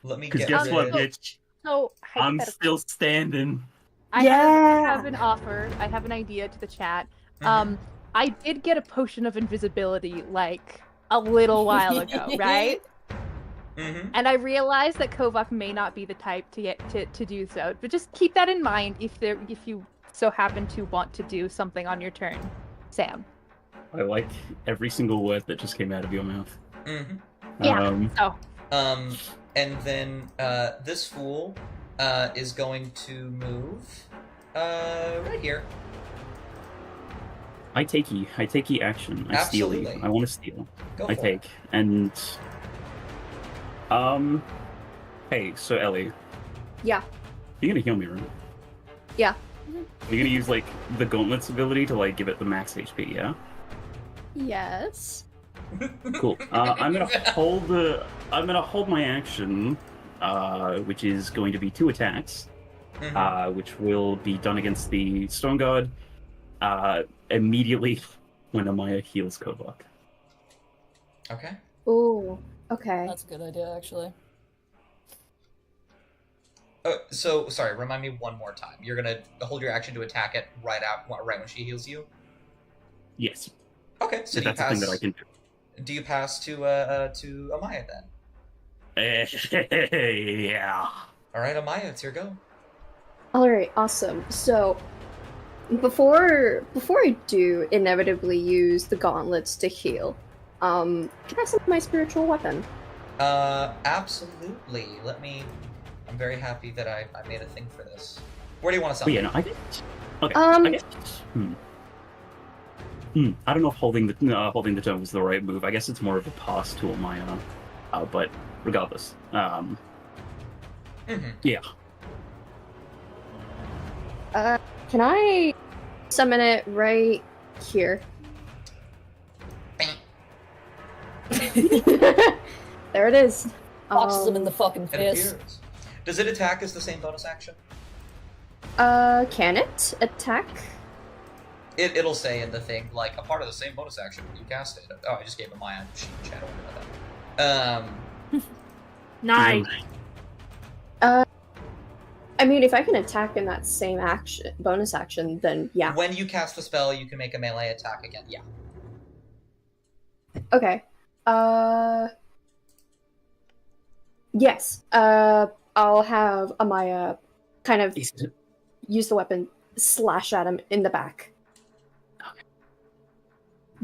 Let me Because get guess rid what, of... bitch? So I'm hypothetical. still standing. I have an offer. I have an idea to the chat. Mhm. I did get a potion of invisibility like a little while ago, right? Mhm. And I realized that Kovak may not be the type to get to do so, but just keep that in mind if you so happen to want to do something on your turn, Sam. I like every single word that just came out of your mouth. Mhm. Yeah. Um, And then this fool is going to move right here. I take E action. I steal E. Absolutely. I want to steal. Go I for take. it. And hey, so Ellie, Yeah. you're gonna heal me, right? Yeah. You're gonna use like the Gauntlet's ability to like give it the max HP, yeah? Yes. Cool. I'm gonna hold my action, which is going to be 2 attacks, Mhm. which will be done against the Stone Guard, immediately when Amaya heals Kovak. Okay. Ooh. Okay. That's a good idea, actually. So sorry. Remind me one more time. You're gonna hold your action to attack it right when she heals you. Yes, Okay. So so that's the thing that I can do. Do you pass to Amaya then? Yeah. All right, Amaya, it's your go. All right. Awesome. So, before I do inevitably use the gauntlets to heal, can I summon my spiritual weapon? Absolutely. I'm very happy that I made a thing for this. Where do you want to But summon? yeah, no, I guess. Okay. Um, I guess. I don't know if holding the tome was the right move. I guess it's more of a pass to Amaya. But regardless, Mhm. yeah. Can I summon it right here? There it is. Boxes him in the fucking It face. appears. Does it attack as the same bonus action? Can it attack? It'll say in the thing, like, a part of the same bonus action when you cast it. Oh, I just gave him my sheet in chat. About that. Nice. I mean, if I can attack in that same action, bonus action, then yeah. When you cast a spell, you can make a melee attack again. Yeah. Okay. Yes. I'll have Amaya kind of use the weapon, slash at him in the back. Okay.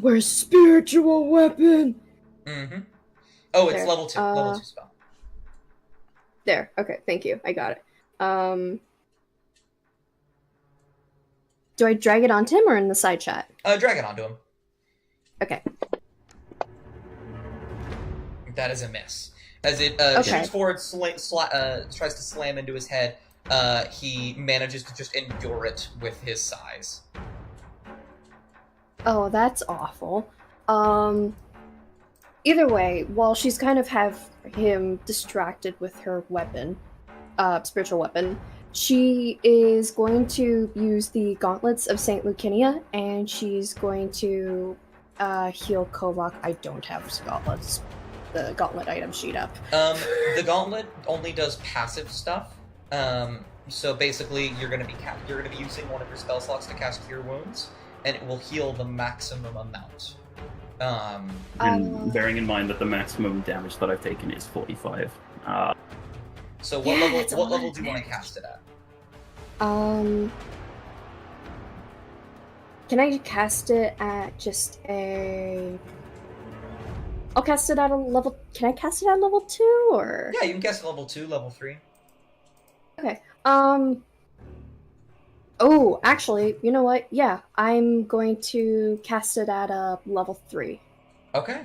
Where's spiritual weapon? Mm-hmm. Oh, it's There. level 2. Level 2 spell. There. Okay, thank you. I got it. Do I drag it onto him or in the side chat? Drag it onto him. Okay. That is a miss. As it Okay. shoots forward, tries to slam into his head, he manages to just endure it with his size. Oh, that's awful. Either way, while she's kind of have him distracted with her weapon, spiritual weapon, she is going to use the Gauntlets of Saint Lucinia, and she's going to heal Kovac. I don't have the gauntlet item sheet up. The gauntlet only does passive stuff. So basically, you're gonna be using one of your spell slots to cast Cure Wounds, and it will heal the maximum amount. And bearing in mind that the maximum damage that I've taken is 45. So what level do you want to cast it at? Can I cast it at just a... I'll cast it at a level... Can I cast it at level 2, or...? Yeah, you can cast level 2, level 3. Okay, Oh, actually, you know what? Yeah, I'm going to cast it at a level 3. Okay.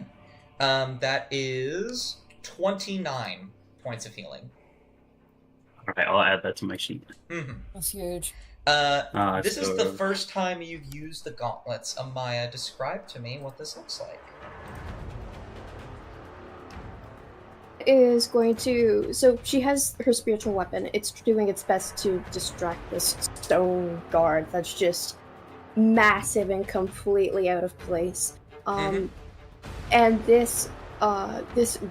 That is 29 points of healing. Alright, I'll add that to my sheet. Mm-hmm. That's huge. This is the first time you've used the gauntlets. Amaya, describe to me what this looks like. Is going to... So she has her spiritual weapon. It's doing its best to distract this stone guard that's just massive and completely out of place. And this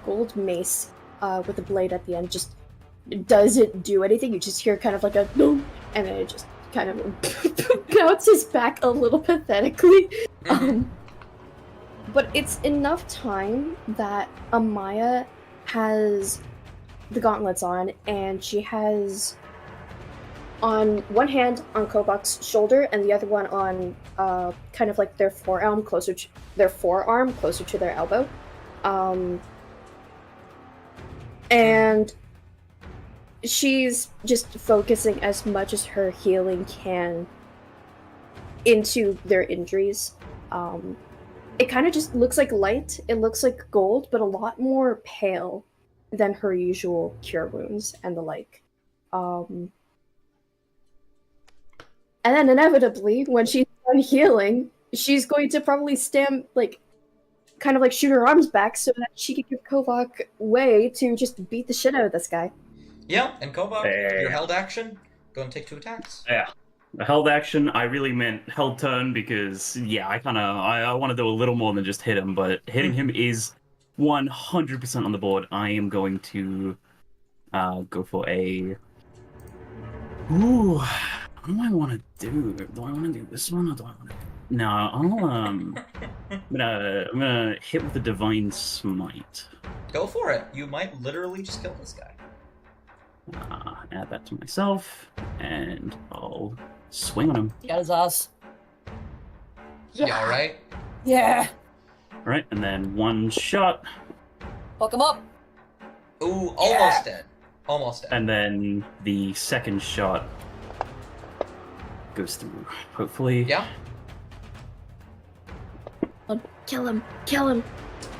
gold mace with a blade at the end just doesn't do anything. You just hear kind of like a boom, and then it just kind of bounces back a little pathetically. But it's enough time that Amaya has the gauntlets on, and she has on one hand on Kovac's shoulder and the other one on kind of like their forearm closer to their elbow. And she's just focusing as much as her healing can into their injuries. It kind of just looks like light. It looks like gold, but a lot more pale than her usual cure wounds and the like. And then inevitably, when she's done healing, she's going to probably stand, like, kind of like shoot her arms back so that she can give Kovac way to just beat the shit out of this guy. Yeah, and Kovac, your held action, go and take 2 attacks. Yeah. The held action, I really meant held turn because, yeah, I want to do a little more than just hit him, but hitting him is 100% on the board. I am going to go for a... Ooh, what do I want to do? Do I want to do this one or do I want to... No, I'm gonna hit with the Divine Smite. Go for it. You might literally just kill this guy. Add that to myself, and I'll swing on him. Got his ass. You alright? Yeah. Alright, and then one shot, Fuck him up. Ooh, almost dead. Almost dead. and then the second shot goes through. Hopefully. Yeah. Kill him! Kill him!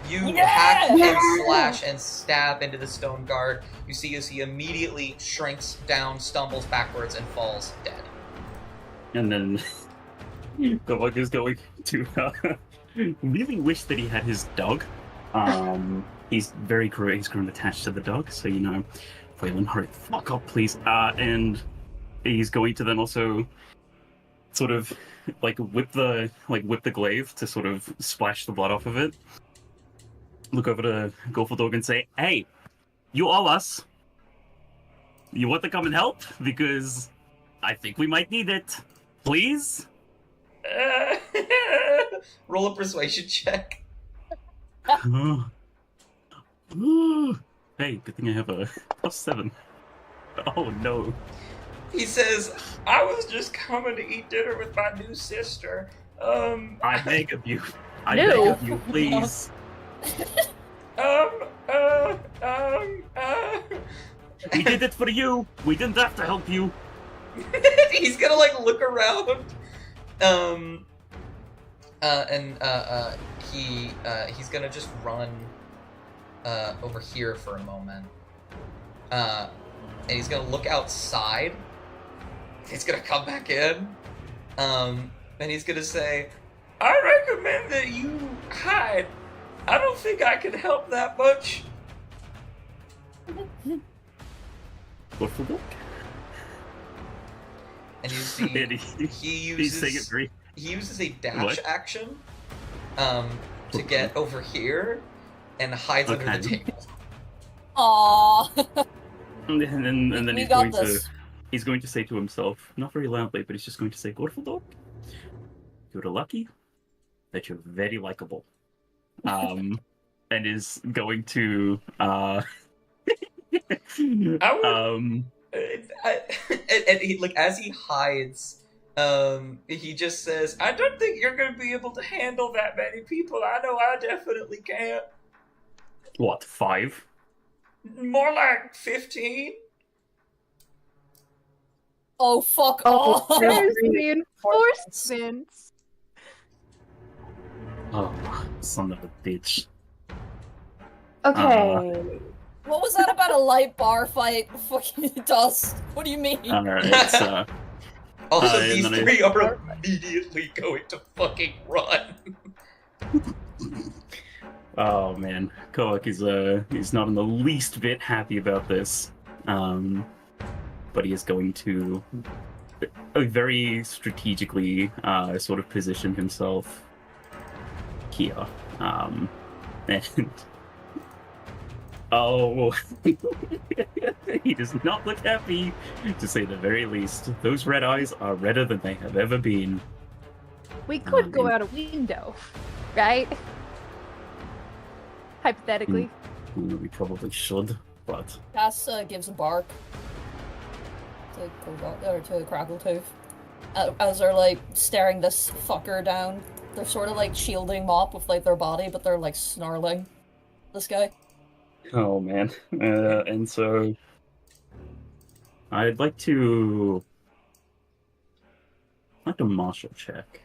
You Yeah! hack Yeah! and slash and stab into the stone guard. You see as he immediately shrinks down, stumbles backwards, and falls dead. And then Kovac is going to really wish that he had his dog. He's very he's grown attached to the dog, so you know, Waylon, hurry the fuck up, please. And he's going to then also sort of whip the glaive to sort of splash the blood off of it. Look over to Gorfaldog and say, "Hey, you owe us. You want to come and help? Because I think we might need it. Please?" Roll a persuasion check. Hey, good thing I have a +7. Oh no. He says, "I was just coming to eat dinner with my new sister. I beg of you. I No. beg of you, please. We did it for you. We didn't have to help you." He's gonna look around. He's gonna just run over here for a moment. And he's gonna look outside. He's gonna come back in. And he's gonna say, "I recommend that you hide. I don't think I can help that much." What for that? And you see, And he's saying it very. he uses a dash What? action to get over here and hides under the Okay. table. Aww. And then We he's got going this. to he's going to say to himself, not very loudly, but he's just going to say, "Gorfaldog, you're lucky that you're very likable." And is going to would- and he, as he hides, he just says, "I don't think you're going to be able to handle that many people. I know I definitely can't. What, 5? More like 15. Oh, fuck Oh, off. no. There's reinforcements. Oh, son of a bitch. Okay. What was that about a light bar fight? Fucking dust. What do you mean? Alright, Also, and these then I- three are immediately going to fucking run. oh man, Koak is he's not in the least bit happy about this. But he is going to very strategically sort of position himself here. And oh, he does not look happy, to say the very least. Those red eyes are redder than they have ever been. We could go Um, out a window, right? Hypothetically. We probably should, but Cass gives a bark to Crackletooth. As they're staring this fucker down. They're sort of shielding Mop with their body, but they're snarling. This guy. oh man. And so I'd like to martial check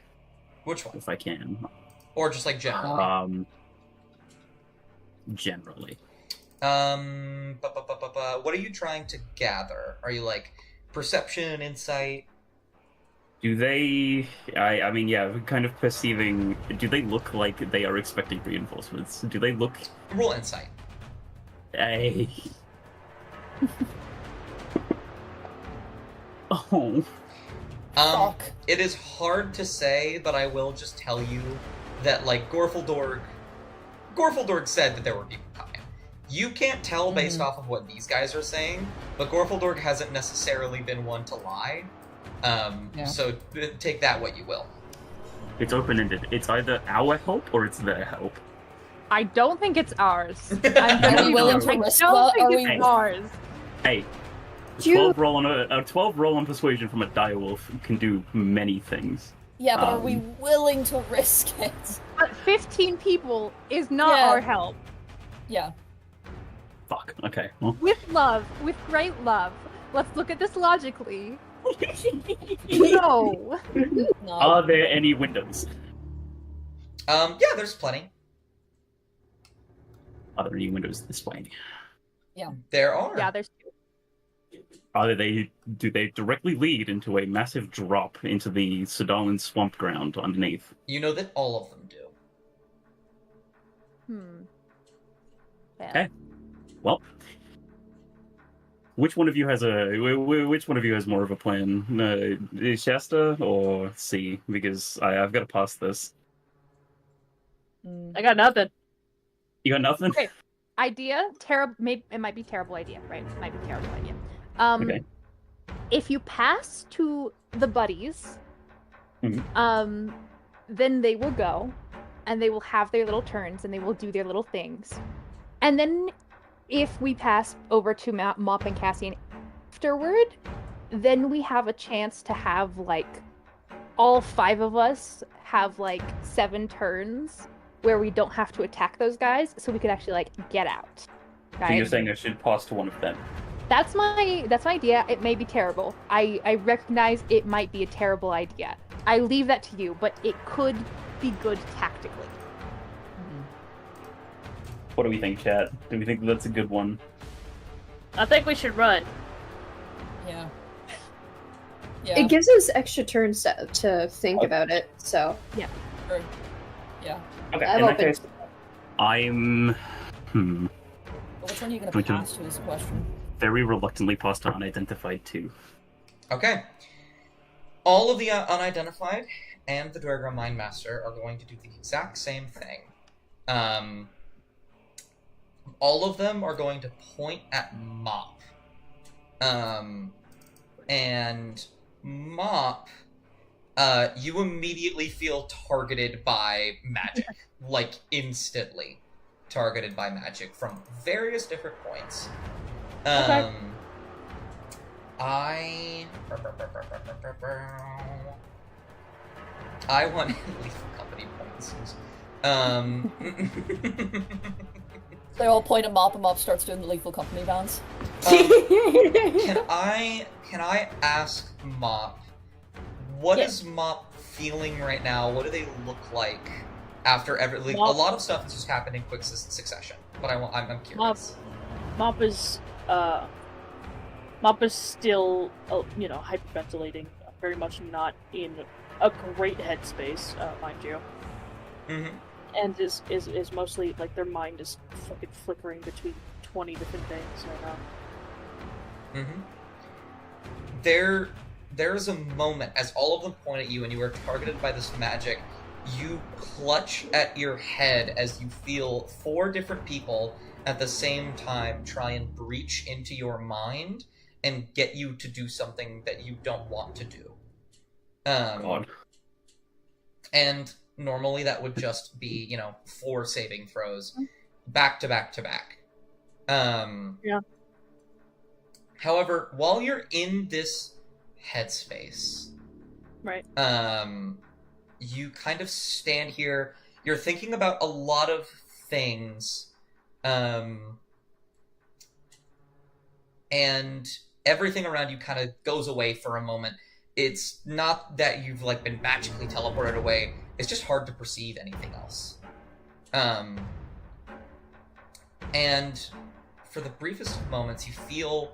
Which one? if I can. Or just general? Generally. What are you trying to gather? Are you perception, insight? Do they? I mean, yeah, kind of perceiving. Do they look like they are expecting reinforcements? Do they look? Roll insight. Hey. Oh. Fuck. It is hard to say, but I will just tell you that Gorfaldorg said that there were people coming. You can't tell based off of what these guys are saying, but Gorfaldorg hasn't necessarily been one to lie. So take that what you will. It's open-ended. It's either our help or it's their help. I don't think it's ours. Are we willing to I risk don't that? think Are it's we... ours. Hey, You- 12 roll on a 12 roll on persuasion from a direwolf can do many things. Yeah, but are we Um, willing to risk it? But 15 people is not Yeah. our help. Yeah. Fuck. Okay. Well, With love, with great love. Let's look at this logically. No. No. are there any windows? Yeah, there's plenty. Are there any windows this way? There are. Yeah, there's two. Do they directly lead into a massive drop into the Sodalin swamp ground underneath? You know that all of them do. Yeah. Okay. Well, Which one of you has which one of you has more of a plan? Shasta or C? Because I've got to pass this. I got nothing. You got nothing? Okay. Idea, terrible. Maybe it might be terrible idea, right? It might be terrible idea. Okay. If you pass to the buddies, Mhm. then they will go, and they will have their little turns, and they will do their little things, and then if we pass over to Mop and Cassian afterward, then we have a chance to have like all 5 of us have like 7 turns where we don't have to attack those guys, so we could actually like get out. So you're Right? saying I should pass to one of them? That's my idea. It may be terrible. I recognize it might be a terrible idea. I leave that to you, but it could be good tactically. What do we think, chat? Do we think that's a good one? I think we should run. Yeah. Yeah. It gives us extra turns to think about it, so Sure. Yeah. Okay, I'm in that open. case, I'm But which one are you gonna Which one? pass to is the question. very reluctantly pass to unidentified too. Okay. All of the unidentified and the Dwergro Mind Master are going to do the exact same thing. All of them are going to point at Mop. And Mop, you immediately feel targeted by magic. Like, instantly targeted by magic from various different points. Okay. I want Lethal Company points. They all point at Mop, and Mop starts doing the Lethal Company dance. Can I ask Mop, what Yeah. is Mop feeling right now? What do they look like after a Mop- lot of stuff has just happened in quick succession? But I'm curious. Mop is still, hyperventilating. Very much not in a great headspace, mind you. Mm-hmm. And is mostly like their mind is fucking flickering between 20 different things right now. Mm-hmm. There's a moment as all of them point at you and you are targeted by this magic. You clutch at your head as you feel 4 different people at the same time try and breach into your mind and get you to do something that you don't want to do. God. And normally that would just be, 4 saving throws back to back to back. Yeah. However, while you're in this headspace, Right. you kind of stand here. You're thinking about a lot of things, and everything around you kind of goes away for a moment. It's not that you've been magically teleported away. It's just hard to perceive anything else. And for the briefest of moments, you feel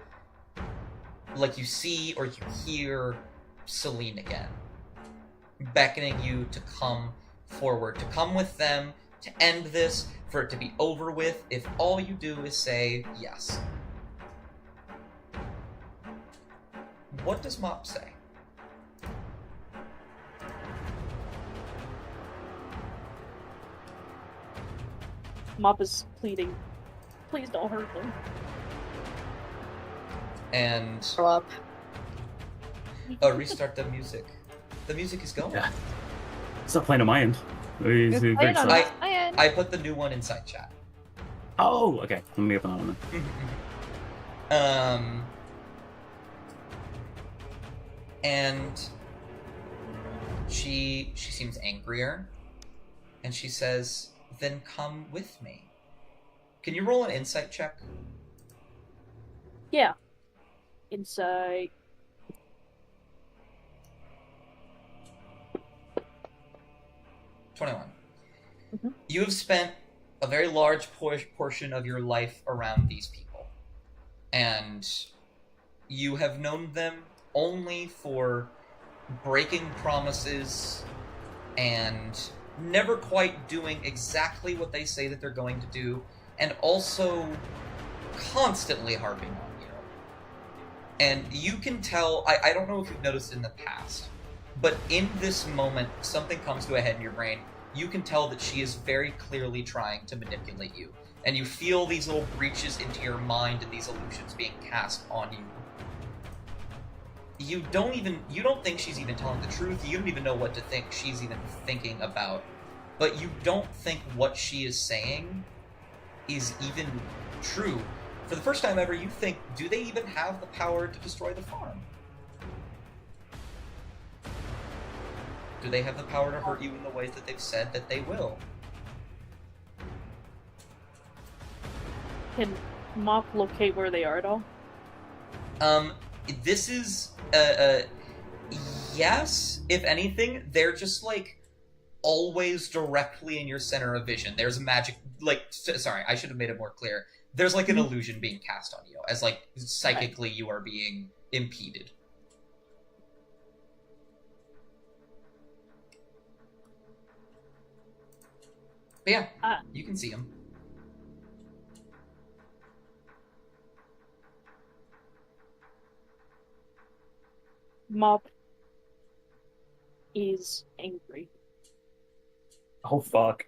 like you see or you hear Celine again, beckoning you to come forward, to come with them, to end this, for it to be over with, if all you do is say yes. What does Mop say? Mop is pleading, please don't hurt them. And Grow up. restart the music. The music is going. Yeah. Stop playing on my end. Play it on I- my end. I put the new one inside chat. Oh, okay. Let me open that one then. And she seems angrier, and she says, "Then come with me." Can you roll an insight check? Yeah. Inside. 21. Mhm. You have spent a very large portion of your life around these people, and you have known them only for breaking promises and never quite doing exactly what they say that they're going to do, and also constantly harping on you. And you can tell, I don't know if you've noticed in the past, but in this moment, something comes to a head in your brain. You can tell that she is very clearly trying to manipulate you. And you feel these little breaches into your mind and these illusions being cast on you. You don't think she's even telling the truth. You don't even know what to think she's even thinking about. But you don't think what she is saying is even true. For the first time ever, you think, do they even have the power to destroy the farm? Do they have the power to hurt you in the ways that they've said that they will? Can Mop locate where they are at all? This is, yes. If anything, they're just, like, always directly in your center of vision. There's a magic, like, sorry, I should have made it more clear. There's, like, an illusion being cast on you, as, like, psychically you are being impeded. But yeah, you can see him. Mop is angry. Oh fuck.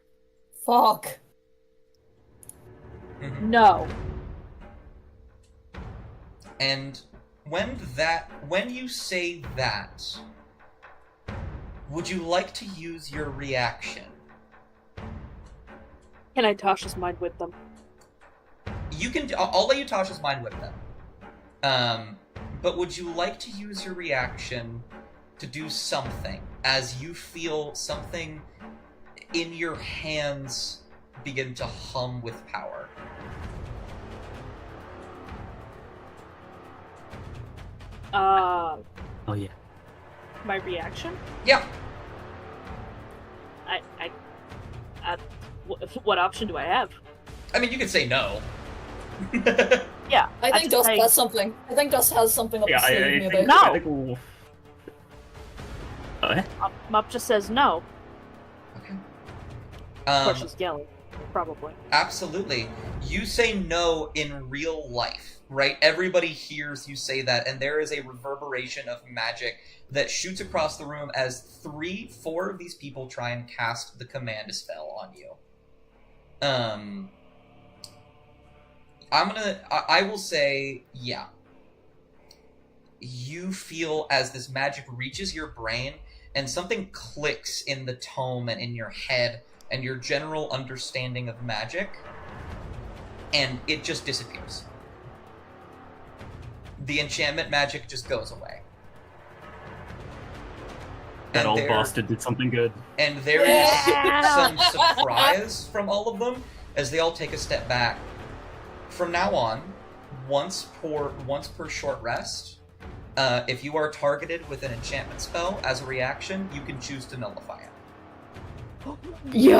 Fuck. No. And when you say that, would you like to use your reaction? Can I Tasha's mind with them? You can. I'll let you Tasha's mind whip them. But would you like to use your reaction to do something as you feel something in your hands begin to hum with power? Oh yeah. My reaction? Yeah. What option do I have? I mean, you could say no. Yeah. I think Dust has something. I think Dust has something up Yeah, his sleeve, maybe. No! I think we'll... Mop just says no. Okay. Of course she's yelling. Probably. Absolutely. You say no in real life, right? Everybody hears you say that, and there is a reverberation of magic that shoots across the room as 3-4 of these people try and cast the command spell on you. I will say, yeah. You feel as this magic reaches your brain, and something clicks in the tome and in your head, and your general understanding of magic, and it just disappears. The enchantment magic just goes away. That old bastard did something good. And there is some surprise from all of them as they all take a step back. From now on, once per short rest, if you are targeted with an enchantment spell as a reaction, you can choose to nullify it. Let's Yo.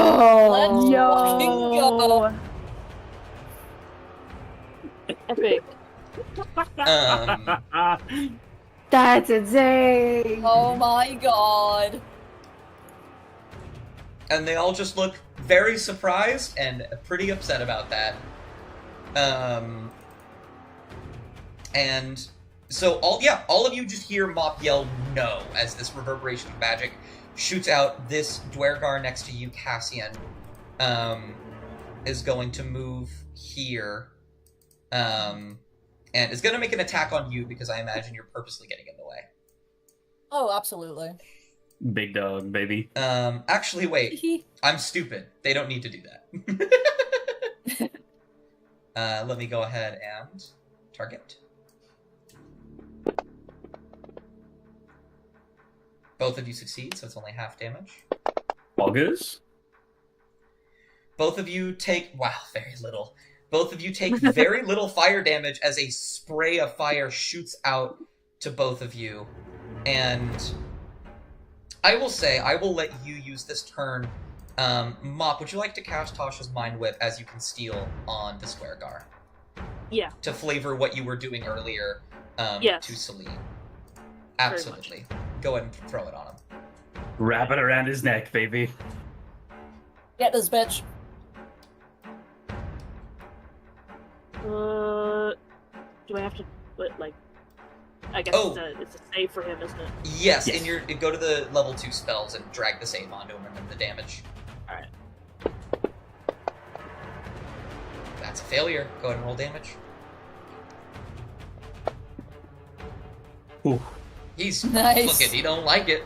fucking go. Epic. That's insane. Oh my god. And they all just look very surprised and pretty upset about that. And so all of you just hear Mop yell no as this reverberation of magic shoots out. This Dwergar next to you, Cassian, is going to move here, and is going to make an attack on you because I imagine you're purposely getting in the way. Oh, absolutely. Big dog, baby. Actually, wait. I'm stupid. They don't need to do that. Let me go ahead and target. Both of you succeed, so it's only half damage. August? Both of you take... Wow, very little. Both of you take very little fire damage as a spray of fire shoots out to both of you. And I will say, I will let you use this turn. Mop, would you like to cast Tasha's Mind Whip as you can steal on the Dwergar? Yeah. To flavor what you were doing earlier Yes. to Celine. Absolutely. Go ahead and throw it on him. Wrap it around his neck, baby. Get this bitch. Do I have to, like, I guess Oh. it's a save for him, isn't it? Yes, Yes. and you go to the level 2 spells and drag the save onto him and then the damage. Alright. That's a failure. Go ahead and roll damage. Ooh. He's Nice. looking, he don't like it.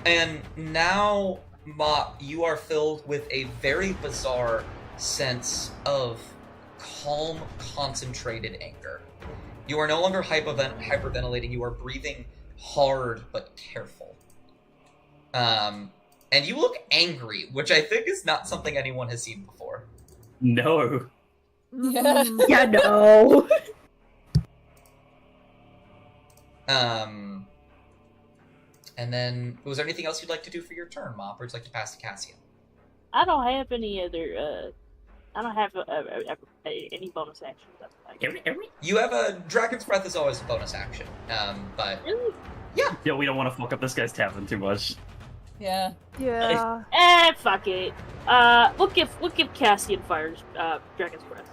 And now, Mop, you are filled with a very bizarre sense of calm, concentrated anger. You are no longer hyperventilating, you are breathing hard but careful. And you look angry, which I think is not something anyone has seen before. No. Yeah. Yeah, no. And then, was there anything else you'd like to do for your turn, Mop, or would you like to pass to Cassian? I don't have any other. I don't have any bonus actions. You have a Dragon's Breath is always a bonus action, but Really? Yeah, we don't want to fuck up this guy's tavern too much. Yeah. Yeah. Fuck it. We'll give Cassian Fire's Dragon's Breath.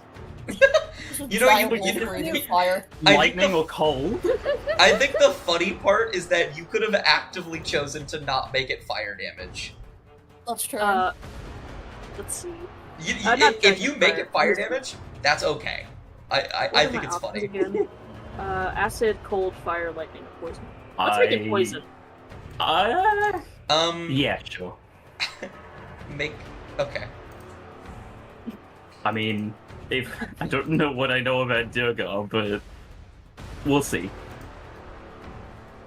You know, Giant you- wolf you- breathing fire. I think Lightning the- or cold? I think the funny part is that you could have actively chosen to not make it fire damage. That's true. Let's see. If Not Dragon's you make Fire. it fire damage, that's okay. I What are think my it's options funny. Again? Acid, cold, fire, lightning, or poison. Let's make it poison. Yeah, sure. Okay. I mean, if I don't know what I know about Durgar, but we'll see.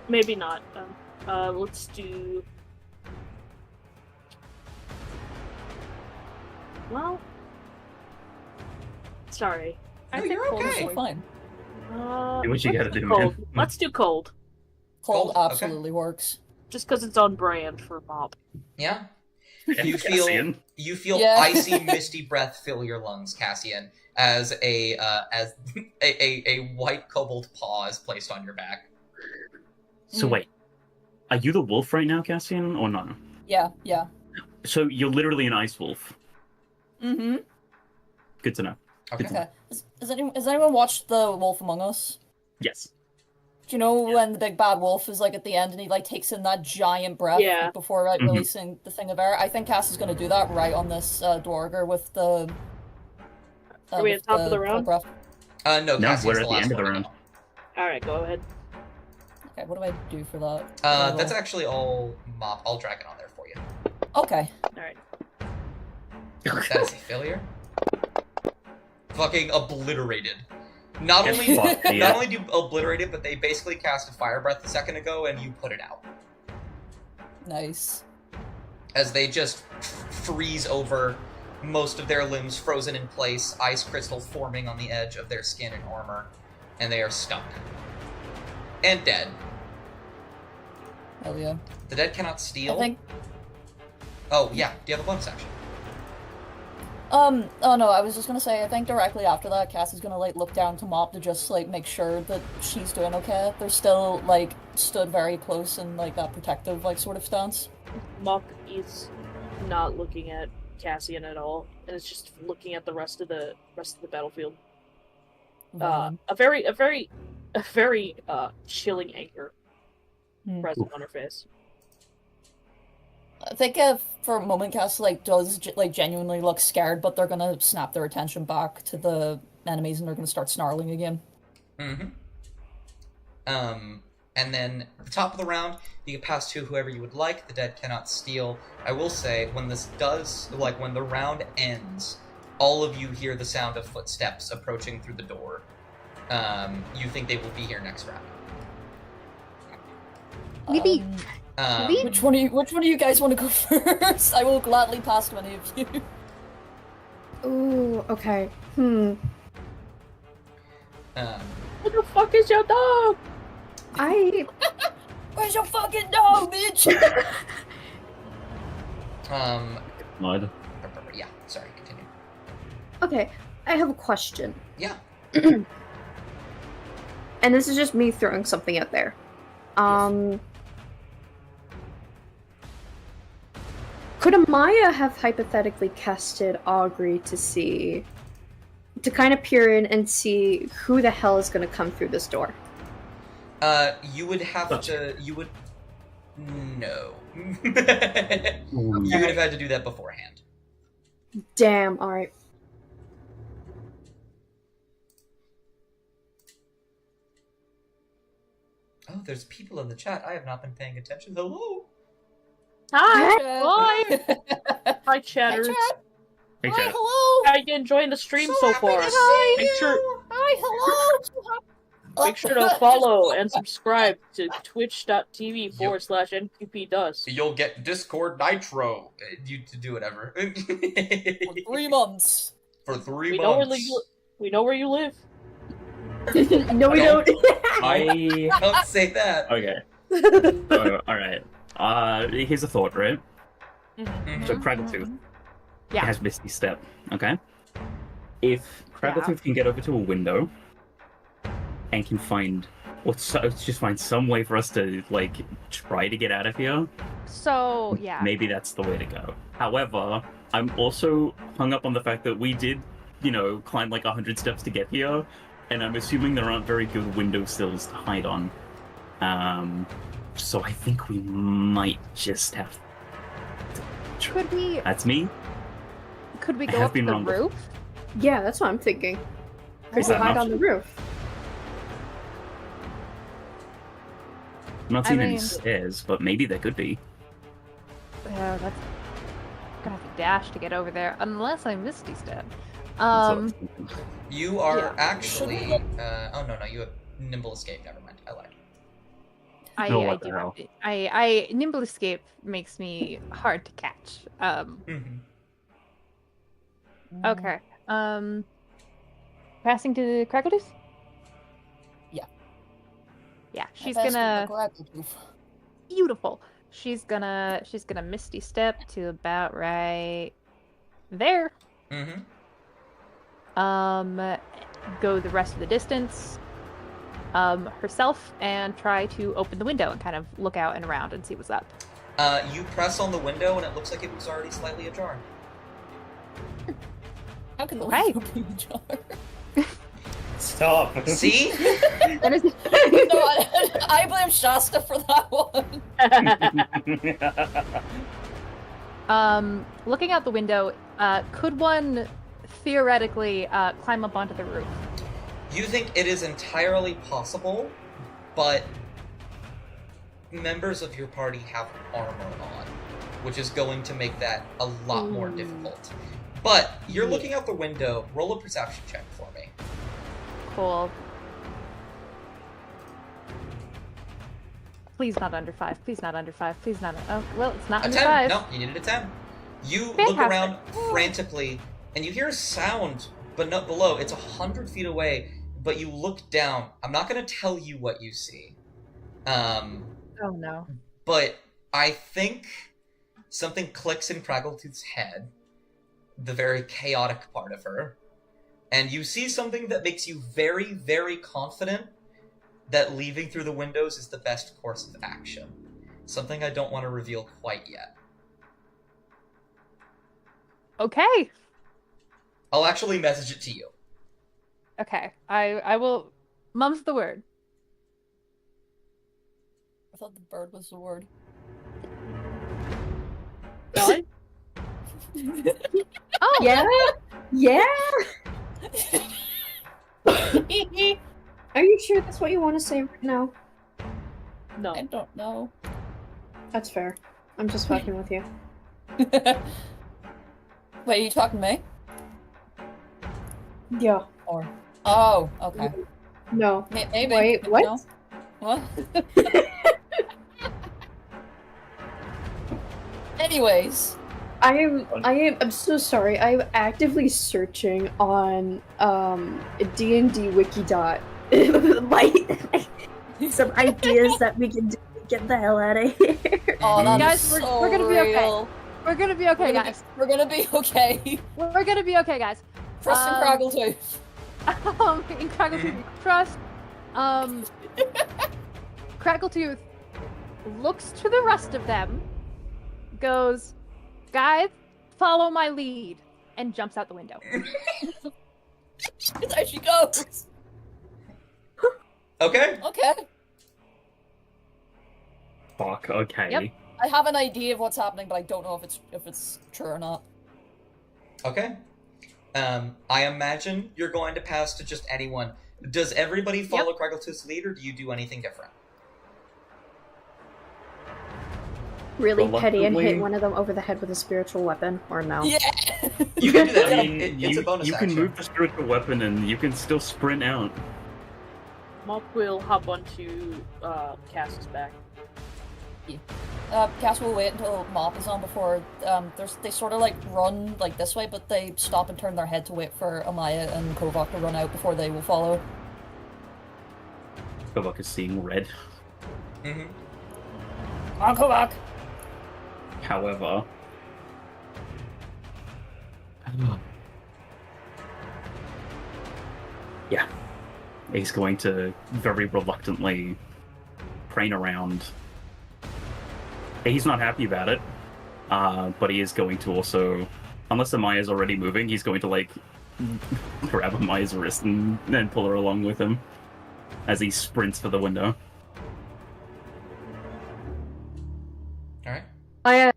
Maybe not. Let's do. Well, sorry. No, think you're cold is okay. So fine. Do what you let's gotta do, cold. man. Let's do cold, Cold Cold, okay. absolutely works. just because it's on brand for Mop. Yeah. Yeah, You feel Cassian. Yeah. icy, misty breath fill your lungs, Cassian, as a white cobalt paw is placed on your back. So Mm. wait, are you the wolf right now, Cassian, or no? Yeah, yeah. So you're literally an ice wolf. Mm-hmm. Good to know. Okay. Okay. Has anyone watched The Wolf Among Us? Yes. Do you know when the big bad wolf is like at the end and he like takes in that giant breath Yeah. before like Mhm. releasing the thing of air? I think Cass is gonna do that right on this Dwarger with the. Are we with at top of the round? breath. No, No, Cassian's we're the at the last end of the one to round. go. All right, go ahead. Okay, what do I do for that? That's actually all Mop. I'll drag it on there for you. Okay. All right. That is a failure. Fucking obliterated. Not Get only fucked, yeah. not only do you obliterate it, but they basically cast a fire breath a second ago and you put it out. Nice. As they just freeze over, most of their limbs frozen in place, ice crystals forming on the edge of their skin and armor, and they are stuck. And dead. Hell yeah. The dead cannot steal. I think. Oh, yeah. Do you have a bonus action? Oh no, I was just gonna say, I think directly after that, Cass is gonna, like, look down to Mop to just, like, make sure that she's doing okay. They're still, like, stood very close in, like, that protective, like, sort of stance. Mop is not looking at Cassian at all, and is just looking at the rest of the battlefield. A very chilling anger Hmm. present on her face. I think if for a moment Cass, like, does, like, genuinely look scared, but they're gonna snap their attention back to the enemies and they're gonna start snarling again. Mm-hmm. And then at the top of the round, you can pass to whoever you would like. The dead cannot steal. I will say, when this does, like, when the round ends, all of you hear the sound of footsteps approaching through the door. You think they will be here next round. Maybe- Um, Which one of you guys want to go first? I will gladly pass to any of you. Ooh, okay. um, What the fuck is your dog? Where's your fucking dog, bitch? Mud. yeah, sorry, continue. Okay, I have a question. Yeah. And this is just me throwing something out there. Could Amaya have hypothetically casted Augury to see to kind of peer in and see who the hell is going to come through this door. You would have to. You would. No. You Ooh. would have had to do that beforehand. Damn. All right. Oh, there's people in the chat. I have not been paying attention. Hello. Hi, Chat. hi, Hi, chatters. chat. Hey, Hi, chat. hello. How you enjoying the stream so happy far? to see Make sure, you. Hi, hello. make sure to follow and subscribe to twitch.tv/NQPDust. You'll get Discord Nitro. You to do whatever. For 3 months. For 3 We know where months. we know where you live. No, we don't. I Don't say that. okay. All right. Here's a thought, right? Mhm. So Craggletooth Yeah. has Misty Step. Okay. If Craggletooth Yeah. can get over to a window and can find, just find some way for us to like try to get out of here, So yeah. maybe that's the way to go. However, I'm also hung up on the fact that we did, climb like 100 steps to get here, and I'm assuming there aren't very good windowsills to hide on. So I think we might just have. Could we That's me. could we I go have up to been the wrong before. roof? Yeah, that's what I'm thinking. Could Is we that an hide on option? the roof? I'm not I seeing any mean- stairs, but maybe there could be. Yeah, that's gonna have to dash to get over there, unless I Misty Step. That's what I was Um, thinking. You are Yeah. actually. Oh no, you have Nimble Escape. Never mind. I lied. I, Oh, I what do the hell. have to- I Nimble Escape makes me hard to catch. Mhm. Okay. Passing to Crackletooth? Yeah. Yeah, I she's passed gonna the Craggletooth. beautiful. She's gonna Misty Step to about right there. Mhm. Go the rest of the distance herself and try to open the window and kind of look out and around and see what's up. You press on the window and it looks like it was already slightly ajar. How can the Right. window be ajar? Stop. See? That is No, I blame Shasta for that one. looking out the window, could one theoretically climb up onto the roof? You think it is entirely possible, but members of your party have armor on, which is going to make that a lot more difficult. But you're Yeah. looking out the window. Roll a perception check for me. Cool. Please not under 5. Please not under 5. Please not. Oh, well, it's not A under 10. 5. No, you needed a 10. You look Fantastic. around frantically, and you hear a sound, but not below. It's 100 feet away, but you look down. I'm not going to tell you what you see. Oh no. But I think something clicks in Craggletooth's head, the very chaotic part of her, and you see something that makes you very, very confident that leaving through the windows is the best course of action. Something I don't want to reveal quite yet. Okay. I'll actually message it to you. Okay. I will. Mum's the word. I thought the bird was the word. Done? Oh. Yeah? Yeah? Are you sure that's what you want to say right now? No. I don't know. That's fair. I'm just fucking with you. Wait, are you talking to me? Yeah. Or oh, okay. No. Maybe. Wait, what? No? What? Anyways, I'm so sorry. I'm actively searching on D&D Wikidot like some ideas that we can do to get the hell out of here. oh, that Guys, is we're so gonna be okay. real. We're gonna be okay, guys. We're gonna be okay. We're gonna be okay, guys. Trust in Craggletooth. In Craggletooth trust. Craggletooth looks to the rest of them, goes, "Guys, follow my lead," and jumps out the window. There she goes. Okay. Okay. Fuck. Okay. Yep. I have an idea of what's happening, but I don't know if it's true or not. Okay. I imagine you're going to pass to just anyone. Does everybody follow Krageltooth's lead, or do you do anything different? Really petty and hit Reluctantly- one of them over the head with a spiritual weapon, or no? Yeah. You can do that. I mean, It's a bonus you action. can move the spiritual weapon and you can still sprint out. Mop will hop onto Cass's back. Cass will wait until Mop is on before they sort of like run like this way, but they stop and turn their head to wait for Amaya and Kovak to run out before they will follow. Kovak is seeing red. Mm-hmm. Come on, Kovak! However, yeah, he's going to very reluctantly crane around. He's not happy about it, but he is going to also, unless Amaya's already moving, he's going to like grab Amaya's wrist and pull her along with him as he sprints for the window. All right.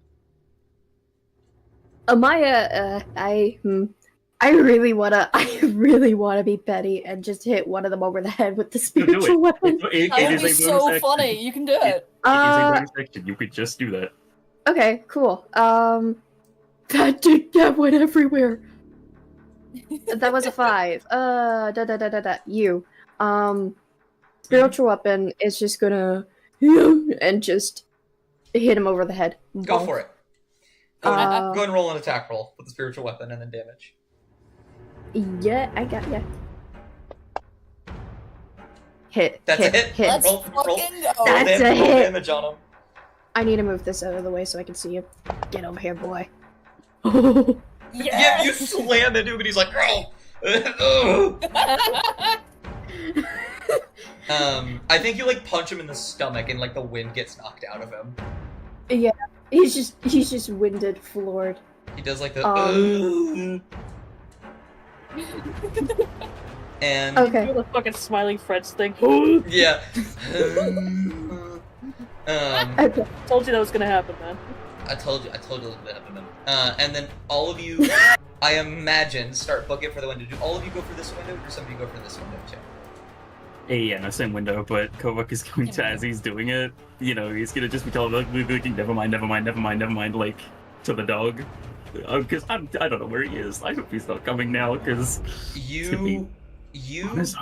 Amaya, I really wanna be petty and just hit one of them over the head with the Do spiritual it. weapon. It That would is be a so bonus action. funny. You can do it. It is a bonus action. You could just do that. Okay, cool. That went everywhere. That was a 5. You. Spiritual weapon is just gonna and just hit him over the head. Go for it. Go Uh, ahead and roll an attack roll with the spiritual weapon and then damage. Yeah, I got ya. Hit. That's hit, a hit. Hit. Let's Roll- fucking roll. go. That's a Roll hit. damage on him. I need to move this out of the way so I can see you. Get over here, boy. Yeah, Yes! you slam into him and he's like, oh! I think you like punch him in the stomach and like the wind gets knocked out of him. He's just winded, floored. He does like the and Okay. Do the fucking smiling Fred's thing. yeah. Okay. Told you that was gonna happen, man. I told you that happened. And then all of you, I imagine, start booking for the window. Do all of you go for this window, or does somebody go for this window too? Yeah, no, same window, but Kovak is going to, as he's doing it, you know, he's gonna just be telling like, never mind, like, to the dog. Because I don't know where he is. I hope he's not coming now, because... You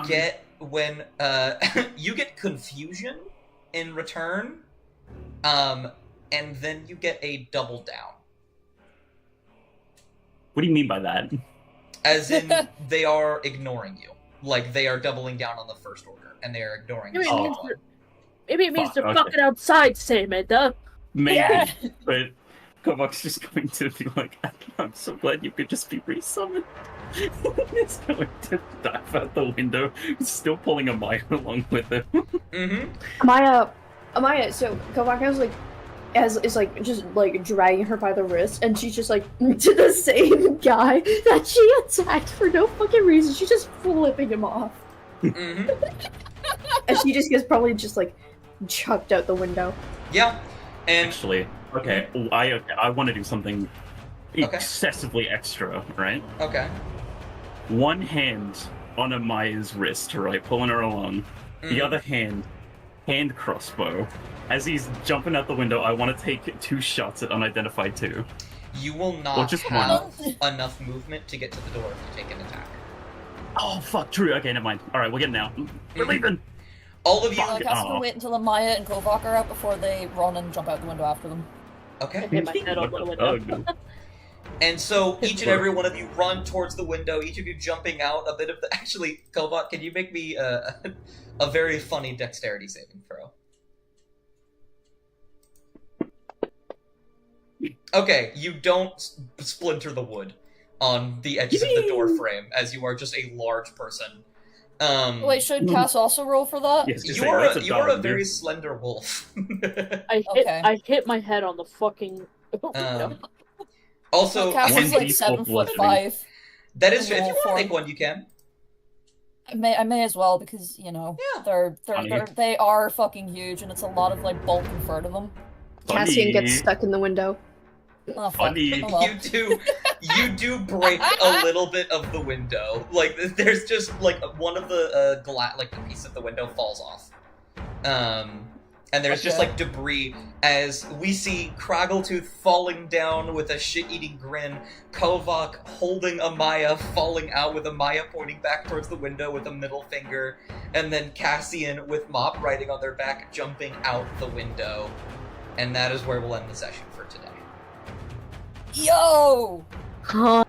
get when you get confusion in return, and then you get a double down. What do you mean by that? As in, they are ignoring you. Like, they are doubling down on the first order, and they are ignoring the Maybe it second means one. Maybe it means Fuck, they're okay. fucking outside, same it, huh? Maybe, but Kovak's just going to be like, I'm so glad you could just be resummoned. He's going to dive out the window, still pulling Amaya along with him. Mm-hmm. Amaya, so Kovaka's like, is like just like dragging her by the wrist, and she's just like to the same guy that she attacked for no fucking reason. She's just flipping him off, Mm-hmm. and she just gets probably just like chucked out the window. Yeah. And Actually, okay, I want to do something excessively extra, right? okay. One hand on Amaya's wrist, right, pulling her along. The Mhm. other hand crossbow. As he's jumping out the window, I want to take 2 shots at unidentified 2. You will Or not just have enough movement to get to the door if you take an attack. Oh, fuck, true. Okay, never mind. Alright, we're getting out. We're Mhm. leaving! All of you. Fuck. Cass will wait until Amaya and Kovak are out before they run and jump out the window after them. Okay. Hit my head on the window. Oh, And so each and every one of you run towards the window, each of you jumping out a bit of the... Actually, Kovak, can you make me a very funny dexterity saving throw? Okay, you don't splinter the wood on the edges of the door frame, as you are just a large person. Wait, should Cass also roll for that? Yes, just You say, are that's a, you are a dog, very dude. slender wolf. Okay. I hit my head on the fucking Also, Cass is one like d4 7'5". that is true. If you roll want to for make him. one, you can. I may as well because you know Yeah. they are fucking huge and it's a lot of like bulk and fur to them. Cassian gets Funny. stuck in the window. Oh fuck. Funny. Oh, well. You do break a little bit of the window. Like there's just like one of the like the piece of the window falls off. And there's just Okay. like debris as we see Kraggletooth falling down with a shit-eating grin, Kovak holding Amaya falling out with Amaya pointing back towards the window with a middle finger, and then Cassian with Mop riding on their back jumping out the window. And that is where we'll end the session for today. Yo! Huh.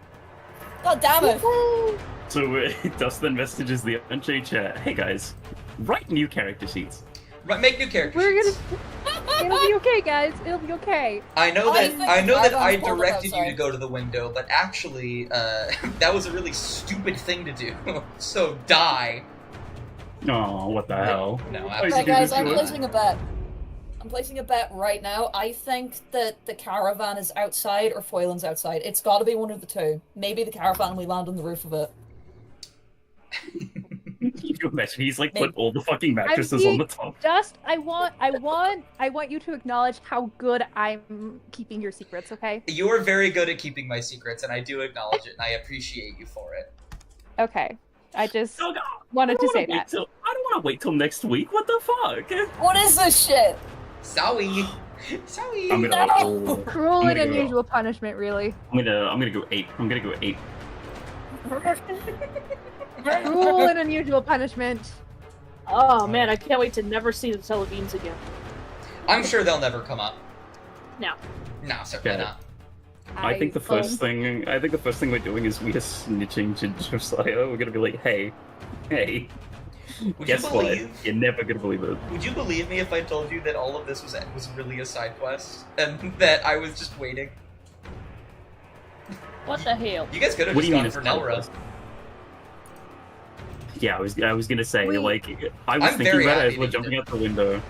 God damn it! So Dustin messages the Unchained chat. Hey guys, write new character sheets. Right, make new characters. We're gonna. It'll be okay, guys. It'll be okay. I know I that think I know that Ivan's I pulled it directed you to outside. go to the window, but actually, that was a really stupid thing to do. So die. Oh, what the hell? No, Why Right, did you do guys, this I'm to us? placing a bet. I'm placing a bet right now. I think that the caravan is outside or Foylin's outside. It's got to be one of the two. Maybe the caravan and we land on the roof of it. Can you imagine? He's like Maybe. put all the fucking mattresses on being- the top. Just, I want you to acknowledge how good I'm keeping your secrets. Okay. You are very good at keeping my secrets, and I do acknowledge it, and I appreciate you for it. Okay. I just Oh, God. wanted to say I that. don't want to wait till next week. What the fuck? What is this shit? Sorry. Sorry. I'm gonna. No! Cruel I'm and gonna go. unusual punishment, really. I'm gonna go 8. I'm gonna go 8. Cruel and unusual punishment. Oh man, I can't wait to never see the Telavines again. I'm sure they'll never come up. No. No, certainly Okay. not. I think the first thing we're doing is we are snitching to Josiah. We're gonna be like, hey, Would guess you what? believe? You're never gonna believe it. Would you believe me if I told you that all of this was really a side quest, and that I was just waiting? What the hell? You guys could have What do just you mean gone it's for not Nelra. quest? Yeah, I was gonna say We- like I was I'm thinking very about it happy as we're that you jumping did. out the window.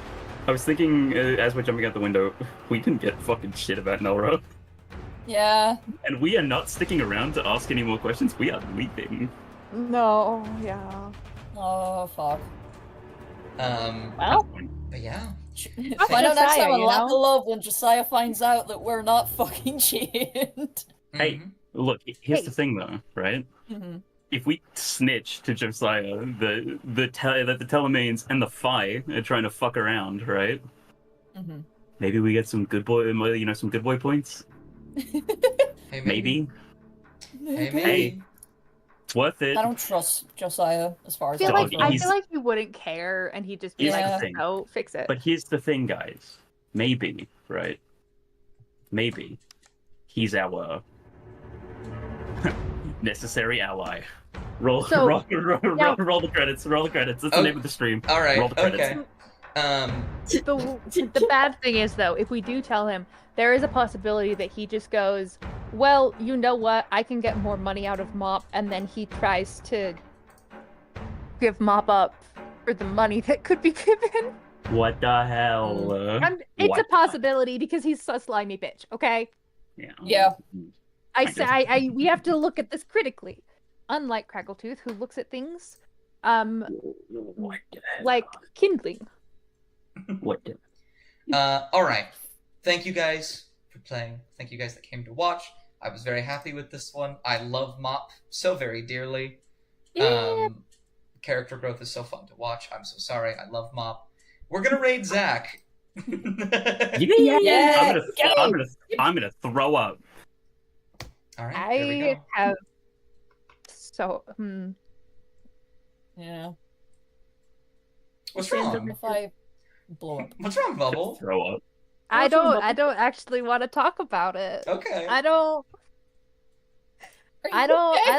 I was thinking as we're jumping out the window, we didn't get fucking shit about Nelra, Yeah. and we are not sticking around to ask any more questions. We are leaving. No, yeah. Oh, fuck. Well, But yeah. Find out next Josiah, time on you Lack know? of Love when Josiah finds out that we're not fucking chained. Hey. Mhm. Look, here's Hey. the thing though, right? Mm-hmm. If we snitch to Josiah, that the Telemaines and the Phi are trying to fuck around, right? Mm-hmm. Maybe we get some good boy, some good boy points. Hey, Maybe Maybe. Hey. it's worth it. I don't trust Josiah as far I as feel Dog, like goes. I he's- feel like he wouldn't care, and he'd just be Here's like, the thing. "Oh, fix it." But here's the thing, guys. Maybe, right? Maybe he's our necessary ally. Roll, So, roll now- the credits. Roll the credits. That's Oh. the name of the stream. All right. Roll the credits. Okay. The bad thing is, though, if we do tell him, there is a possibility that he just goes, "Well, you know what? I can get more money out of Mop," and then he tries to give Mop up for the money that could be given. What the hell? It's What a the- possibility because he's a slimy bitch. Okay, Yeah. Yeah. I guess. say we have to look at this critically. Unlike Craggletooth, who looks at things, What the hell? like kindling. What the... All right. Thank you guys for playing. Thank you guys that came to watch. I was very happy with this one. I love Mop so very dearly. Character growth is so fun to watch. I'm so sorry. I love Mop. We're gonna raid Zach. Yeah, I'm gonna throw up. All right. Here we I go. have so Yeah. What's Random wrong? if I blow up. What's wrong, Bubble? Throw up. I don't actually want to talk about it. Okay. I don't Are I you don't okay? I